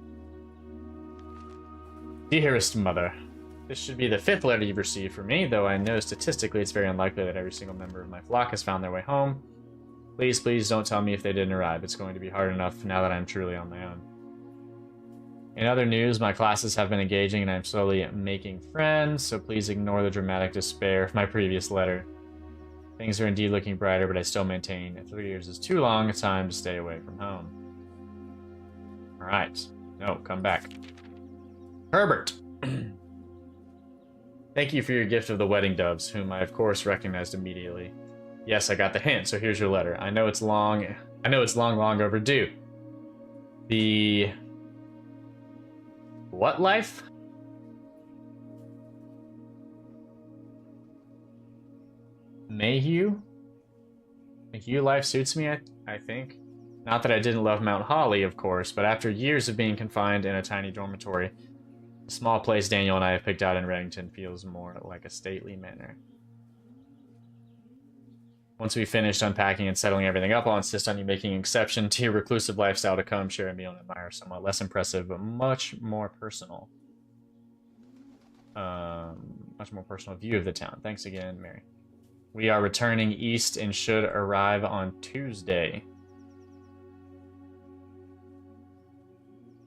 Dearest Mother, this should be the 5th letter you've received from me, though I know statistically it's very unlikely that every single member of my flock has found their way home. Please, please don't tell me if they didn't arrive. It's going to be hard enough now that I'm truly on my own. In other news, my classes have been engaging and I'm slowly making friends, so please ignore the dramatic despair of my previous letter. Things are indeed looking brighter, but I still maintain that 3 years is too long a time to stay away from home. Alright. No, come back. Herbert! Thank you for your gift of the wedding doves, whom I of course recognized immediately. Yes, I got the hint, so here's your letter. I know it's long overdue. The... What life? Mayhew? Mayhew life suits me, I think. Not that I didn't love Mount Holly, of course, but after years of being confined in a tiny dormitory, the small place Daniel and I have picked out in Reddington feels more like a stately manor. Once we finished unpacking and settling everything up, I'll insist on you making an exception to your reclusive lifestyle to come share a meal and admire a somewhat less impressive, but much more personal view of the town. Thanks again, Mary. We are returning east and should arrive on Tuesday.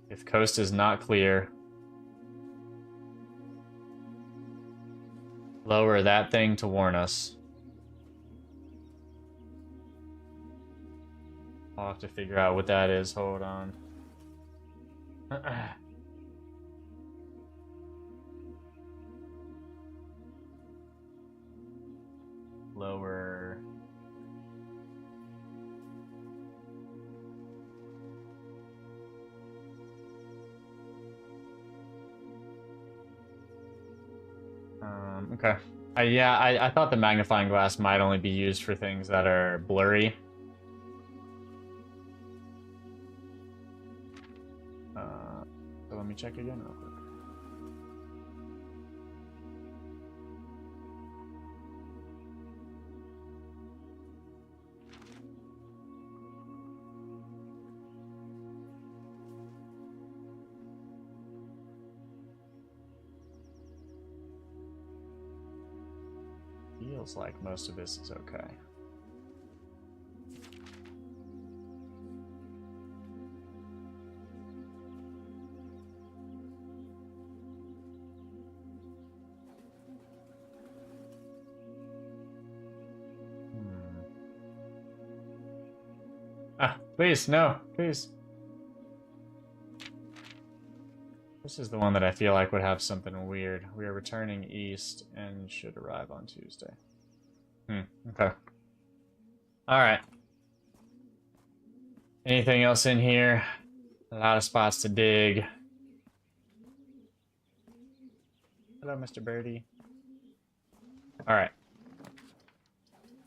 If coast is not clear, lower that thing to warn us. I'll have to figure out what that is. Hold on. lower. Okay. Yeah, I thought the magnifying glass might only be used for things that are blurry. So let me check again real quick. Feels like most of this is okay. Ah, please, no, please. This is the one that I feel like would have something weird. We are returning east and should arrive on Tuesday. Okay. Alright. Anything else in here? A lot of spots to dig. Hello, Mr. Birdie. Alright.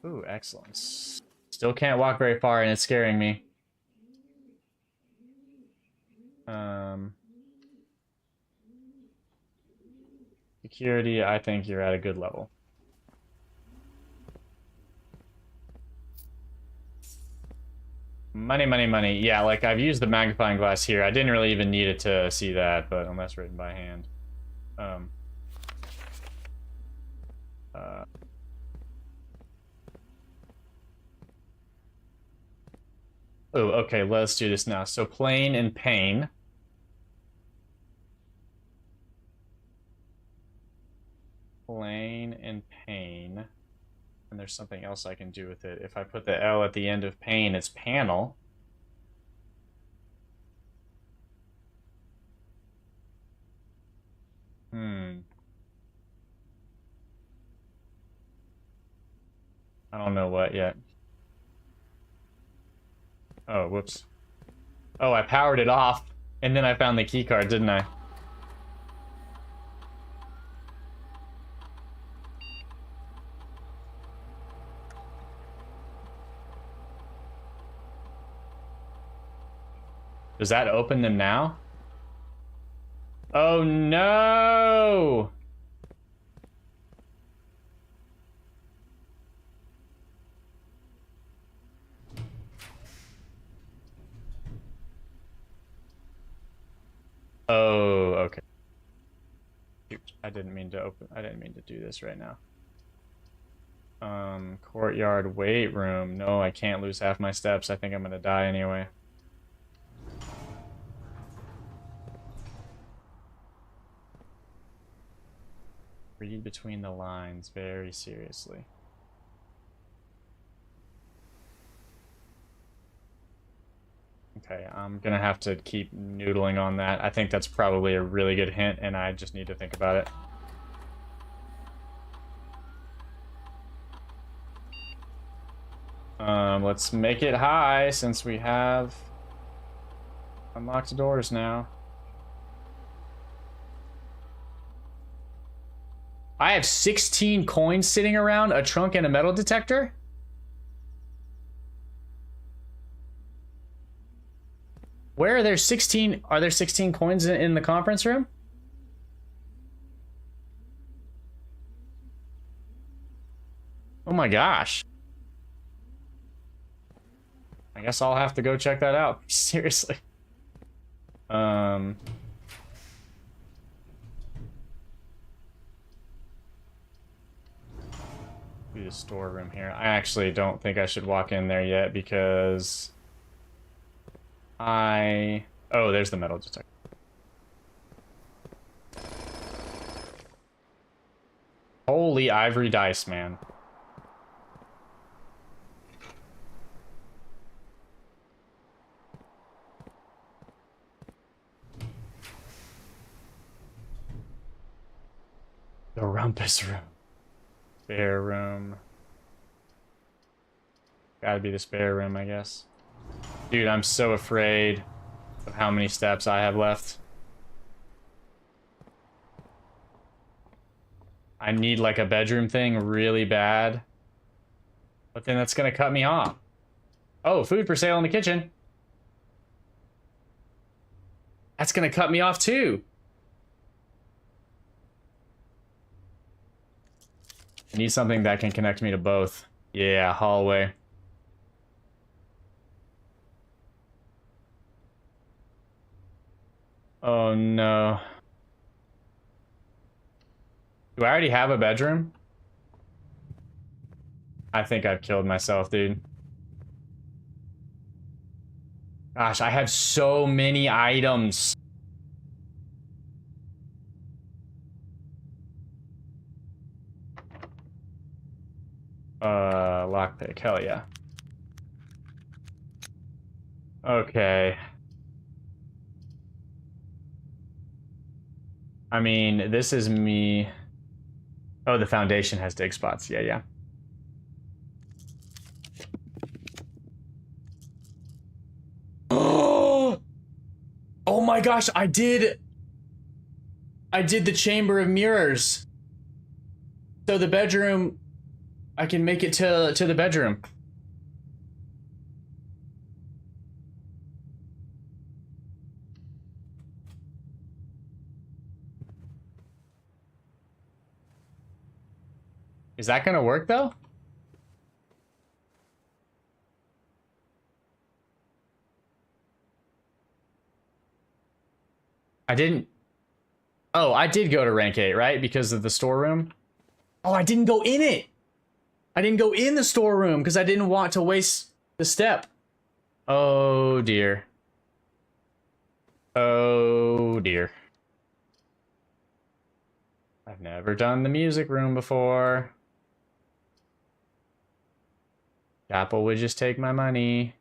Ooh, excellent. Still can't walk very far and it's scaring me. Security, I think you're at a good level. Money, money, money. Yeah, like I've used the magnifying glass here. I didn't really even need it to see that, but unless written by hand. Oh, okay, let's do this now. So plane and pane. Plane and pane. And there's something else I can do with it. If I put the L at the end of pane, it's panel. I don't know what yet. Oh, whoops. Oh, I powered it off, and then I found the key card, didn't I? Does that open them now? Oh no! Oh, okay. I didn't mean to do this right now. Courtyard weight room. No, I can't lose half my steps. I think I'm gonna die anyway. Read between the lines very seriously. Okay, I'm gonna have to keep noodling on that. I think that's probably a really good hint, and I just need to think about it. Let's make it high since we have unlocked doors now. I have 16 coins sitting around, a trunk, and a metal detector? Where are there 16? Are there 16 coins in the conference room? Oh my gosh. I guess I'll have to go check that out. Seriously. Do the storeroom here. I actually don't think I should walk in there yet because oh, there's the metal detector. Holy ivory dice, man. The rumpus room. Spare room. Gotta be the spare room, I guess. Dude, I'm so afraid of how many steps I have left. I need like a bedroom thing really bad. But then that's gonna cut me off. Oh, food for sale in the kitchen. That's gonna cut me off too. I need something that can connect me to both. Yeah, hallway. Oh no. Do I already have a bedroom? I think I've killed myself, dude. Gosh, I have so many items. Lockpick, hell yeah. Okay. I mean, this is me. Oh, the foundation has dig spots. Yeah, yeah. Oh my gosh, I did the chamber of mirrors. So the bedroom, I can make it to the bedroom. Is that gonna work though? I didn't. Oh, I did go to rank 8, right? Because of the storeroom? Oh, I didn't go in it! I didn't go in the storeroom because I didn't want to waste the step. Oh dear. Oh dear. I've never done the music room before. Apple would just take my money.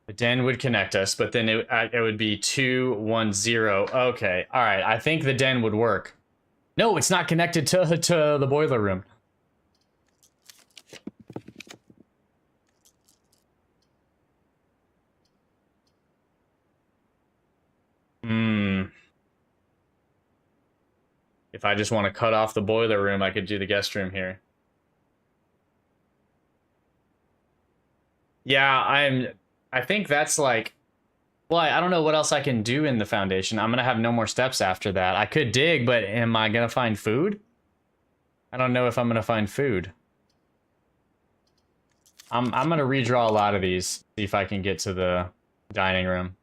The den would connect us, but then it would be 210. Okay, all right. I think the den would work. No, it's not connected to the boiler room. If I just want to cut off the boiler room, I could do the guest room here. Yeah, I think that's like, well, I don't know what else I can do in the foundation. I'm gonna have no more steps after that. I could dig, but am I gonna find food? I don't know if I'm gonna find food. I'm gonna redraw a lot of these, see if I can get to the dining room.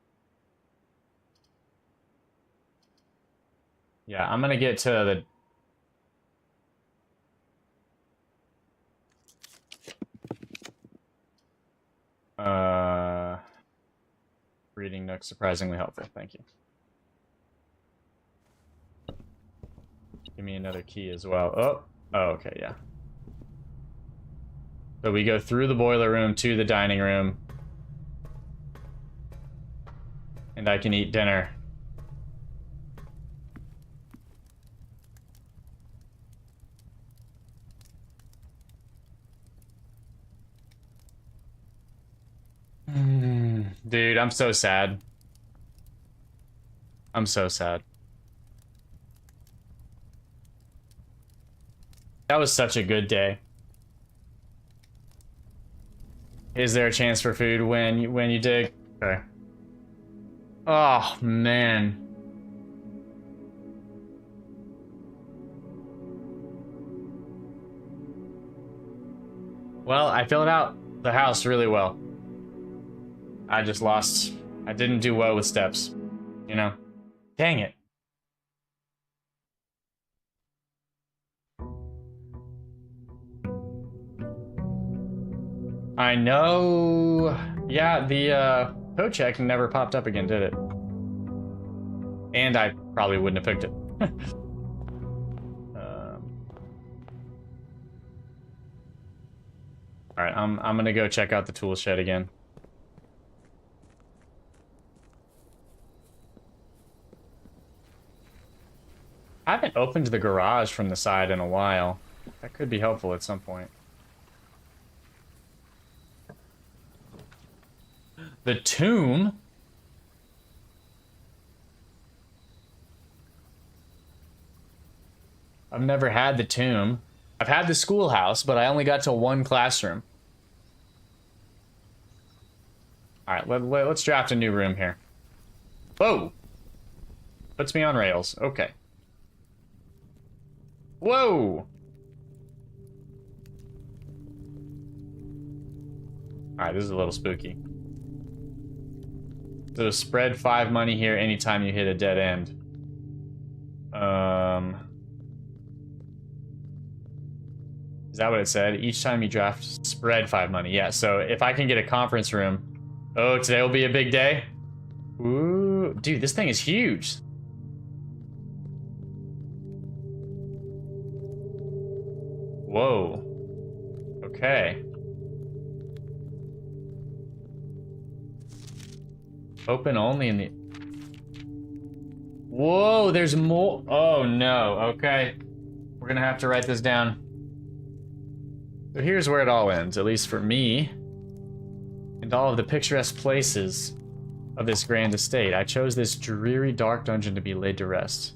Yeah, I'm gonna get to the reading nook, surprisingly helpful. Thank you. Give me another key as well. Oh, okay, yeah. So we go through the boiler room to the dining room. And I can eat dinner. Dude, I'm so sad. I'm so sad. That was such a good day. Is there a chance for food when you dig? Okay. Oh, man. Well, I filled out the house really well. I just lost. I didn't do well with steps. You know? Dang it. I know. Yeah, the code check never popped up again, did it? And I probably wouldn't have picked it. All right, I'm gonna go check out the tool shed again. I haven't opened the garage from the side in a while. That could be helpful at some point. The tomb? I've never had the tomb. I've had the schoolhouse, but I only got to one classroom. Alright, let's draft a new room here. Whoa! Puts me on rails. Okay. Whoa! Alright, this is a little spooky. So spread 5 money here anytime you hit a dead end. Is that what it said? Each time you draft, spread 5 money. Yeah, so if I can get a conference room... Oh, today will be a big day? Ooh, dude, this thing is huge. Whoa. Okay. Open only in the... Whoa, there's more... Oh, no. Okay. We're gonna have to write this down. So here's where it all ends, at least for me. And all of the picturesque places of this grand estate. I chose this dreary, dark dungeon to be laid to rest.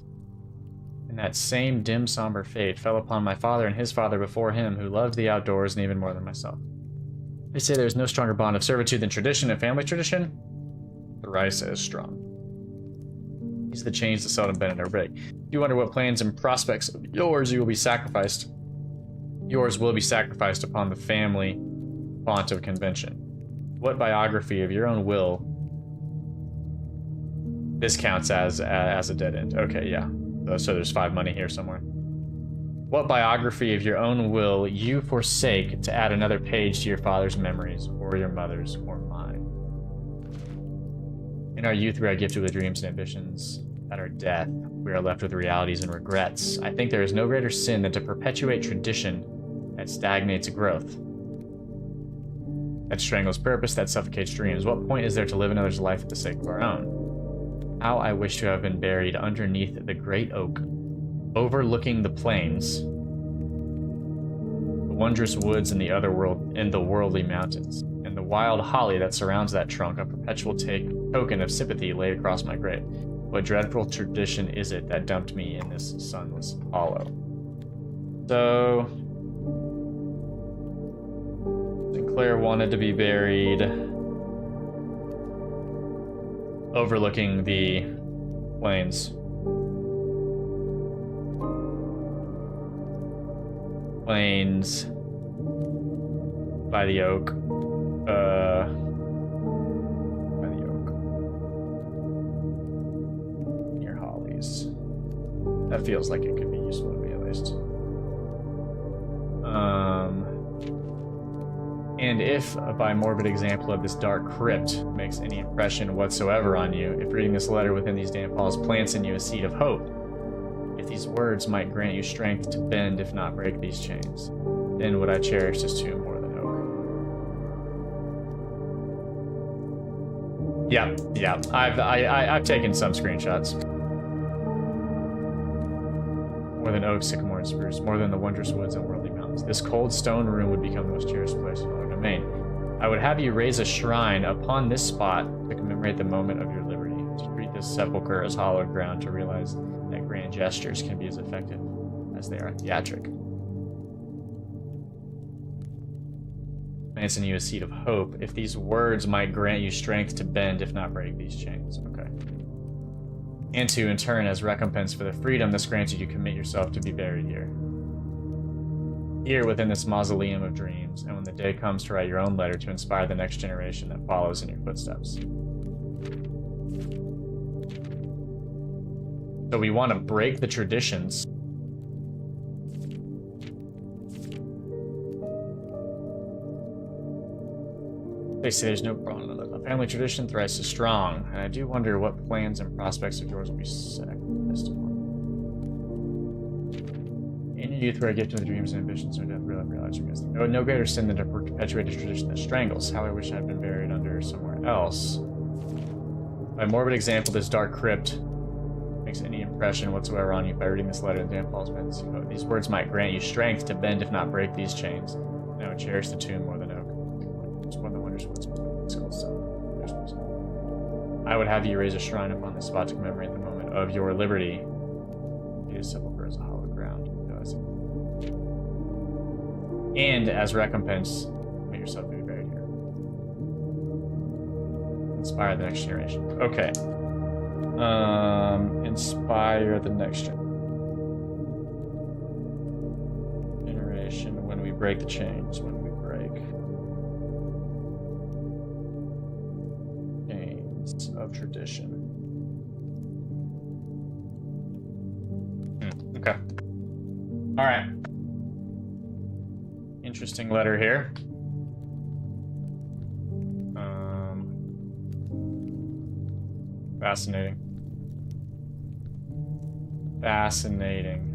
And that same dim, somber fate fell upon my father and his father before him, who loved the outdoors and even more than myself. They say there's no stronger bond of servitude than tradition and family tradition. Thrice as strong. These are the chains that seldom bend or break. You wonder what plans and prospects of yours will be sacrificed. Yours will be sacrificed upon the family font of convention. What biography of your own will? This counts as a dead end. Okay, yeah. So there's 5 money here somewhere. What biography of your own will you forsake to add another page to your father's memories, or your mother's, or mine? In our youth, we are gifted with dreams and ambitions. At our death, we are left with realities and regrets. I think there is no greater sin than to perpetuate tradition that stagnates growth, that strangles purpose, that suffocates dreams. What point is there to live another's life for the sake of our own? How I wish to have been buried underneath the great oak, overlooking the plains, the wondrous woods and the worldly mountains, and the wild holly that surrounds that trunk, a perpetual token of sympathy laid across my grave. What dreadful tradition is it that dumped me in this sunless hollow? So... Sinclair wanted to be buried overlooking the plains. Plains by the oak. By the oak. Near hollies. That feels like it could be useful to me at least. And if, by morbid example of this dark crypt, makes any impression whatsoever on you, if reading this letter within these damp halls plants in you a seed of hope, if these words might grant you strength to bend, if not break these chains, then would I cherish this tomb more than oak. Yeah, I've taken some screenshots. More than oak, sycamore, and spruce, more than the wondrous woods and worldly mountains. This cold stone room would become the most cherished place in our domain. I would have you raise a shrine upon this spot to commemorate the moment of your liberty, to treat this sepulcher as hallowed ground, to realize that grand gestures can be as effective as they are theatric. Plants in you a seed of hope, if these words might grant you strength to bend, if not break these chains. Okay. And to, in turn, as recompense for the freedom this grants you to commit yourself to be buried here. Here within this mausoleum of dreams, and when the day comes to write your own letter to inspire the next generation that follows in your footsteps. So we want to break the traditions. They say there's no problem. A family tradition thrice as strong, and I do wonder what plans and prospects of yours will be sacrificed upon. In your youth, where I give to the dreams and ambitions, no death realize your guest. No greater sin than to perpetuate a tradition that strangles. How I wish I had been buried under somewhere else. By morbid example, this dark crypt makes any impression whatsoever on you by reading this letter in Dan Paul's Fantasy Code. These words might grant you strength to bend, if not break these chains. Now cherish the tomb more than oak. It's one of the wonders of what's school stuff. I would have you raise a shrine upon the spot to commemorate the moment of your liberty. It is sepulchre as a hollow ground. And as recompense, make yourself be buried here. Inspire the next generation. Okay. Inspire the next generation when we break the chains. When we break chains of tradition. Okay. All right. Interesting letter here. Fascinating. Fascinating.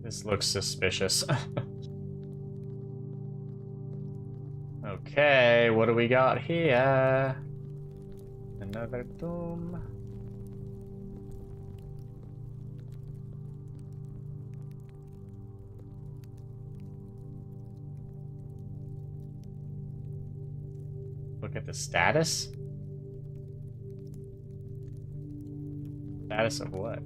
This looks suspicious. Okay, what do we got here? Another tomb. Look at the status. Status of what?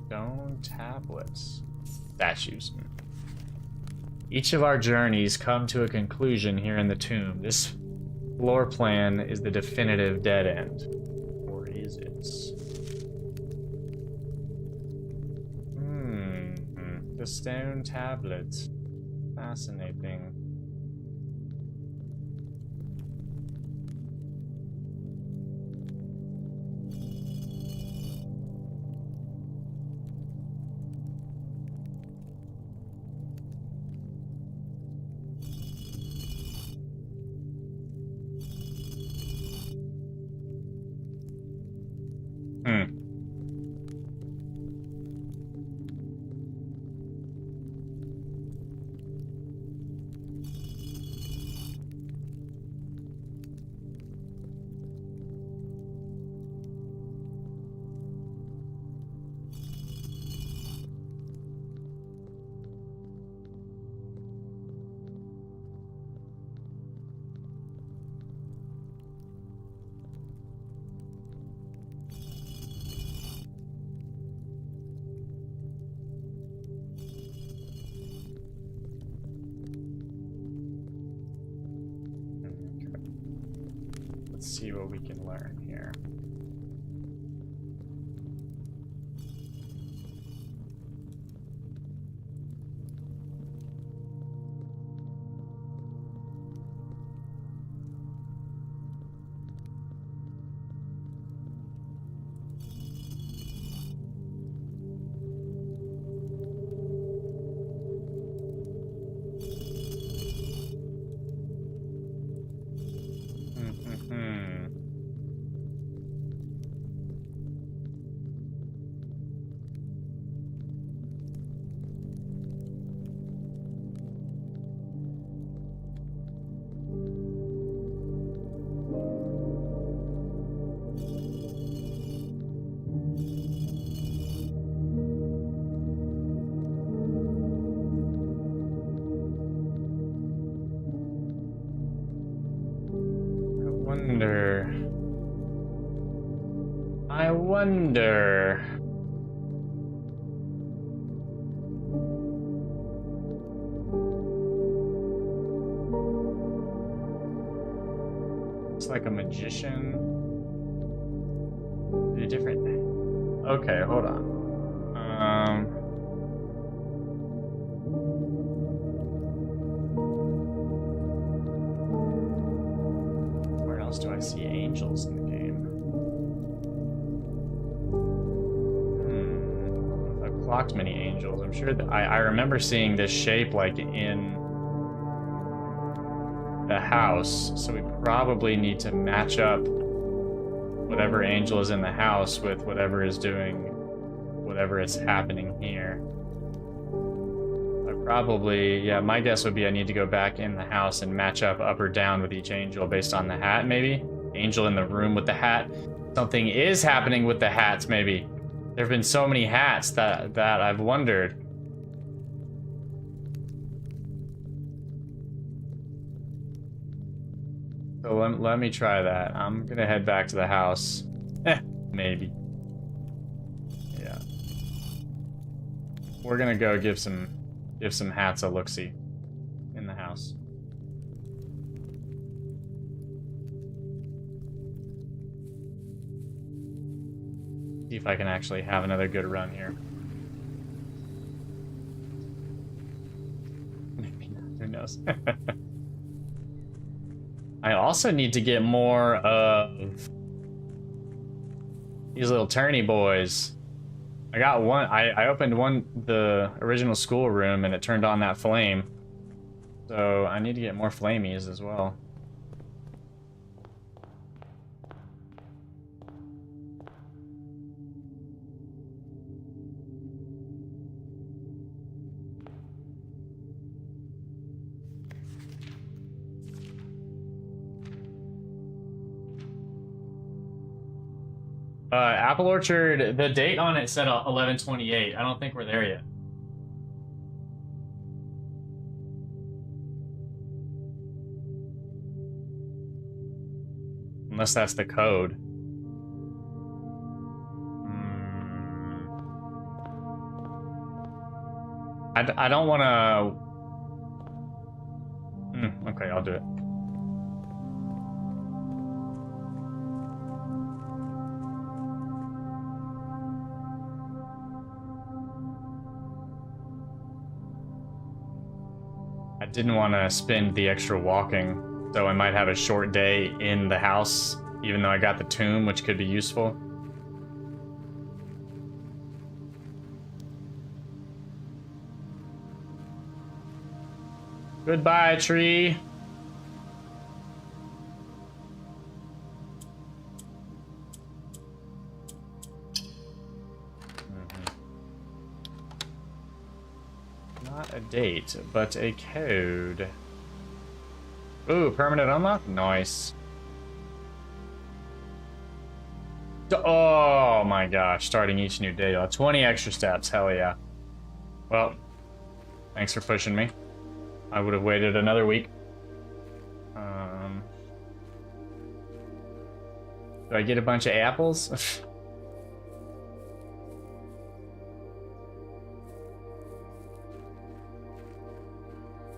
Stone tablets. Statues. Each of our journeys come to a conclusion here in the tomb. This floor plan is the definitive dead end. Or is it? The stone tablets. Fascinating. Let's see what we can learn here. I wonder. It's like a magician. They're different. Okay, hold on. angels in the game. I've clocked many angels. I'm sure that I remember seeing this shape like in the house, so we probably need to match up whatever angel is in the house with whatever is doing whatever is happening here. Probably, yeah, my guess would be I need to go back in the house and match up or down with each angel based on the hat, maybe? Angel in the room with the hat. Something is happening with the hats, maybe. There have been so many hats that I've wondered. So let me try that. I'm gonna head back to the house. Maybe. Yeah. We're gonna go give some hats a look-see in the house. See if I can actually have another good run here. Maybe not, who knows? I also need to get more of these little turny boys. I got one. I opened the original schoolroom, and it turned on that flame. So I need to get more flamies as well. Apple Orchard, the date on it said 11/28. I don't think we're there yet. Unless that's the code. I don't want to... okay, I'll do it. I didn't want to spend the extra walking, so I might have a short day in the house, even though I got the tomb, which could be useful. Goodbye, tree. Not a date, but a code. Ooh, permanent unlock? Nice. Oh my gosh, starting each new day. 20 extra steps, hell yeah. Well, thanks for pushing me. I would have waited another week. Do I get a bunch of apples?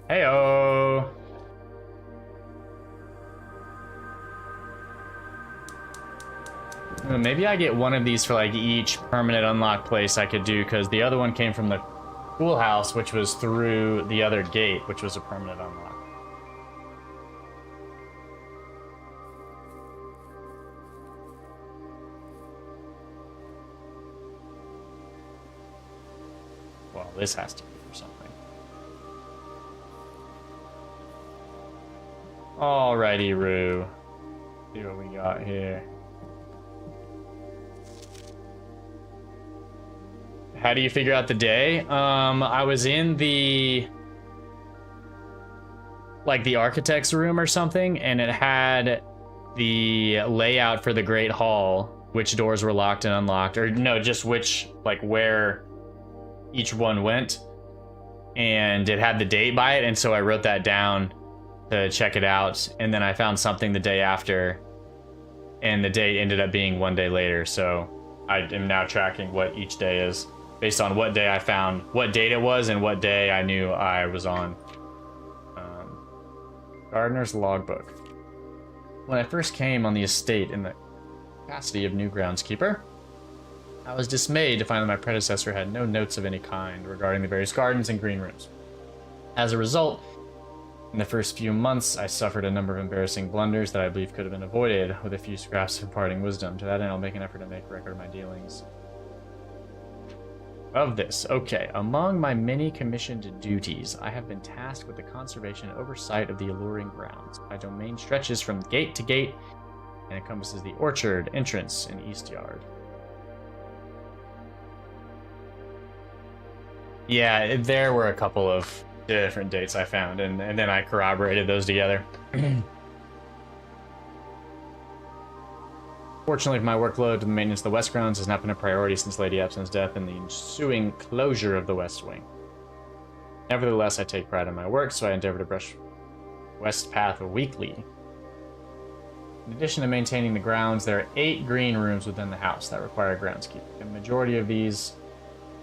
Heyo. Maybe I get one of these for like each permanent unlock place I could do, because the other one came from the schoolhouse, which was through the other gate, which was a permanent unlock. Well, this has to be for something. Alrighty, Roo. See what we got here. How do you figure out the day? I was in the architect's room or something, and it had the layout for the Great Hall, which doors were locked and unlocked, or no, just where each one went, and it had the date by it, and so I wrote that down to check it out, and then I found something the day after, and the date ended up being one day later, so I am now tracking what each day is, based on what day I found, what date it was, and what day I knew I was on. Gardener's logbook. When I first came on the estate in the capacity of new groundskeeper, I was dismayed to find that my predecessor had no notes of any kind regarding the various gardens and green rooms. As a result, In the first few months, I suffered a number of embarrassing blunders that I believe could have been avoided with a few scraps of imparting wisdom. To that end, I'll make an effort to make record of my dealings. Of this, okay. Among my many commissioned duties, I have been tasked with the conservation and oversight of the alluring grounds. My domain stretches from gate to gate and encompasses the orchard, entrance, and east yard. Yeah, there were a couple of different dates I found, and then I corroborated those together. Fortunately for my workload, the maintenance of the West Grounds has not been a priority since Lady Epson's death and the ensuing closure of the West Wing. Nevertheless, I take pride in my work, so I endeavor to brush West Path weekly. In addition to maintaining the grounds, there are 8 green rooms within the house that require groundskeeping. The majority of these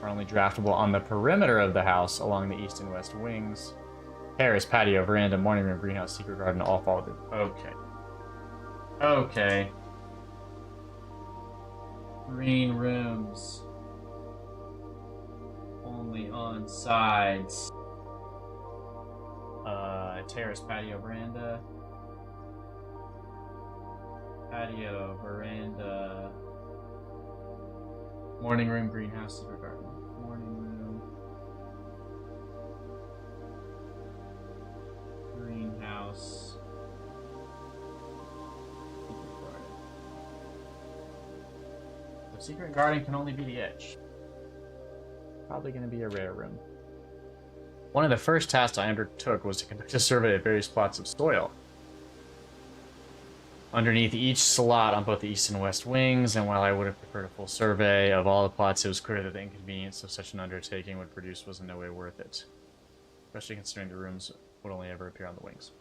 are only draftable on the perimeter of the house along the east and west wings. Terrace, patio, veranda, morning room, greenhouse, secret garden, all fall within. Okay. Okay. Green rooms. Only on sides. Terrace, patio, veranda. Patio, veranda. Morning room, greenhouse, secret garden. Morning room. Greenhouse. Secret garden. The secret garden can only be the edge. Probably going to be a rare room. One of the first tasks I undertook was to conduct a survey of various plots of soil. Underneath each slot on both the east and west wings, and while I would have preferred a full survey of all the plots, it was clear that the inconvenience of such an undertaking would produce was in no way worth it. Especially considering the rooms would only ever appear on the wings.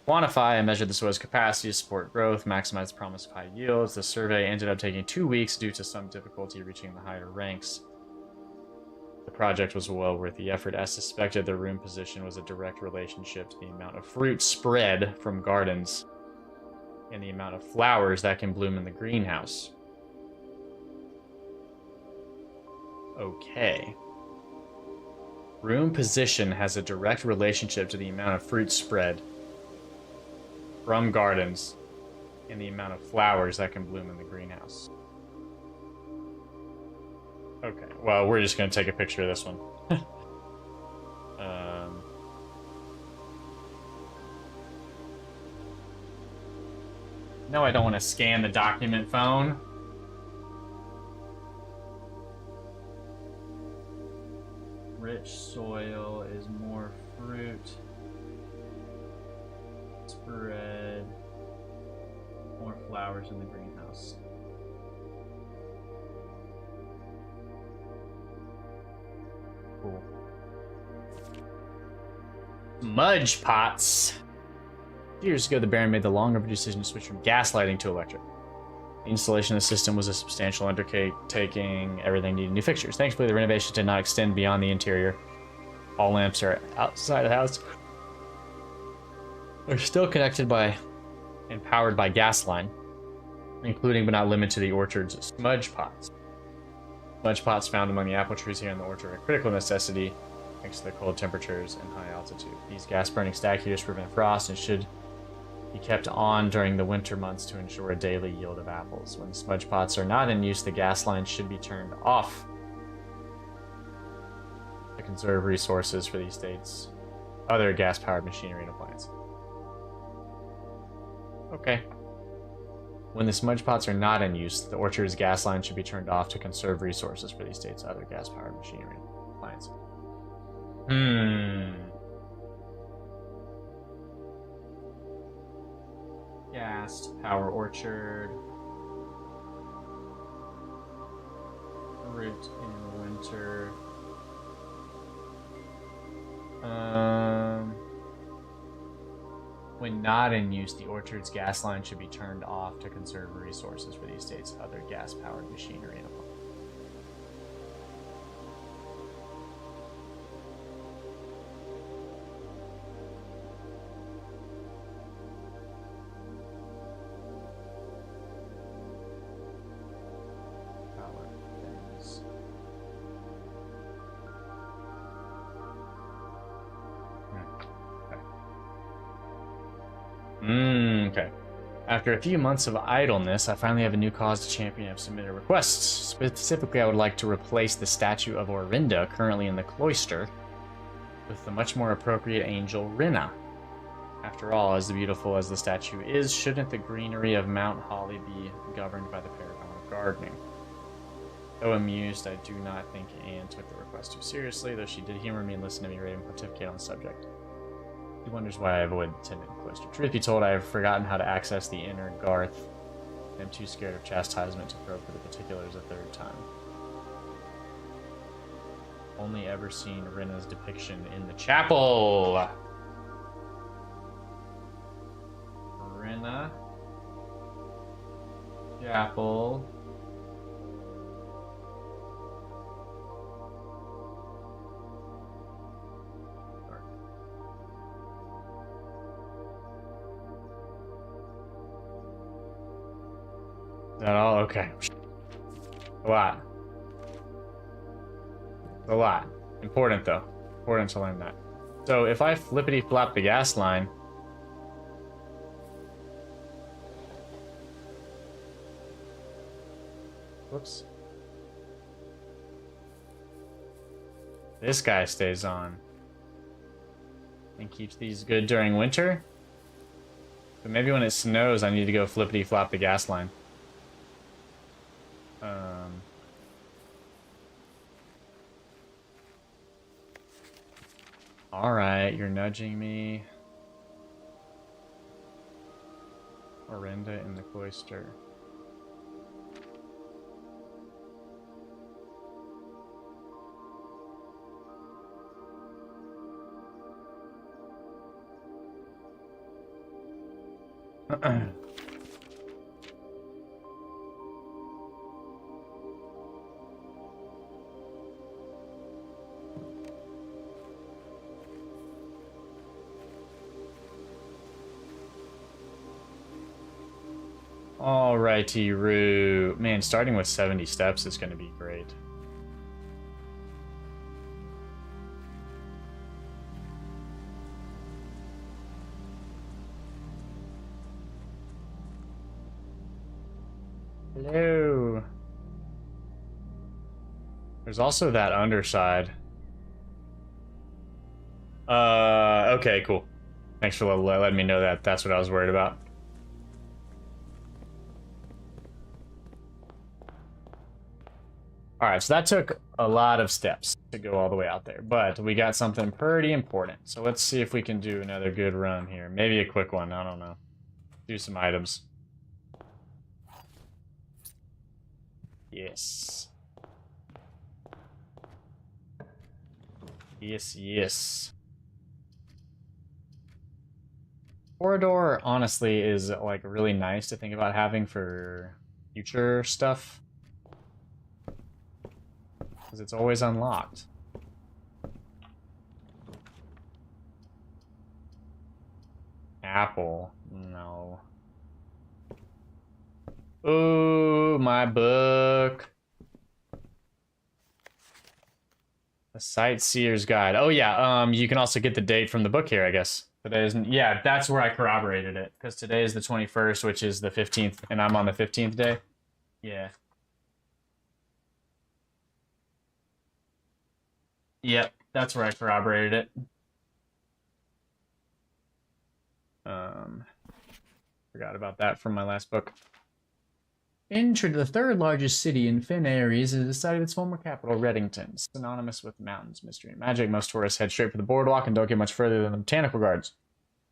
Quantify and measure the soil's capacity to support growth, maximize the promise of high yields. The survey ended up taking 2 weeks due to some difficulty reaching the higher ranks. The project was well worth the effort. As suspected, the room position was a direct relationship to the amount of fruit spread from gardens and the amount of flowers that can bloom in the greenhouse. Okay. Room position has a direct relationship to the amount of fruit spread from gardens and the amount of flowers that can bloom in the greenhouse. Okay, well, we're just going to take a picture of this one. No, I don't want to scan the document phone. Rich soil is more fruit spread, more flowers in the greenhouse. Cool. Smudge pots. Years ago, the Baron made the long overdue decision to switch from gas lighting to electric. The installation of the system was a substantial undertaking. Everything needed new fixtures. Thankfully, the renovations did not extend beyond the interior. All lamps are outside the house. They're still connected by and powered by gas line, including but not limited to the orchard's smudge pots. Smudge pots found among the apple trees here in the orchard are a critical necessity thanks to the cold temperatures and high altitude. These gas-burning stack heaters prevent frost and should be kept on during the winter months to ensure a daily yield of apples. When the smudge pots are not in use, the gas line should be turned off to conserve resources for the estate's other gas-powered machinery and appliances. Okay. When the smudge pots are not in use, the orchard's gas line should be turned off to conserve resources for the estate's other gas-powered machinery and appliances. Gas to power orchard. Fruit in winter. When not in use, the orchard's gas line should be turned off to conserve resources for the estate's other gas-powered machinery and appliances. Okay. After a few months of idleness, I finally have a new cause to champion and have submitted a request. Specifically, I would like to replace the statue of Orinda, currently in the cloister, with the much more appropriate angel Rinna. After all, as beautiful as the statue is, shouldn't the greenery of Mount Holly be governed by the paragon of gardening? Though amused, I do not think Anne took the request too seriously, though she did humor me and listen to me rave and pontificate on the subject. He wonders why I avoid attending the cloister. Truth be told, I have forgotten how to access the inner Garth, and am too scared of chastisement to probe for the particulars a third time. Only ever seen Rinna's depiction in the chapel! Rinna. Chapel. Is that all? Okay. A lot. A lot. Important, though. Important to learn that. So, if I flippity-flop the gas line... Whoops. This guy stays on. And keeps these good during winter? But maybe when it snows, I need to go flippity-flop the gas line. Alright, you're nudging me. Orinda in the cloister. Alrighty, Roo. Man, starting with 70 steps is going to be great. Hello. There's also that underside. Okay, cool. Thanks for letting me know that. That's what I was worried about. Alright, so that took a lot of steps to go all the way out there, but we got something pretty important. So let's see if we can do another good run here. Maybe a quick one, I don't know. Do some items. Yes. Yes, yes. Corridor, honestly, is like really nice to think about having for future stuff. Because it's always unlocked. Apple. No. Ooh, my book. The Sightseer's Guide. Oh yeah, you can also get the date from the book here, I guess. Today isn't. Yeah, that's where I corroborated it. Because today is the 21st, which is the 15th, and I'm on the 15th day. Yeah. Yep, that's where I corroborated it. Forgot about that from my last book. The third largest city in Finn Aries is the site of its former capital, Reddington, synonymous with mountains, mystery, and magic. Most tourists head straight for the boardwalk and don't get much further than the botanical gardens.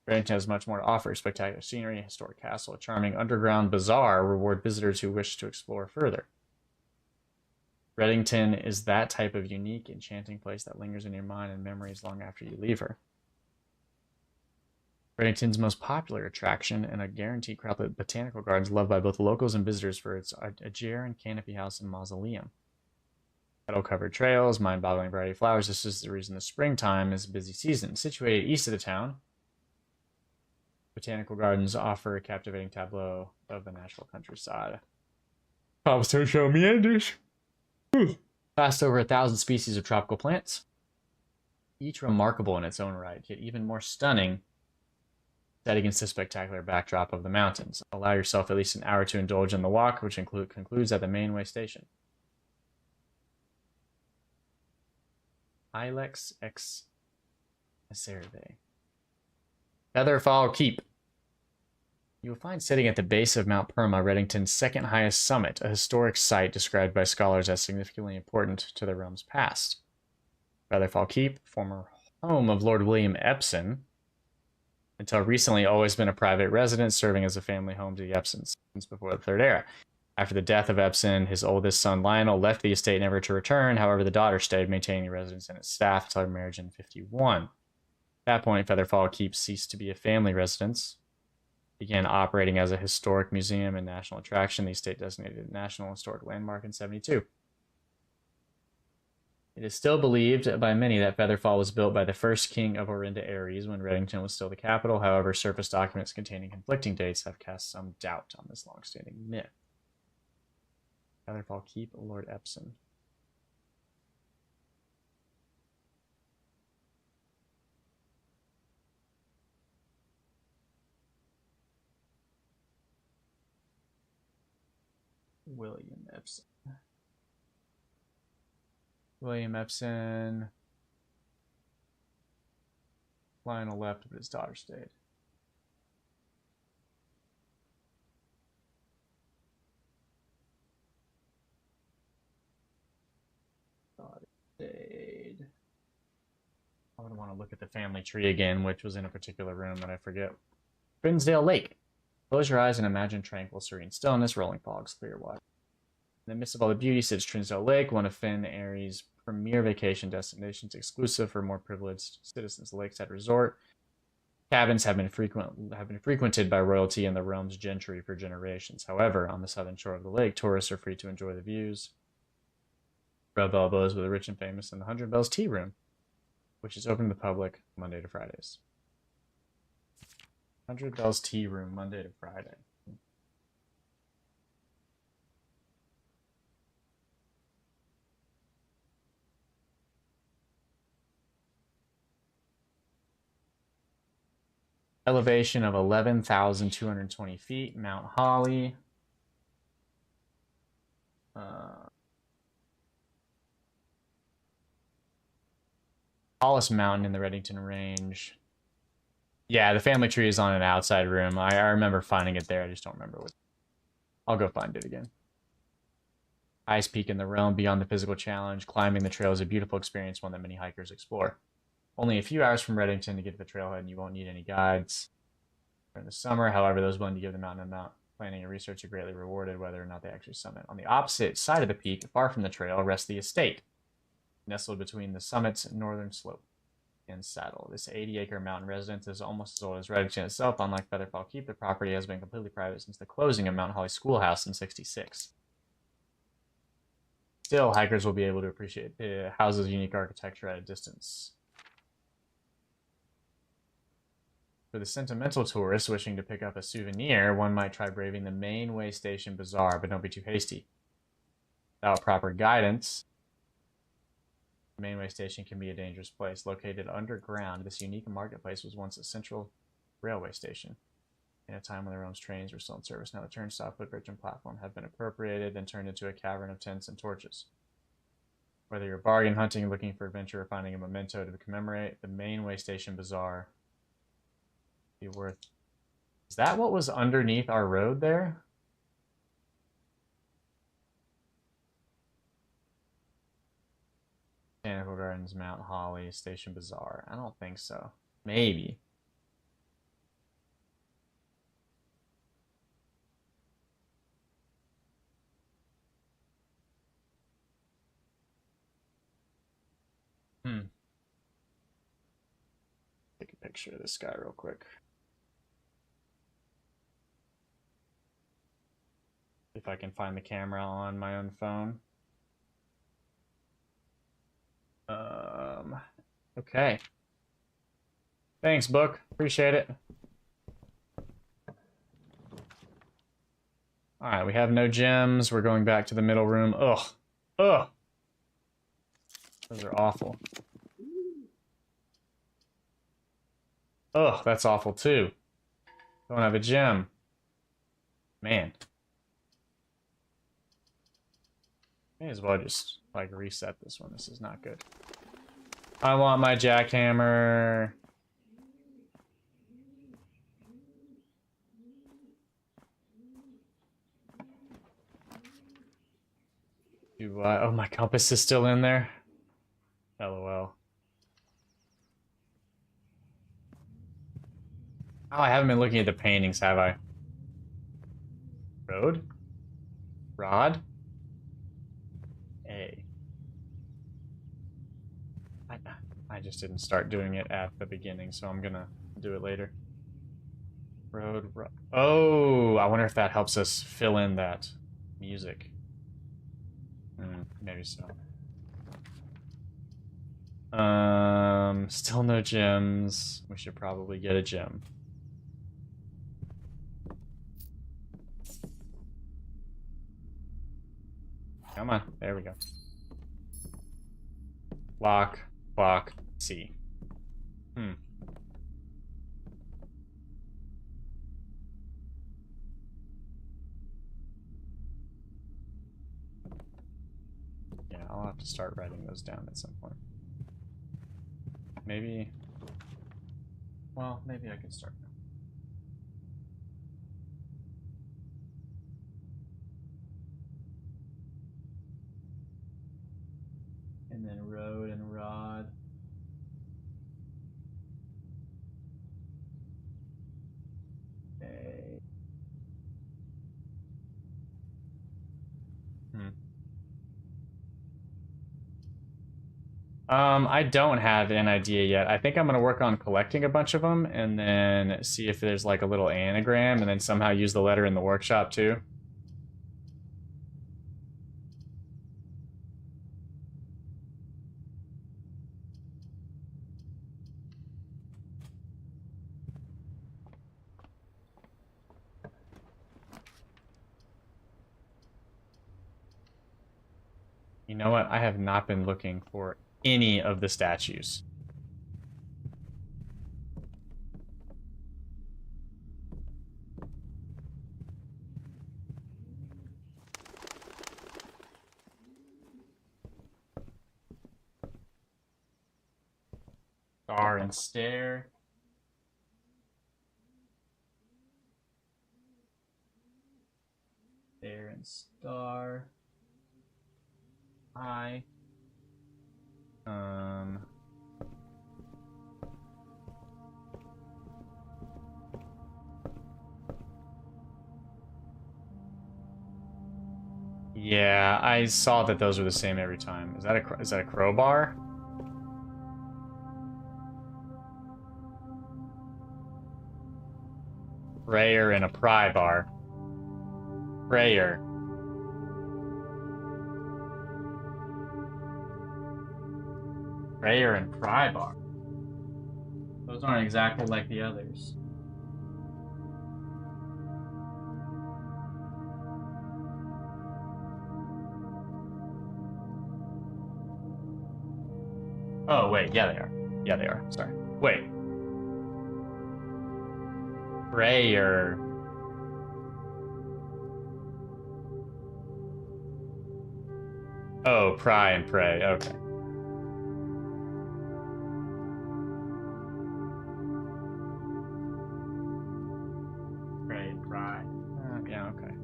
Reddington has much more to offer: spectacular scenery, a historic castle, a charming underground bazaar reward visitors who wish to explore further. Reddington is that type of unique, enchanting place that lingers in your mind and memories long after you leave her. Reddington's most popular attraction and a guaranteed crowd at botanical gardens loved by both locals and visitors for its Aegean canopy house and mausoleum. Petal-covered trails, mind-boggling variety of flowers. This is the reason the springtime is a busy season. Situated east of the town, botanical gardens offer a captivating tableau of the natural countryside. Also show meanders. Past over 1,000 species of tropical plants, each remarkable in its own right, yet even more stunning set against the spectacular backdrop of the mountains. Allow yourself at least an hour to indulge in the walk, which concludes at the mainway station. Ilex X Acerbe. Featherfall Keep. You will find sitting at the base of Mount Perma, Reddington's second highest summit, a historic site described by scholars as significantly important to the realm's past. Featherfall Keep, former home of Lord William Epson, until recently always been a private residence, serving as a family home to the Epsons since before the Third Era. After the death of Epson, his oldest son Lionel left the estate never to return. However, the daughter stayed, maintaining the residence and its staff until her marriage in 1951. At that point, Featherfall Keep ceased to be a family residence, began operating as a historic museum and national attraction. The estate designated a National Historic Landmark in 1972. It is still believed by many that Featherfall was built by the first king of Orinda Ares when Reddington was still the capital. However, surface documents containing conflicting dates have cast some doubt on this long-standing myth. Featherfall Keep, Lord Epson. William Epson. William Epson. Lionel left, but his daughter stayed. Daughter stayed. I would want to look at the family tree again, which was in a particular room that I forget. Finsdale Lake. Close your eyes and imagine tranquil, serene stillness, rolling fogs, clear water. In the midst of all the beauty sits Trinsdale Lake, one of Finn Aries' premier vacation destinations, exclusive for more privileged citizens. The lakeside resort cabins have been frequented by royalty and the realm's gentry for generations. However, on the southern shore of the lake, tourists are free to enjoy the views, rub elbows with the rich and famous in the 100 Bells Tea Room, which is open to the public Monday to Fridays. 100 Bells Tea Room, Monday to Friday. Elevation of 11,220 feet, Mount Holly. Tallest mountain in the Reddington Range. Yeah, the family tree is on an outside room. I remember finding it there. I just don't remember what. I'll go find it again. Highest peak in the realm, beyond the physical challenge. Climbing the trail is a beautiful experience, one that many hikers explore. Only a few hours from Reddington to get to the trailhead, and you won't need any guides during the summer. However, those willing to give the mountain amount planning and research are greatly rewarded, whether or not they actually summit. On the opposite side of the peak, far from the trail, rests the estate, nestled between the summit's northern slope and saddle. This 80-acre mountain residence is almost as old as Reddington itself. Unlike Featherfall Keep, the property has been completely private since the closing of Mount Holly Schoolhouse in '66. Still, hikers will be able to appreciate the house's unique architecture at a distance. For the sentimental tourist wishing to pick up a souvenir, one might try braving the Mainway Station Bazaar, but don't be too hasty. Without proper guidance, the Mainway Station can be a dangerous place. Located underground, this unique marketplace was once a central railway station. In a time when the realm's trains were still in service, now the turnstile, footbridge, and platform have been appropriated and turned into a cavern of tents and torches. Whether you're bargain hunting, looking for adventure, or finding a memento to commemorate, the Mainway Station Bazaar be worth. Is that what was underneath our road there? Botanical Gardens, Mount Holly, Station Bazaar. I don't think so. Maybe. Take a picture of this guy real quick. If I can find the camera on my own phone. Okay. Thanks, book. Appreciate it. Alright, we have no gems. We're going back to the middle room. Ugh. Ugh. Those are awful. Ugh, that's awful too. Don't have a gem. Man. May as well just, like, reset this one. This is not good. I want my jackhammer. Oh, my compass is still in there. LOL. Oh, I haven't been looking at the paintings, have I? Road? Rod? A. I just didn't start doing it at the beginning, so I'm gonna do it later. Road. Oh, I wonder if that helps us fill in that music. Maybe so. Still no gems. We should probably get a gem. Come on, there we go. Lock, C. Yeah, I'll have to start writing those down at some point. Maybe... Well, maybe I could start now. And then road and rod. Okay. I don't have an idea yet. I think I'm going to work on collecting a bunch of them and then see if there's like a little anagram and then somehow use the letter in the workshop too. You know what? I have not been looking for any of the statues. Star and stare. Stare and star. Eye. Yeah, I saw that those were the same every time. Is that a crowbar? Prayer and a pry bar. Prayer. Prayer and pry bar. Those aren't exactly like the others. Oh, wait. Yeah, they are. Yeah, they are. Sorry. Wait. Prayer. Oh, pry and pray. Okay. Pray and pry. Yeah, okay.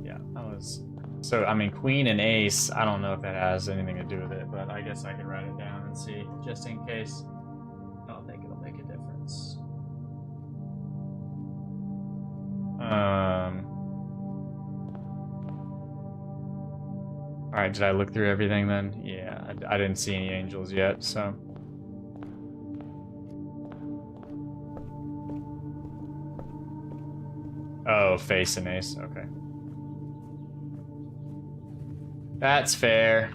Yeah, that was... So, I mean, queen and ace, I don't know if that has anything to do with it, but I guess I could write it down and see, just in case. I don't think it'll make a difference. Alright, did I look through everything then? Yeah, I didn't see any angels yet, so... Oh, face and ace, okay. That's fair.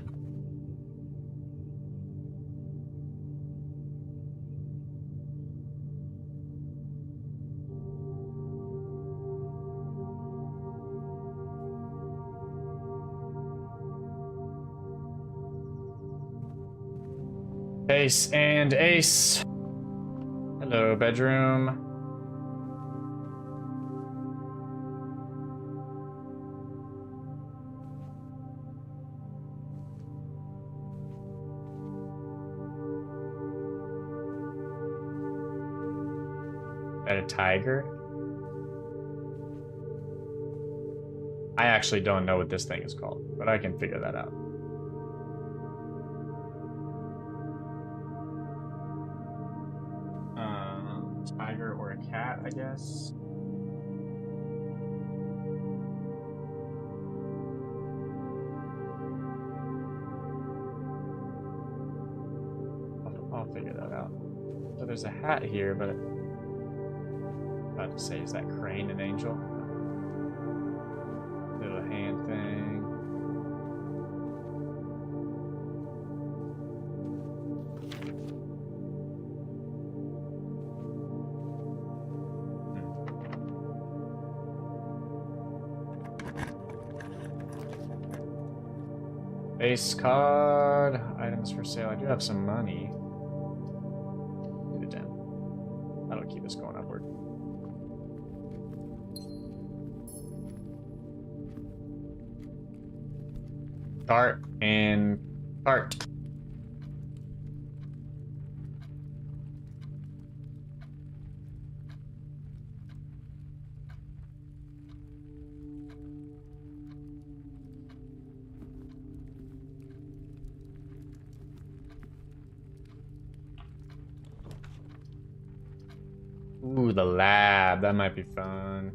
Ace and ace. Hello, bedroom. Fight a tiger? I actually don't know what this thing is called, but I can figure that out. Tiger or a cat, I guess. I'll figure that out. So there's a hat here, but I'm about to say, is that crane an angel? Little hand thing. Base card, items for sale. I do have some money. Leave it down. That'll keep us going upward. Cart and cart. Ooh, the lab. That might be fun.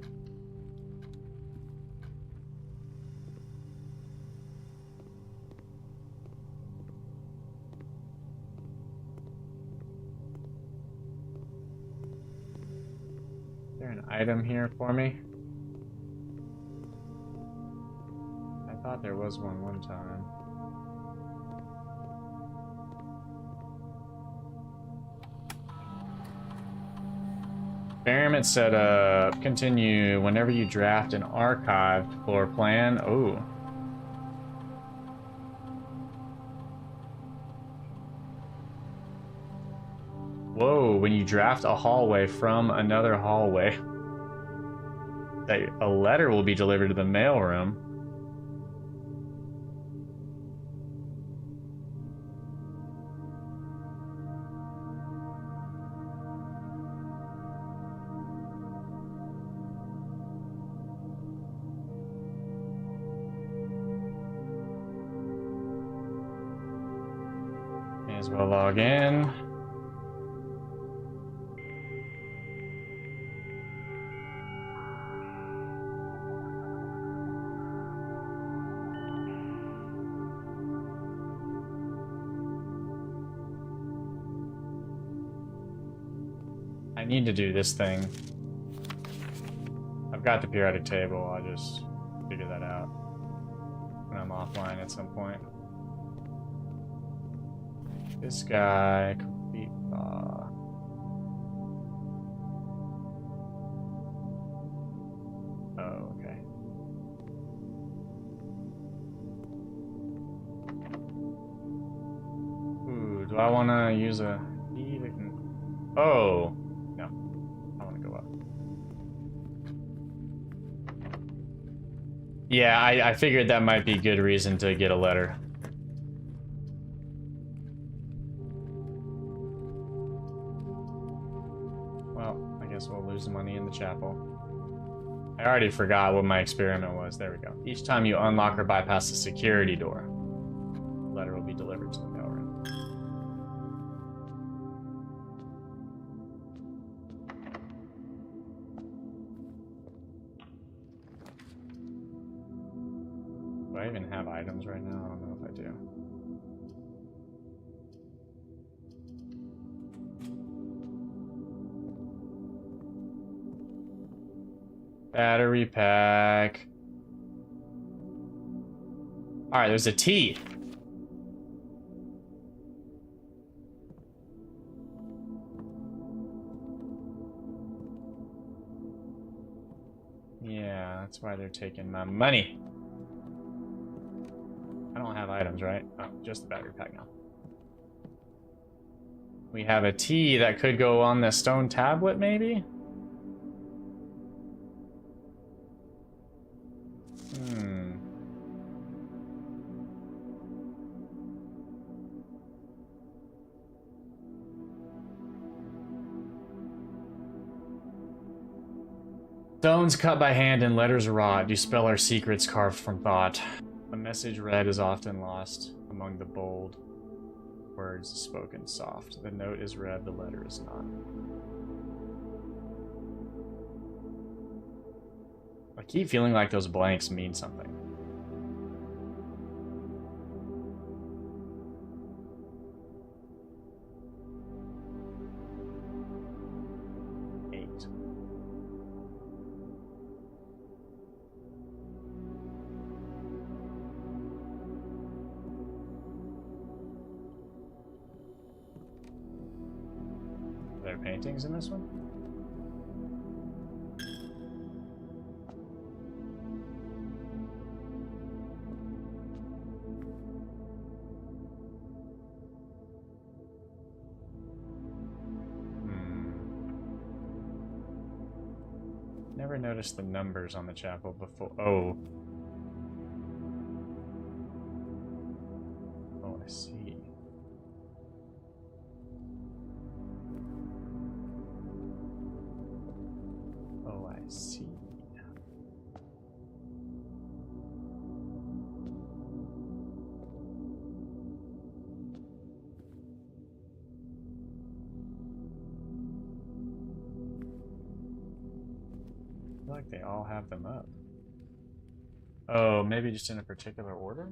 Is there an item here for me? I thought there was one time. Experiment setup. Continue whenever you draft an archived floor plan. Oh. Whoa, when you draft a hallway from another hallway, that a letter will be delivered to the mailroom. May as well log in. I need to do this thing. I've got the periodic table. I'll just figure that out when I'm offline at some point. This guy, complete thaw. Oh, okay. Ooh, do I want to use a key that can... Oh, no. I want to go up. Yeah, I figured that might be good reason to get a letter. We'll lose money in the chapel. I already forgot what my experiment was. There we go. Each time you unlock or bypass a security door, a letter will be delivered to the mailroom. Do I even have items right now? I don't know if I do. Battery pack. Alright, there's a T. Yeah, that's why they're taking my money. I don't have items, right? Oh, just the battery pack now. We have a T that could go on the stone tablet, maybe? Stones cut by hand and letters wrought. You spell our secrets carved from thought. A message read is often lost among the bold words spoken soft. The note is read, the letter is not. I keep feeling like those blanks mean something. Paintings in this one? Never noticed the numbers on the chapel before. Oh. Oh, I see. See. I feel like they all have them up. Oh, maybe just in a particular order?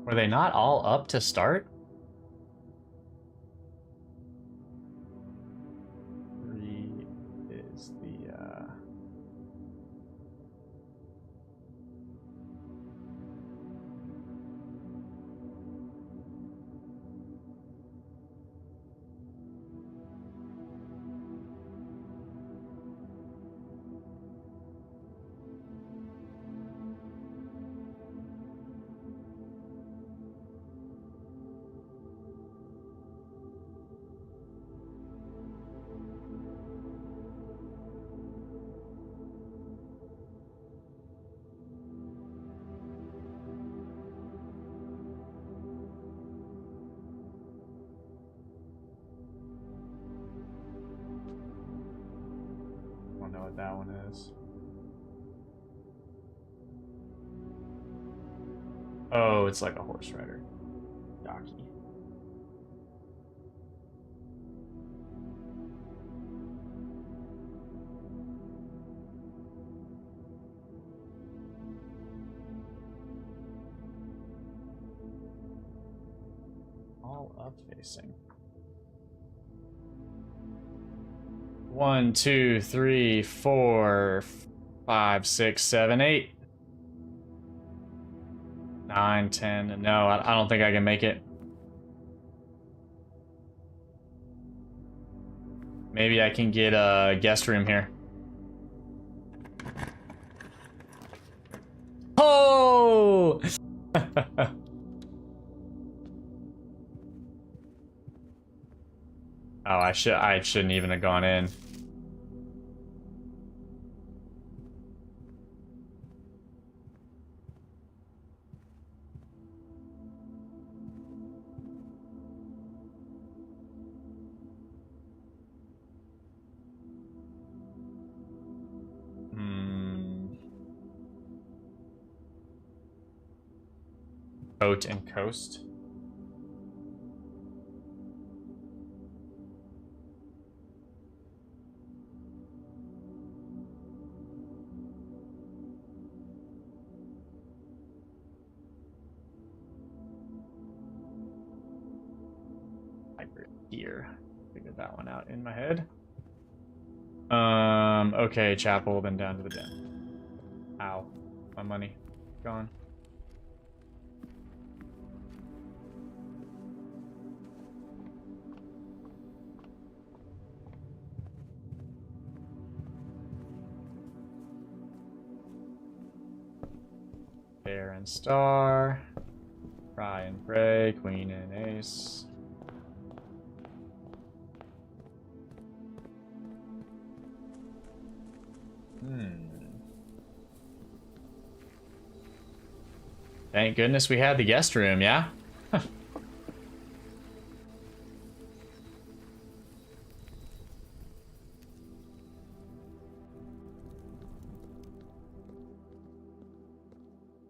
Were they not all up to start? 3 is the I don't know what that one is. Oh, it's like a horse rider. Jockey. All up facing. 1, 2, 3, 4, 5, 6, 7, 8, 9, 10. No, I don't think I can make it. Maybe I can get a guest room here. Oh! Oh, I shouldn't even have gone in. Boat and coast. Hybrid deer. Figured that one out in my head. Okay, chapel, then down to the den. Ow. My money. Gone. Bear and star. Fry and pray. Queen and ace. Thank goodness we had the guest room, yeah?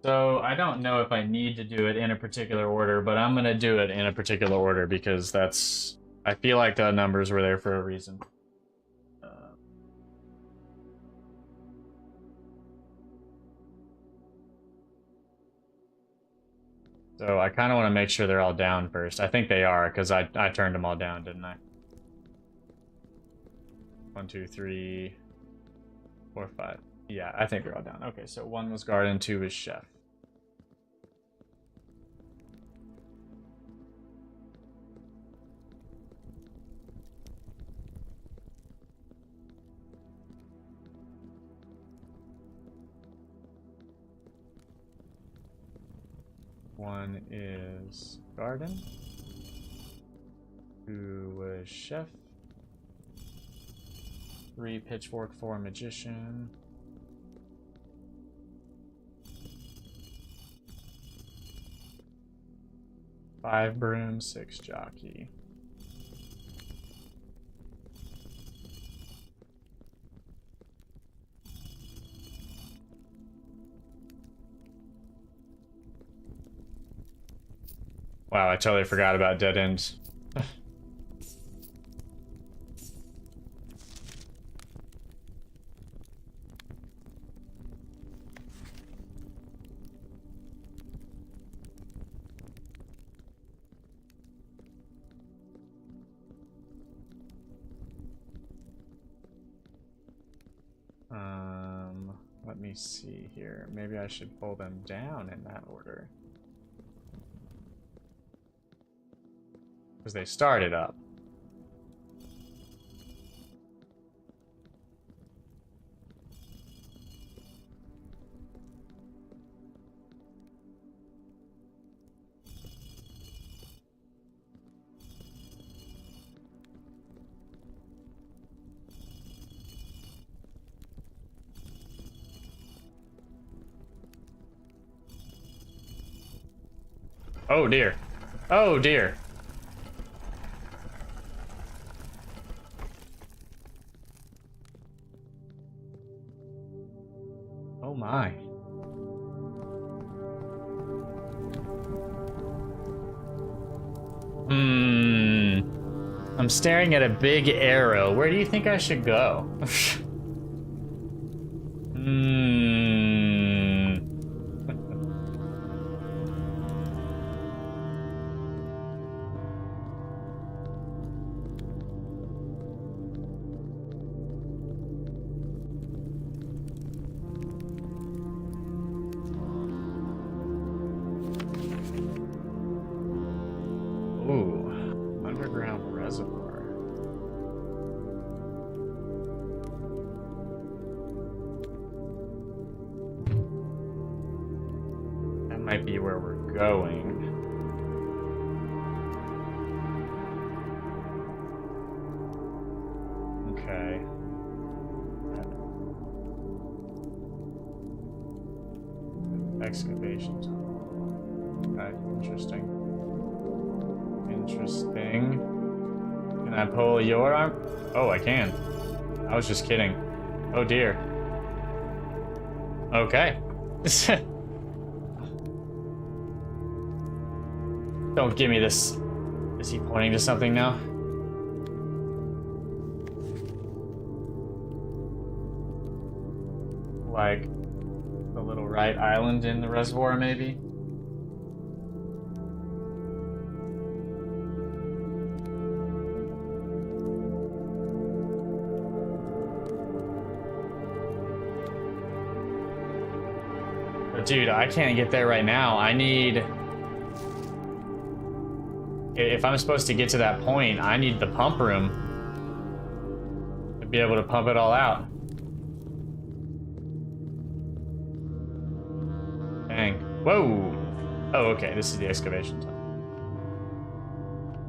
So, I don't know if I need to do it in a particular order, but I'm gonna do it in a particular order because that's... I feel like the numbers were there for a reason. So I kind of want to make sure they're all down first. I think they are, because I turned them all down, didn't I? 1, 2, 3, 4, 5. Yeah, I think they're all down. Okay, so 1 was garden, 2 was chef. One is garden. 2 was chef. 3 pitchfork, 4 magician. 5 broom, 6 jockey. Wow, I totally forgot about dead ends. Let me see here. Maybe I should pull them down in that order. Because they started up. Oh dear. Oh dear. Oh my. I'm staring at a big arrow. Where do you think I should go? Ooh, underground reservoir. That might be where we're going. Okay. Excavation tunnel. Okay, interesting. Interesting. Can I pull your arm? Oh, I can. I was just kidding. Oh dear. Okay. Don't give me this. Is he pointing to something now? Like the little right island in the reservoir, maybe? But dude, I can't get there right now. I need... If I'm supposed to get to that point, I need the pump room to be able to pump it all out. Dang. Whoa! Oh, okay, this is the excavation time.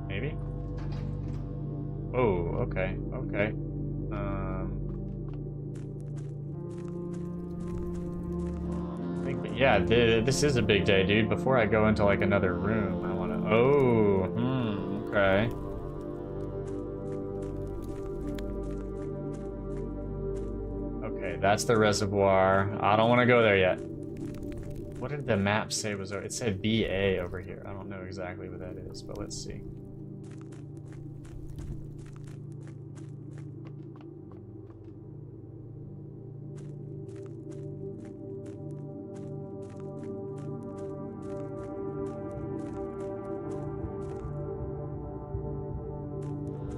Maybe? Oh, okay, okay. I think, yeah, this is a big day, dude. Before I go into, like, another room, I want to... Oh, okay. Okay, that's the reservoir. I don't want to go there yet. What did the map say was over? It said BA over here. I don't know exactly what that is, but let's see.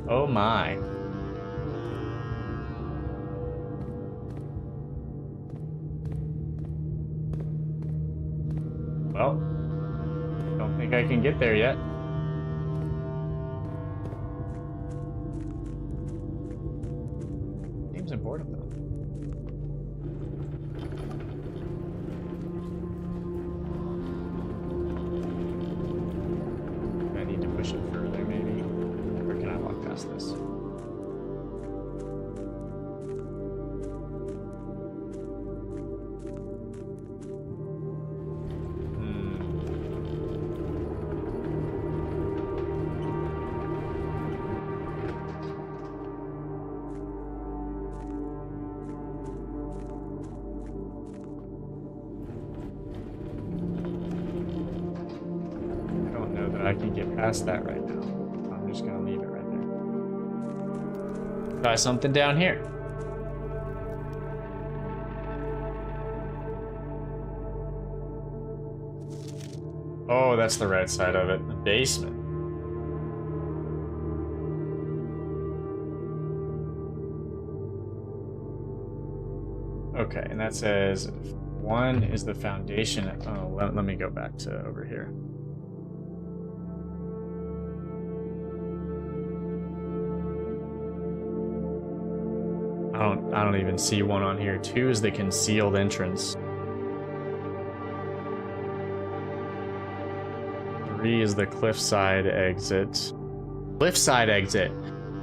Oh my. Well, don't think I can get there yet. Seems important though. I need to push it further maybe. Or can I walk past this? I can get past that right now. I'm just gonna leave it right there. Try something down here. Oh, that's the right side of it. The basement. Okay, and that says 1 is the foundation. Oh, let me go back to over here. I don't even see 1 on here. 2 is the concealed entrance. 3 is the cliffside exit. Cliffside exit!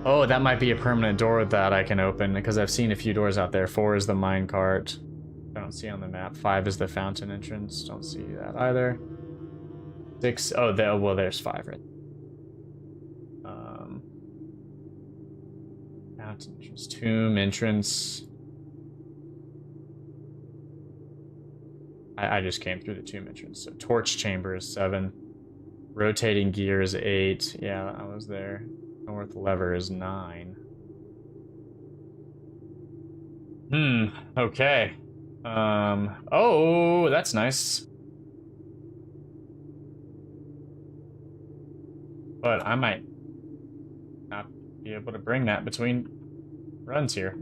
Oh, that might be a permanent door that I can open, because I've seen a few doors out there. 4 is the minecart. I don't see on the map. 5 is the fountain entrance. Don't see that either. 6, oh, well, there's 5 right. Fountain entrance, tomb entrance. I just came through the tomb entrance. So torch chamber is 7. Rotating gear is 8. Yeah, I was there. North lever is 9. Okay. Oh, that's nice. But I might not be able to bring that between runs here.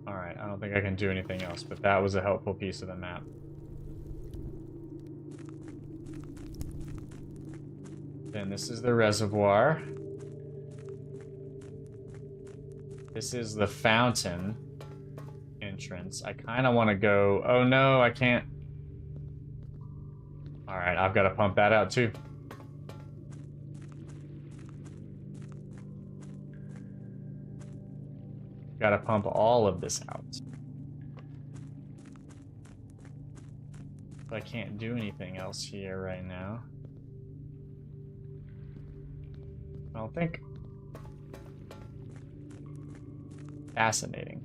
Alright, I don't think I can do anything else, but that was a helpful piece of the map. Then this is the reservoir. This is the fountain entrance. I kind of want to go... Oh no, I can't. Alright, I've got to pump that out too. Got to pump all of this out. But I can't do anything else here right now. I don't think. Fascinating.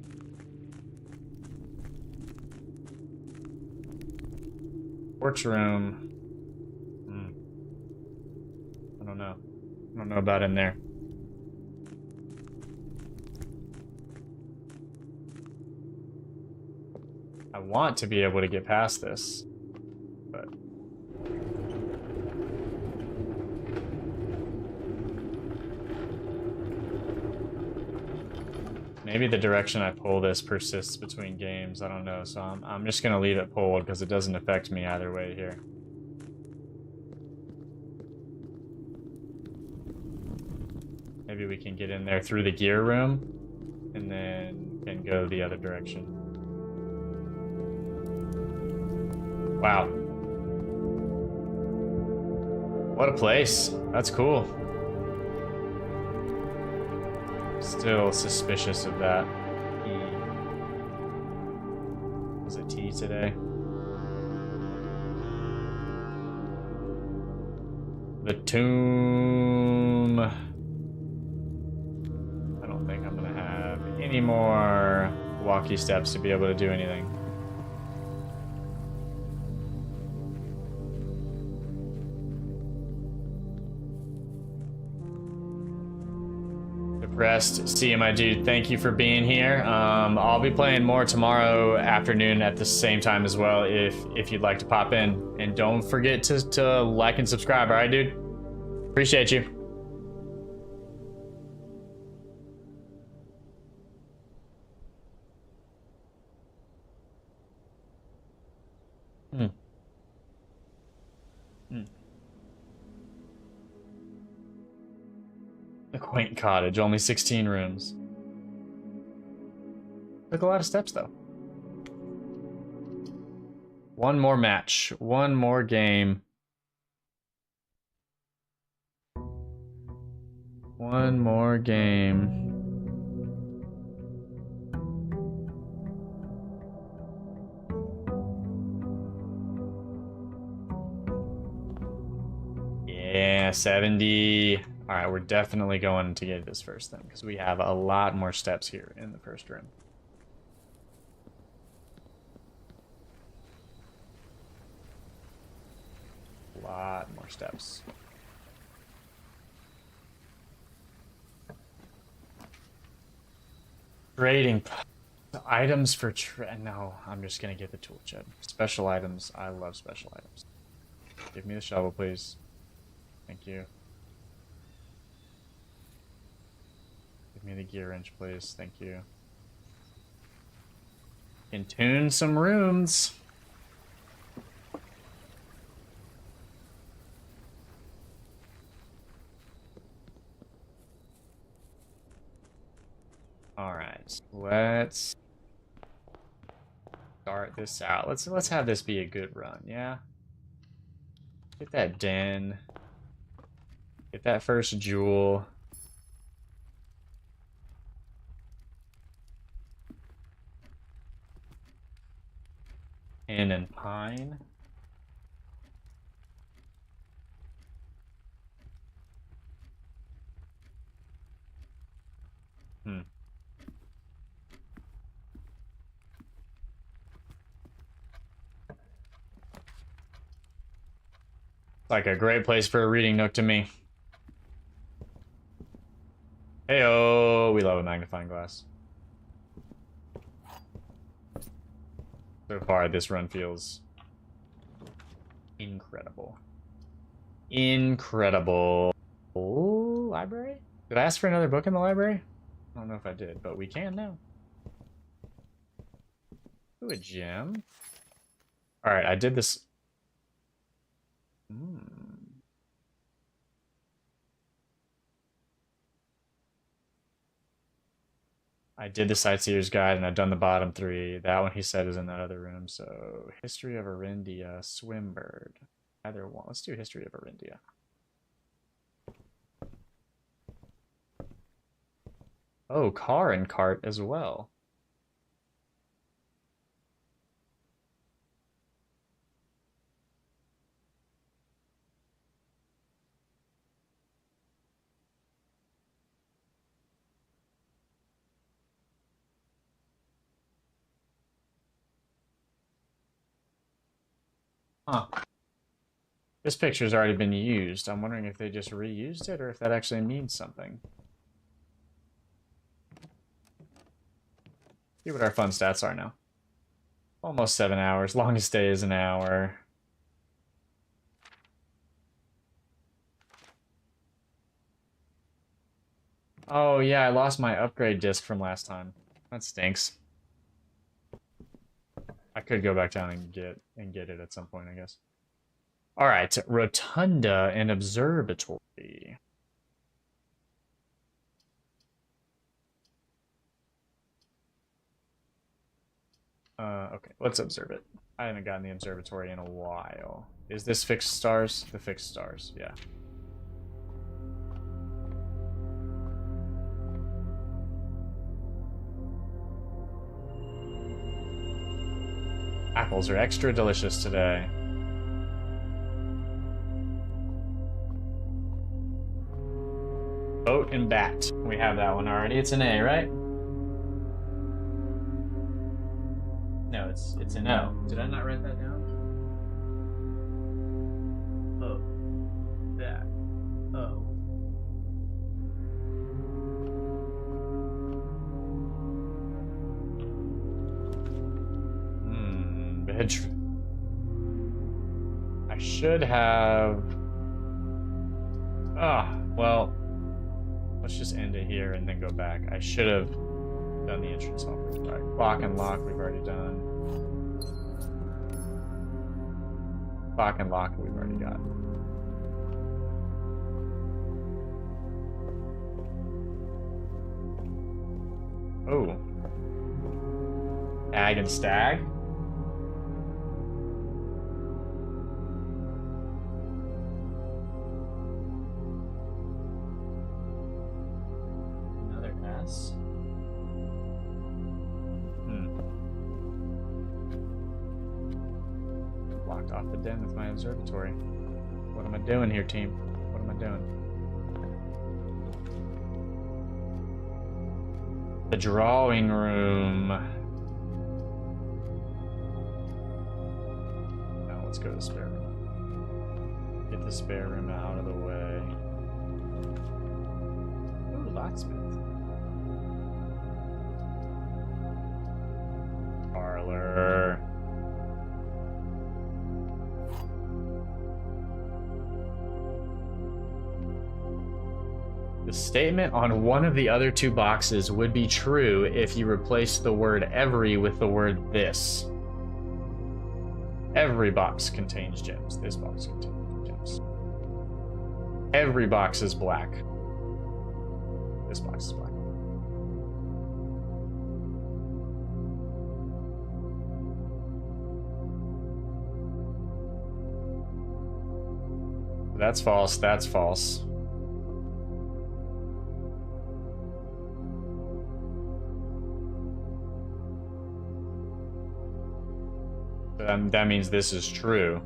Porch room. I don't know. I don't know about in there. I want to be able to get past this, but maybe the direction I pull this persists between games. I don't know, so I'm just gonna leave it pulled because it doesn't affect me either way here. Maybe we can get in there through the gear room and then can go the other direction. Wow. What a place. That's cool. Still suspicious of that. Was it T today? The tomb. I don't think I'm gonna have any more walkie steps to be able to do anything. Depressed. See you, my dude. Thank you for being here. I'll be playing more tomorrow afternoon at the same time as well if you'd like to pop in. And don't forget to like and subscribe, alright, dude? Appreciate you. A quaint cottage, only 16 rooms. Took a lot of steps, though. One more match. One more game. One more game. Yeah, 70. All right, we're definitely going to get this first then, because we have a lot more steps here in the first room. A lot more steps. Trading items for no, I'm just gonna get the tool shed. Special items. I love special items. Give me the shovel, please. Thank you. Give me the gear wrench, please. Thank you. Can tune some rooms. All right, let's start this out. Let's have this be a good run, yeah. Get that den. Get that first jewel. Tin and pine. Like a great place for a reading nook to me. Heyo, we love a magnifying glass. So far, this run feels incredible. Incredible. Oh, library? Did I ask for another book in the library? I don't know if I did, but we can now. Ooh, a gem. All right, I did this. I did the Sightseer's Guide, and I've done the bottom three. That one, he said, is in that other room. So, History of Arindia, Swimbird. Either one. Let's do History of Arindia. Oh, car and cart as well. Huh. This picture's already been used. I'm wondering if they just reused it or if that actually means something. See what our fun stats are now. Almost 7 hours. Longest day is an hour. Oh yeah, I lost my upgrade disc from last time. That stinks. I could go back down and get it at some point, I guess. All right, Rotunda and Observatory. Okay, let's observe it. I haven't gotten the observatory in a while. Is this fixed stars? The fixed stars, yeah. Apples are extra delicious today. Boat and bat. We have that one already. It's an A, right? No, it's an O. Did I not write that down? Oh. That. Oh. Bedroom. I should have... well... Let's just end it here and then go back. I should have done the entrance offers. All right, clock and lock we've already done. Clock and lock we've already got. Oh. Ag and stag. Another S. Blocked off the den with my observatory. What am I doing here, team? What am I doing? The drawing room. Now let's go to the spare room. Get the spare room out of the way. Ooh, locksmith. Parlor. The statement on one of the other two boxes would be true if you replaced the word every with the word this. Every box contains gems. This box contains gems. Every box is black. This box is black. That's false. That's false. That means this is true.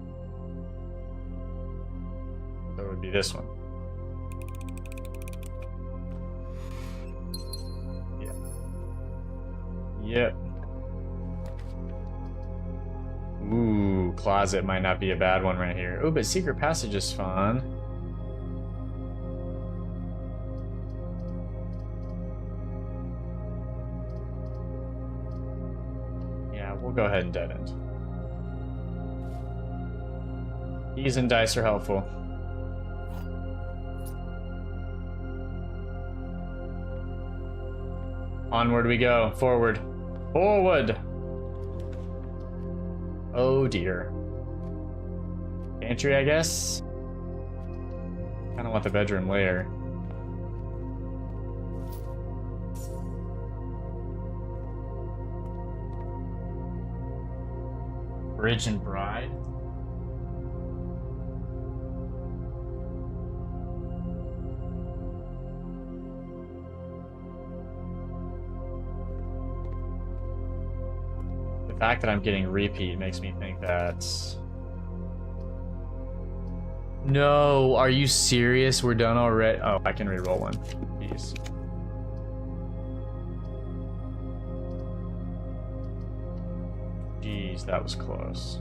So it would be this one. Yeah. Yep. Ooh, closet might not be a bad one right here. Oh, but secret passage is fun. Yeah, we'll go ahead and dead end. Keys and dice are helpful. Onward we go. Forward. Forward! Oh dear. Pantry, I guess? Kinda want the bedroom later. Bridge and bride? The fact that I'm getting repeat makes me think that... No, are you serious? We're done already? Oh, I can re-roll one. Jeez. Jeez, that was close.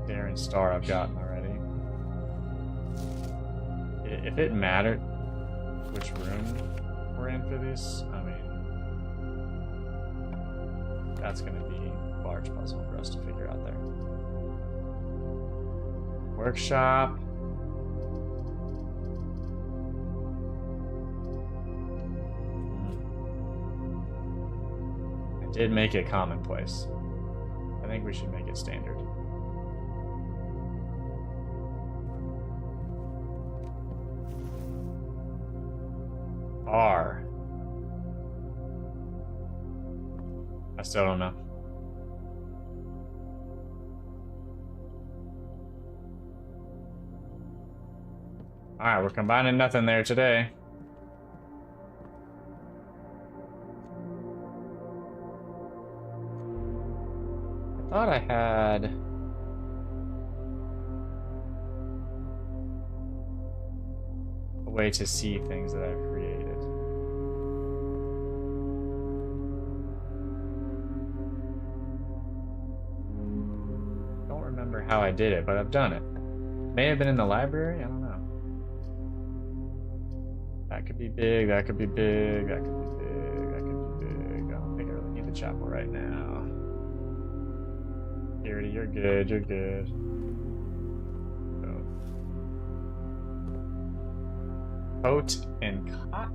Darren Star I've gotten already. If it mattered which room we're in for this, I mean, that's going to be a large puzzle for us to figure out there. Workshop. I did make it commonplace. I think we should make it standard. R. I still don't know. Alright, we're combining nothing there today. I thought I had... a way to see things that I've created. Don't remember how I did it, but I've done it. May have been in the library, I don't know. That could be big, that could be big, that could be big, that could be big. I don't think I really need the chapel right now. Purity, you're good, you're good. Coat and cot.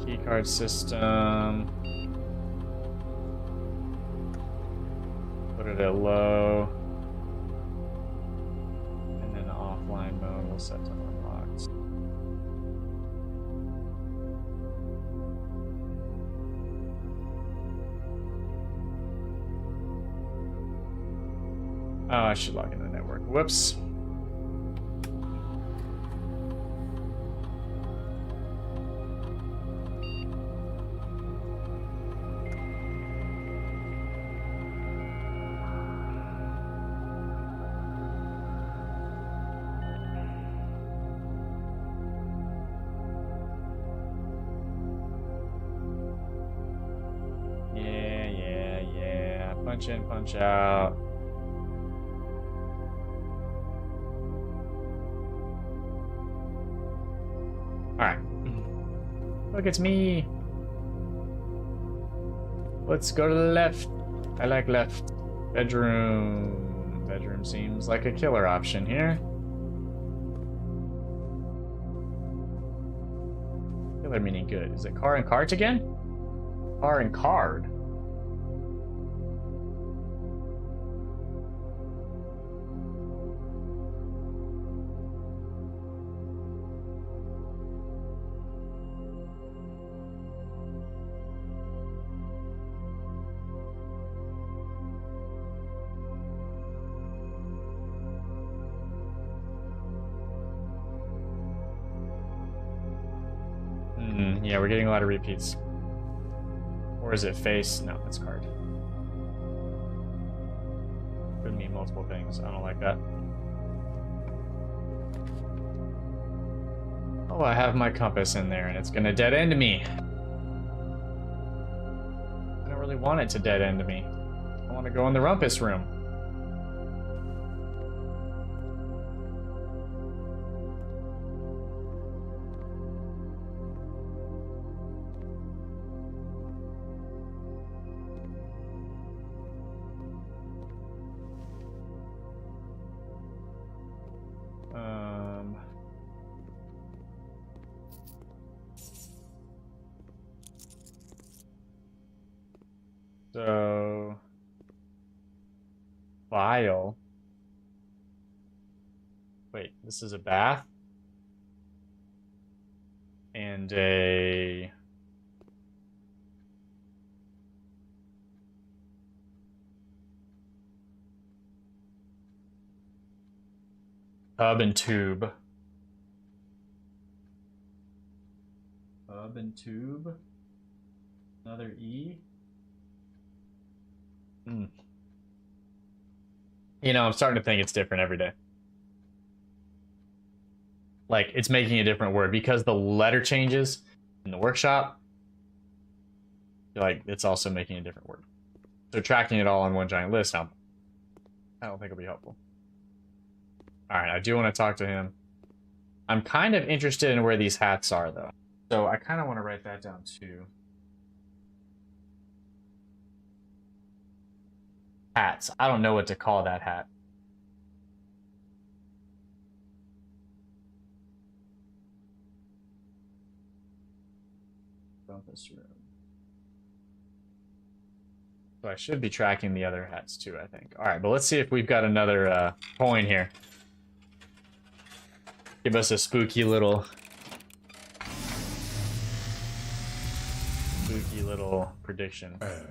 Keycard system. Put it at low. And then the offline mode will set to unlocked. Oh, I should log into the network. Whoops. Punch in, punch out. Alright. Look, it's me. Let's go to the left. I like left. Bedroom. Bedroom seems like a killer option here. Killer meaning good. Is it car and cart again? Car and card. Yeah, we're getting a lot of repeats. Or is it face? No, it's card. Could mean multiple things. I don't like that. Oh, I have my compass in there and it's gonna dead end me. I don't really want it to dead end me. I want to go in the rumpus room. So, vial. Wait, this is a bath and a tub and tube. Tub and tube. Another E. You know, I'm starting to think it's different every day. Like, it's making a different word because the letter changes in the workshop. Like, it's also making a different word. So tracking it all on one giant list, I don't think it'll be helpful. All right, I do want to talk to him. I'm kind of interested in where these hats are, though. So I kind of want to write that down, too. Hats. I don't know what to call that hat. this room. So I should be tracking the other hats too, I think. Alright, but let's see if we've got another coin here. Give us a spooky little prediction. And,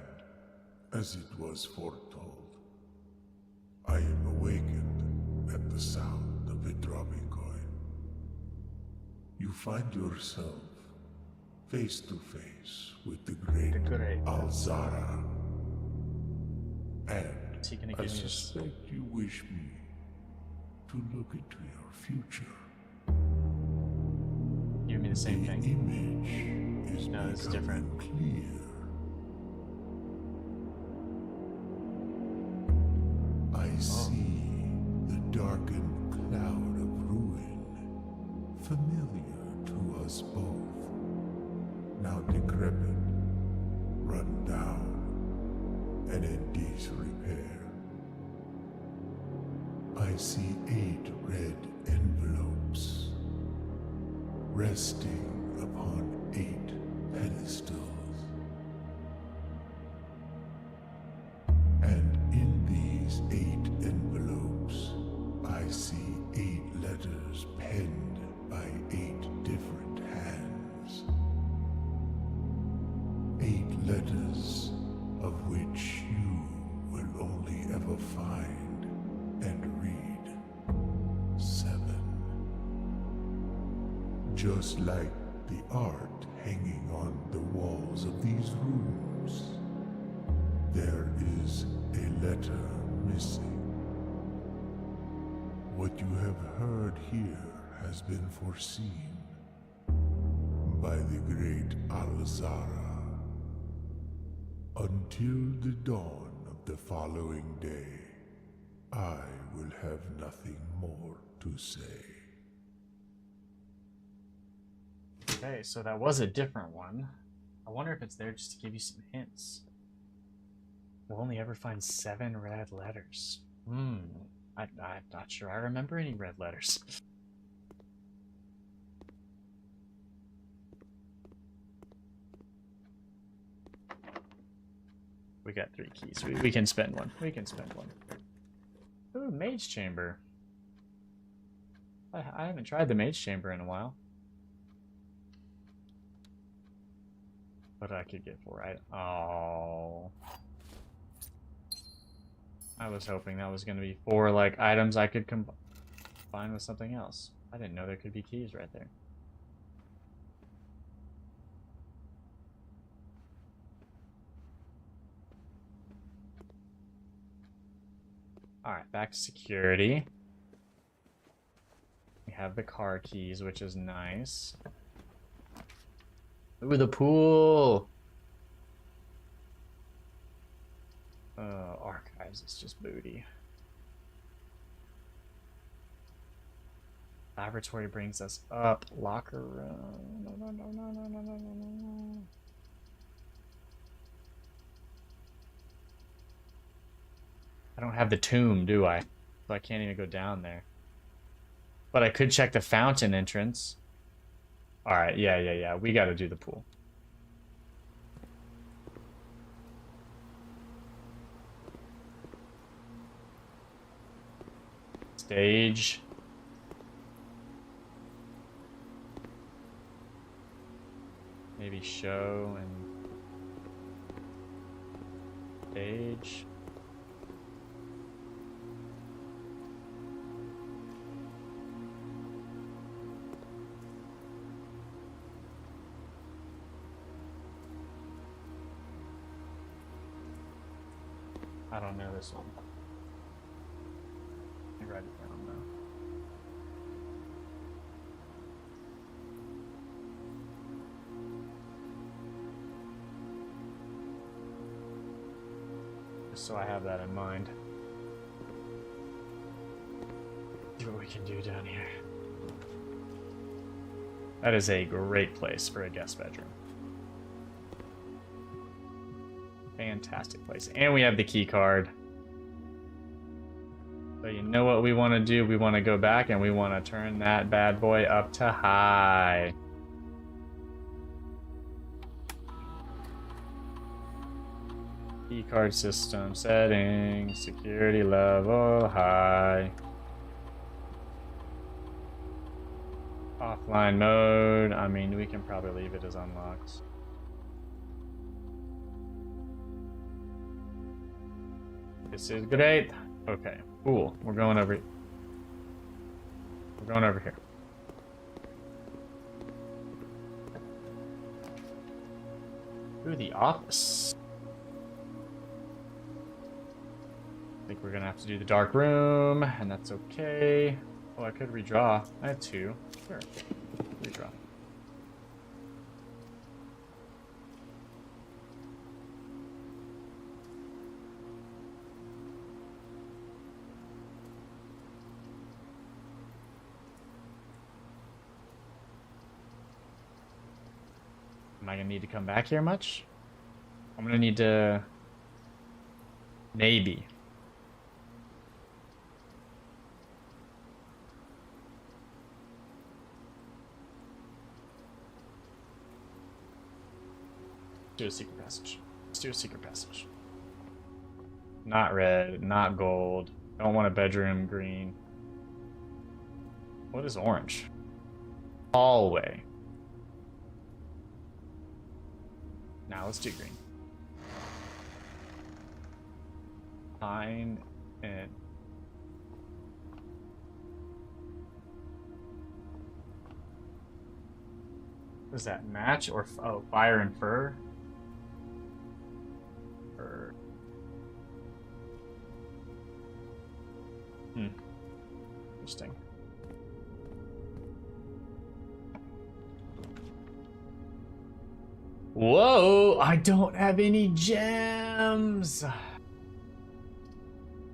as it was foretold, I am awakened at the sound of a dropping coin. You find yourself face to face with the great Alzara. And I suspect you wish me to look into your future. Give me the same thing. Image is no, it's different. Clear. I see the darkened cloud of ruin, familiar to us both, now decrepit, run down, and in disrepair. I see 8 red envelopes resting upon 8 pedestals. And in these 8 envelopes, I see 8 letters penned by 8 different hands. 8 letters of which you will only ever find and read 7. Just like the art hanging on the walls of these rooms, there is a letter missing. What you have heard here has been foreseen by the great Alzara. Until the dawn of the following day, I will have nothing more to say. Okay, so that was a different one. I wonder if it's there just to give you some hints. We'll only ever find 7 red letters. I'm not sure I remember any red letters. We got 3 keys. We can spend one. We can spend one. Ooh, mage chamber. I haven't tried the mage chamber in a while. What I could get for it. Oh. I was hoping that was going to be 4 like items I could combine with something else. I didn't know there could be keys right there. Alright, back to security. We have the car keys, which is nice. Ooh, the pool! Archives is just booty. Laboratory brings us up. Locker room. No. I don't have the tomb, do I? So I can't even go down there. But I could check the fountain entrance. Alright, yeah. We gotta do the pool. Stage. Maybe show and stage. I don't know this one. Let me write it down though. Just so I have that in mind. See what we can do down here. That is a great place for a guest bedroom. Fantastic place. And we have the key card. So you know what we want to do? We want to go back and we want to turn that bad boy up to high. Keycard system settings, security level high. Offline mode, I mean, we can probably leave it as unlocked. This is great. Okay, cool. We're going over here. Through the office. I think we're gonna have to do the dark room, and that's okay. Oh, I could redraw. I have 2. Sure. Redraw. Am I gonna need to come back here much? I'm gonna need to... Maybe. Do a secret passage. Let's do a secret passage. Not red, not gold. Don't want a bedroom green. What is orange? Hallway. Now let's do green. Pine and... What is that? Match or... Oh, fire and fur? Fur. Interesting. Whoa! I don't have any gems! Is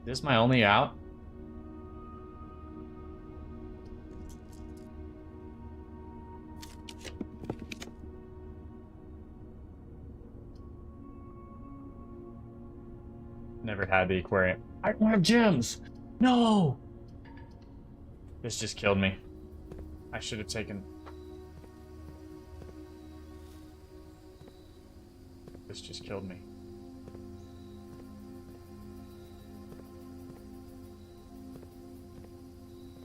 this my only out? Never had the aquarium. I don't have gems! No! This just killed me. I should have taken... This just killed me.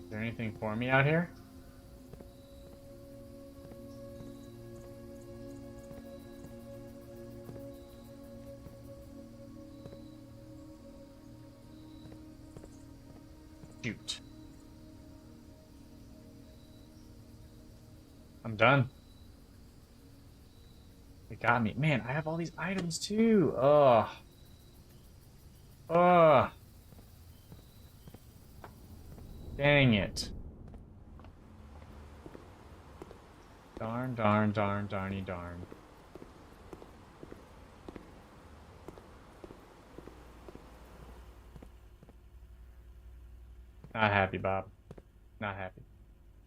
Is there anything for me out here? Shoot. I'm done. It got me. Man, I have all these items too. Ugh. Ugh. Dang it. Darn, darn, darn, darny, darn. Not happy, Bob. Not happy.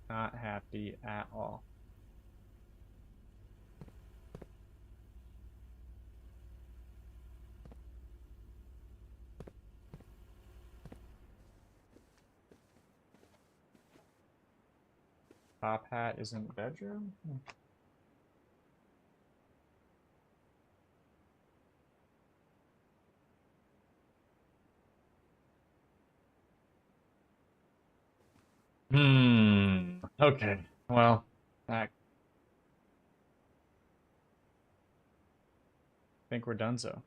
Not happy at all. Top hat is in the bedroom? Okay. Well, I think we're done so.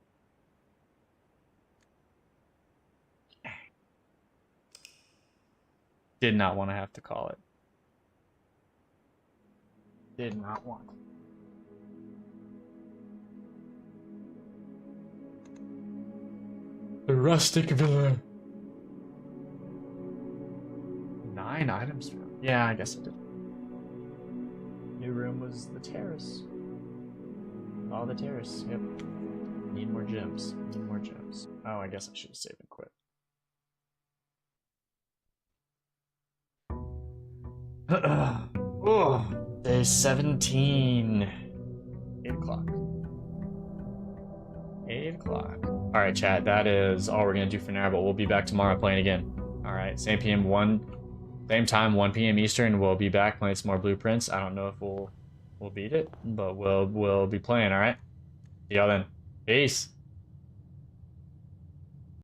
Did not want to have to call it. Did not want. The rustic villa. 9 items. Yeah, I guess it did. New room was the terrace. Oh, the terrace. Yep. Need more gems. Need more gems. Oh, I guess I should have saved and quit. Oh, day 17. 8 o'clock. 8 o'clock. Alright, chat. That is all we're going to do for now, but we'll be back tomorrow playing again. Alright, same time, 1 p.m. Eastern. We'll be back playing some more blueprints. I don't know if we'll beat it, but we'll be playing, alright? See y'all then. Peace.